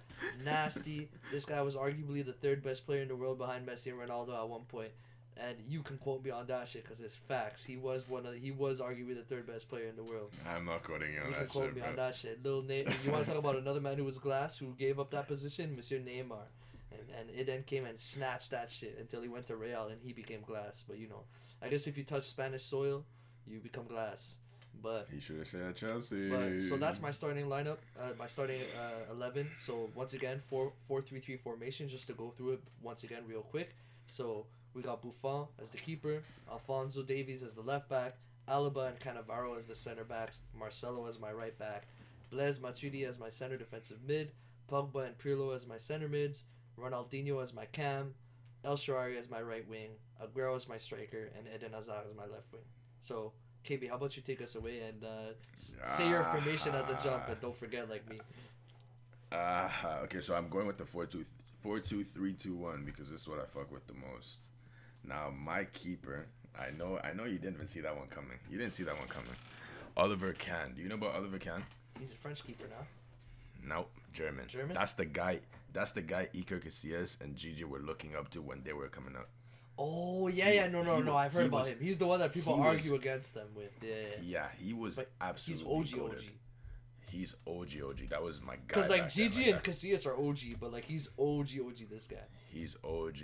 Nasty. This guy was arguably the third best player in the world behind Messi and Ronaldo at one point. And you can quote me on that shit because it's facts. He was arguably the third best player in the world. I'm not quoting you on you that shit, can quote me on that shit. Lil you want to talk about another man who was glass, who gave up that position? Monsieur Neymar. And it then came and snatched that shit until he went to Real and he became glass. But, you know, I guess if you touch Spanish soil, you become glass. But he should have said Chelsea. So that's my starting lineup, my starting 11. So once again, 4-3-3 formation, just to go through it once again real quick. So we got Buffon as the keeper, Alphonso Davies as the left back, Alaba and Cannavaro as the center backs, Marcelo as my right back, Blaise Matuidi as my center defensive mid, Pogba and Pirlo as my center mids, Ronaldinho as my cam, El Shaarawy as my right wing, Aguero as my striker, and Eden Hazard as my left wing. So, KB, how about you take us away and say your formation at the jump and don't forget like me. Okay, so I'm going with the 4-2-3-2-1 because this is what I fuck with the most. Now, my keeper, I know you didn't even see that one coming. You didn't see that one coming. Oliver Kahn. Do you know about Oliver Kahn? He's a French keeper now. Nope, German. German? That's the guy Iker Casillas and Gigi were looking up to when they were coming up. Oh, yeah, no, I've heard about him. He's the one that people argue against them with. Yeah, he was but absolutely he's OG. He's OG. That was my guy. Because, like, Gigi and Casillas are OG, but, like, he's OG, this guy. He's OG.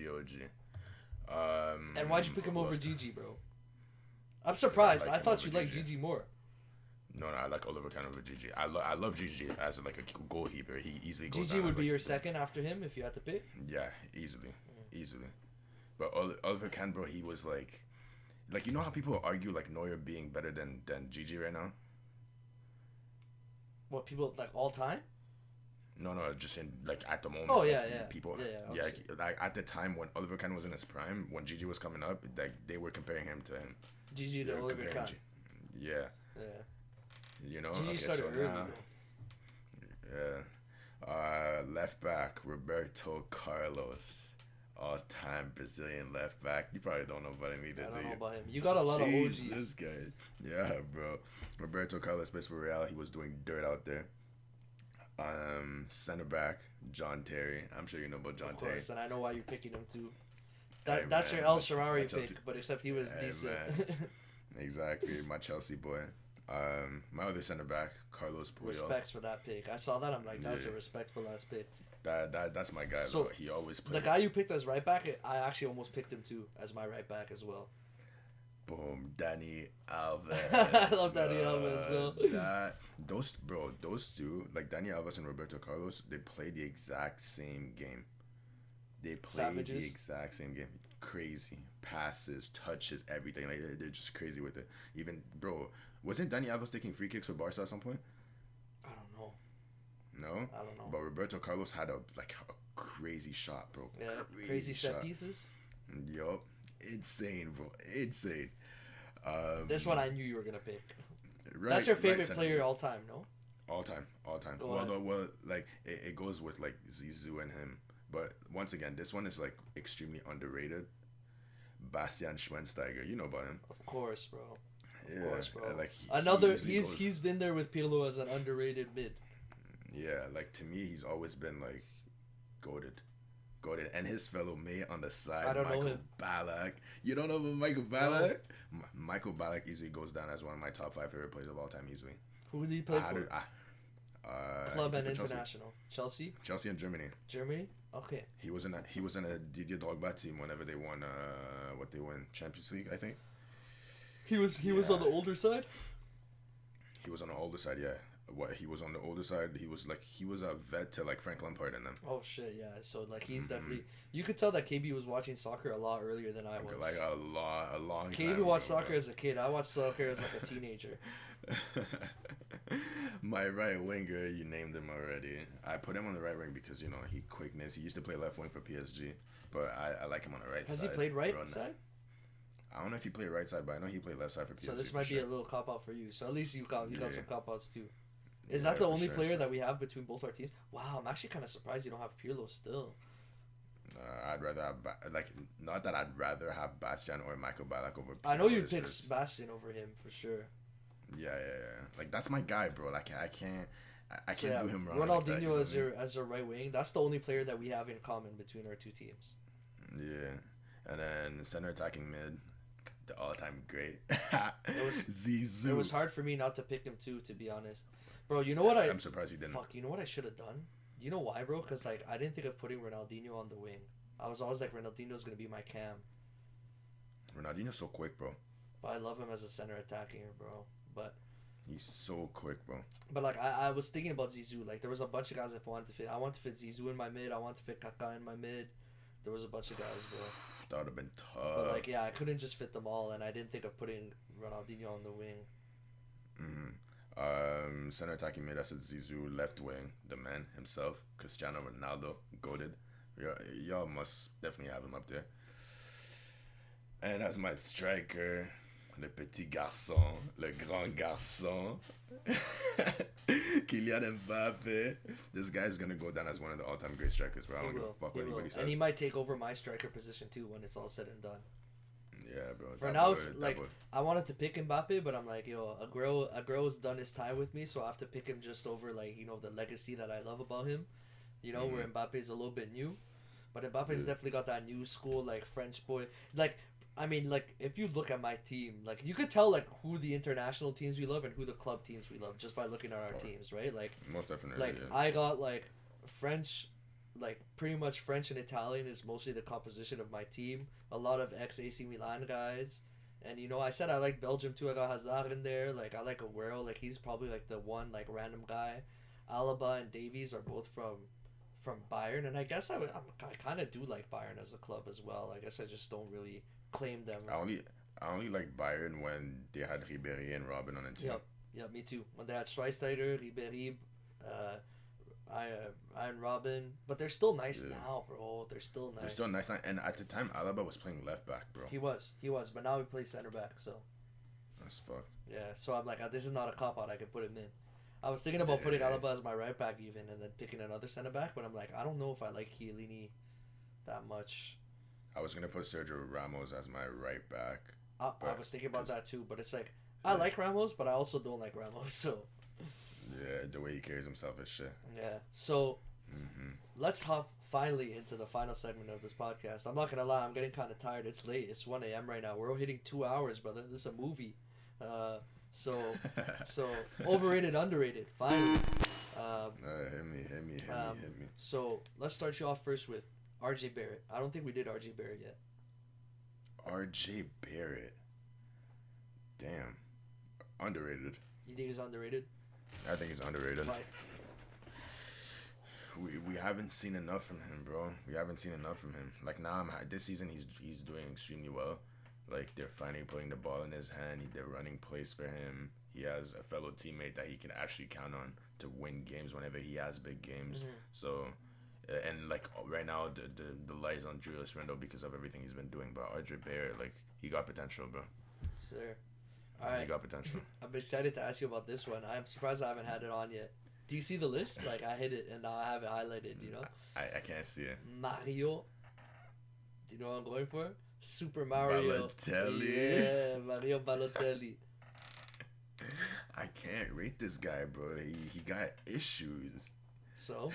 And why'd you pick him over Gigi, bro? I'm surprised. I thought you liked Gigi more. No, I like Oliver Kahn over Gigi. I love Gigi as like a goalkeeper. He easily goes Gigi would be your second after him if you had to pick? Yeah, easily. But Oliver Kahn, bro, he was like, you know how people argue like Neuer being better than Gigi right now? What, people like all time? No, just in like at the moment. Oh like, yeah. People, yeah. Like at the time when Oliver Kahn was in his prime, when Gigi was coming up, like they were comparing him to him. Gigi to Oliver Kahn. Yeah. You know, Gigi started early. Yeah. Left back Roberto Carlos, all-time Brazilian left back. You probably don't know about him either. I don't know about him. You got a lot of OGs. This guy, yeah, bro. Roberto Carlos plays for Real. He was doing dirt out there. Center back John Terry. I'm sure you know about John Terry. And I know why you're picking him too. That's your El Shaarawy pick, but except he was decent. Exactly, my Chelsea boy. My other center back, Carlos Puyol. Respects for that pick. I saw that. I'm like, that's a respectful ass pick. That's my guy. So he always plays. The guy you picked as right back, I actually almost picked him too as my right back as well. Boom, Dani Alves. I love Dani Alves as well. Those two, like Dani Alves and Roberto Carlos, they play the exact same game. They play Savages. the exact same game. Crazy passes, touches, everything. Like they're just crazy with it. Even bro, wasn't Dani Alves taking free kicks for Barca at some point? I don't know. No, I don't know. But Roberto Carlos had a crazy shot, bro. Yeah, crazy set pieces. Yup, insane, bro, insane. This one I knew you were gonna pick. Right, That's your favorite right player all time, no? All time. Go Well, ahead. like it goes with like Zizou and him. But once again, this one is like extremely underrated. Bastian Schweinsteiger, you know about him. Of course, bro. Yeah, Of course, bro. like He's in there with Pirlo as an underrated mid. Yeah, like to me, he's always been like goated, and his fellow mate on the side, I don't know Michael him. Ballack. You don't know about Michael Ballack? No. Michael Ballack easily goes down as one of my top 5 favorite players of all time, easily. Who did he play for? Club and for international. Chelsea. Chelsea and Germany. Germany. Okay. He was in a Didier Drogba team whenever they won what they won Champions League, I think. He was on the older side. He was on the older side, yeah. He was on the older side. He was a vet to like Frank Lampard and them. Oh shit, yeah. So like he's definitely. You could tell that KB was watching soccer a lot earlier than I was. Like a long time. KB watched soccer as a kid. I watched soccer as like a teenager. My right winger, you named him already. I put him on the right wing because he quickness. He used to play left wing for PSG, but I like him on the right side. Has he played right side? I don't know if he played right side, but I know he played left side for PSG. So this might be a little cop out for you. So at least you got some cop outs too. Is Yeah, that the for only sure. player that we have between both our teams? Wow, I'm actually kind of surprised you don't have Pirlo still. I'd rather have not that I'd rather have Bastian or Michael Ballack over. I know Pirlo, you it's picked just- Sebastian over him for sure. Yeah. Like that's my guy, bro. Like I can't do him wrong. Ronaldinho like that, you know as what I mean? your right wing. That's the only player that we have in common between our two teams. Yeah, and then center attacking mid, the all-time great. was- Zizou. It was hard for me not to pick him too, to be honest. Bro, you know what I'm surprised he didn't. Fuck, you know what I should have done? You know why, bro? Because like I didn't think of putting Ronaldinho on the wing. I was always like Ronaldinho's gonna be my cam, Ronaldinho's so quick, bro. but I love him as a center attacking, bro. But He's so quick, bro. like I was thinking about Zizou. Like there was a bunch of guys I wanted to fit. I wanted to fit Zizou in my mid. I wanted to fit Kaká in my mid. There was a bunch of guys, bro. That would have been But tough. like yeah, I couldn't just fit them all, and I didn't think of putting Ronaldinho on the wing. Center attacking mid, I said Zizou. Left wing, the man himself, Cristiano Ronaldo, goated. Y'all must definitely have him up there. And as my striker, le petit garçon, le grand garçon, Kylian Mbappe. This guy's gonna go down as one of the all-time great strikers, bro. I don't give a fuck what anybody says. And he might take over my striker position too when it's all said and done. Yeah, bro. For now, it's like I wanted to pick Mbappe, but I'm like, yo, Aguero's done his time with me, so I have to pick him just over like the legacy that I love about him. Where Mbappe is a little bit new, but Mbappe's definitely got that new school like French boy. Like I mean, like if you look at my team, like you could tell like who the international teams we love and who the club teams we love just by looking at our teams, right? Like most definitely. like Yeah. I got like French. Like pretty much French and Italian is mostly the composition of my team. A lot of ex-AC Milan guys, and I said I like Belgium too. I got Hazard in there. Like I like Aguero. Like he's probably like the one like random guy. Alaba and Davies are both from Bayern, and I guess I kind of do like Bayern as a club as well. I guess I just don't really claim them. I only like Bayern when they had Ribéry and Robin on the team. Yep, me too. When they had Schweinsteiger, Ribéry, Iron Robin, but they're still nice now, bro. They're still nice. They're still nice now, and at the time Alaba was playing left back, bro. He was, but now he plays center back. So That's fucked. yeah, so I'm like, this is not a cop out. I can put him in. I was thinking about putting Alaba as my right back even, and then picking another center back, but I'm like, I don't know if I like Chiellini that much. I was gonna put Sergio Ramos as my right back. I was thinking about that too, but it's like I like Ramos, but I also don't like Ramos. So Yeah, the way he carries himself is shit. yeah, so let's hop finally into the final segment of this podcast. I'm not gonna lie, I'm getting kind of tired. It's late. It's 1 a.m. right now. We're hitting 2 hours, brother. This is a movie. So overrated, underrated. Finally. Hit me. So let's start you off first with R.J. Barrett. I don't think we did R.J. Barrett yet. R.J. Barrett. Damn. Underrated. You think he's underrated? I think he's underrated. Why? we haven't seen enough from him, bro. We haven't seen enough from him. Like now, this season he's doing extremely well. Like they're finally putting the ball in his hand. They're running plays for him. He has a fellow teammate that he can actually count on to win games whenever he has big games. Mm-hmm. So, and like right now, the light is on Julius Randle because of everything he's been doing. But RJ Barrett, like he got potential, bro. Sir, all right. He got potential. I'm excited to ask you about this one. I'm surprised I haven't had it on yet. Do you see the list? Like I hit it and now I have it highlighted. You know. I can't see it. Mario. Do you know what I'm going for? Super Mario. Balotelli. Yeah, Mario Balotelli. I can't rate this guy, bro. He got issues. So?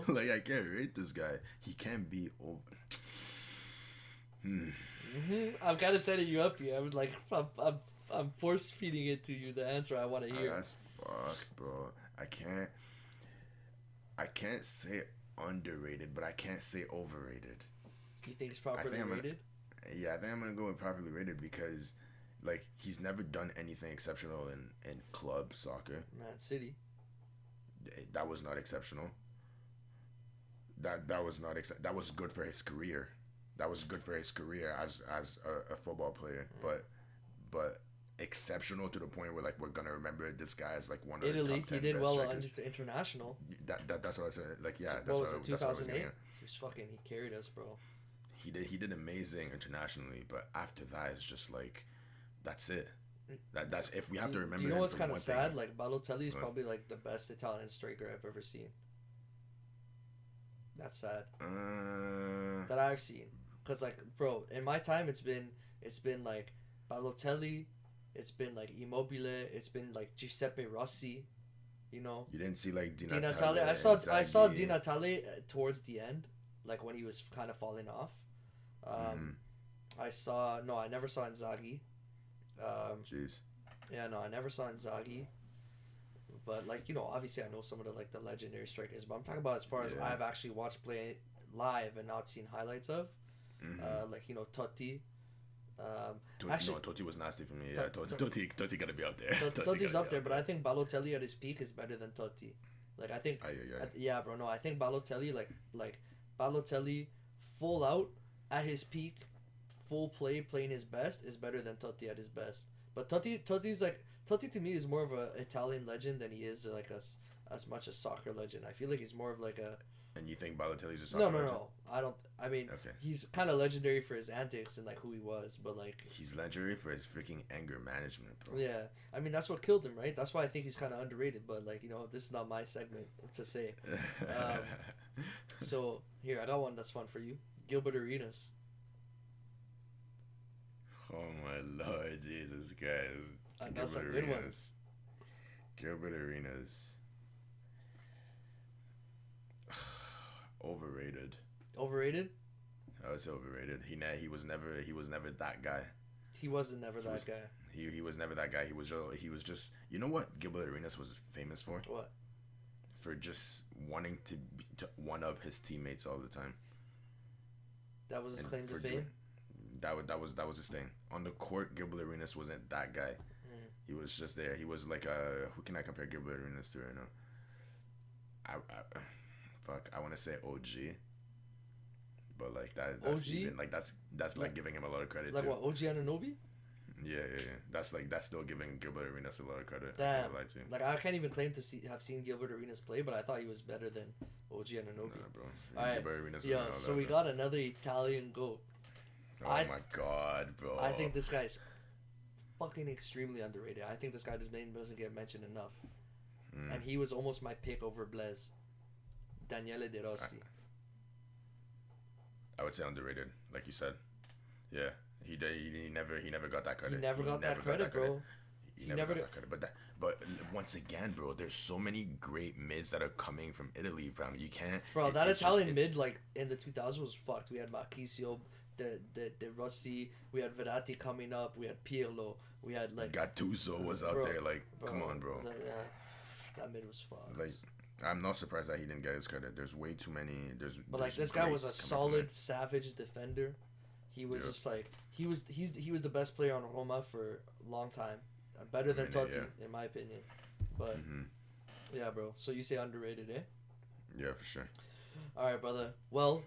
Like, I can't rate this guy. He can't be over. I'm kind of setting you up here. I'm force feeding it to you, the answer I want to hear. That's fuck, bro. I can't say underrated, but I can't say overrated. You think it's properly rated? Yeah, I think I'm gonna go with properly rated because, like, he's never done anything exceptional in club soccer. Man City. That was not exceptional. That was not that was good for his career. That was good for his career as a football player. But exceptional to the point where like we're gonna remember this guy as like one of Italy, the top 10 he did best well strikers. International. That's what I said. Like yeah, that's what was 2008. He was fucking. He carried us, bro. He did amazing internationally, but after that it's just like, that's it. That's if we have to remember. Do you know what's kind of sad? Like Balotelli is probably like the best Italian striker I've ever seen. That's sad. That I've seen, cause like bro, in my time it's been like Balotelli, it's been like Immobile, it's been like Giuseppe Rossi, you know. You didn't see like Di Natale. Natale. I saw Di Natale towards the end, like when he was kind of falling off. I never saw Inzaghi. Jeez. Yeah, no, I never saw Inzaghi. But like, you know, obviously I know some of the like the legendary strikers, but I'm talking about as far as I've actually watched play live and not seen highlights of. Like, you know, Totti. Totti was nasty for me. Yeah, Totti gotta be up there. Totti's up there, but I think Balotelli at his peak is better than Totti. Like I think, yeah, bro. No, I think Balotelli, like Balotelli, full out at his peak, full play, playing his best is better than Totti at his best. But Totti to me is more of a Italian legend than he is like as much a soccer legend. I feel like he's more of like a. And you think Balotelli's a soccer legend? No. I don't. I mean, he's kind of legendary for his antics and like who he was, but like. He's legendary for his freaking anger management, bro. Yeah, I mean that's what killed him, right? That's why I think he's kind of underrated. But like, you know, this is not my segment to say. So here, I got one that's fun for you. Gilbert Arenas. Oh my Lord, Jesus Christ! I got some good ones. Gilbert Arenas. Overrated. Overrated? I would say overrated. He was never that guy. He wasn't never that guy. He was never that guy. He was just, you know what Gilbert Arenas was famous for? What? For just wanting to one up his teammates all the time. That was his claim to fame. That was his thing. On the court, Gilbert Arenas wasn't that guy. He was just there. He was like who can I compare Gilbert Arenas to right now? I want to say OG, but like that's OG? even like that's like giving him a lot of credit. Like too. what, OG Anunoby? Yeah. That's still giving Gilbert Arenas a lot of credit. Damn. Like I can't even claim to have seen Gilbert Arenas play, but I thought he was better than OG Anunoby. Nah, bro. All right, Gilbert Arenas so we got another Italian goat. Oh my God, bro! I think this guy's fucking extremely underrated. I think this guy doesn't get mentioned enough, and he was almost my pick over Blaise. Daniele De Rossi. I would say underrated, like you said. Yeah, he never got that credit. He never got that credit, bro. He never got that credit. But once again, bro, there's so many great mids that are coming from Italy, fam. You can't. Bro, that Italian mid like in the 2000s was fucked. We had Marchisio, De Rossi. We had Verratti coming up. We had Pirlo. We had like Gattuso was out there. Like, come on, bro. That mid was fucked. Like, I'm not surprised that he didn't get his credit. There's way too many. But like this guy was a solid, savage defender. He was just like he was the best player on Roma for a long time. Better than Totti, in my opinion. But yeah, bro. So you say underrated, eh? Yeah, for sure. All right, brother. Well,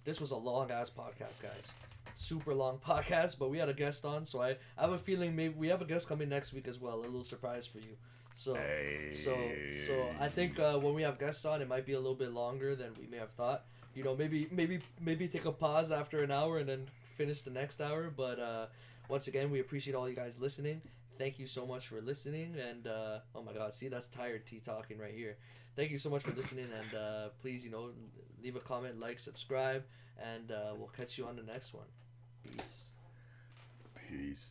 this was a long-ass podcast, guys. Super long podcast, but we had a guest on, so I have a feeling maybe we have a guest coming next week as well. A little surprise for you. So I think when we have guests on, it might be a little bit longer than we may have thought. You know, maybe take a pause after an hour and then finish the next hour. But once again, we appreciate all you guys listening. Thank you so much for listening. And oh my God, see, that's tired T talking right here. Thank you so much for listening, and please, leave a comment, like, subscribe, and we'll catch you on the next one. Peace. Peace.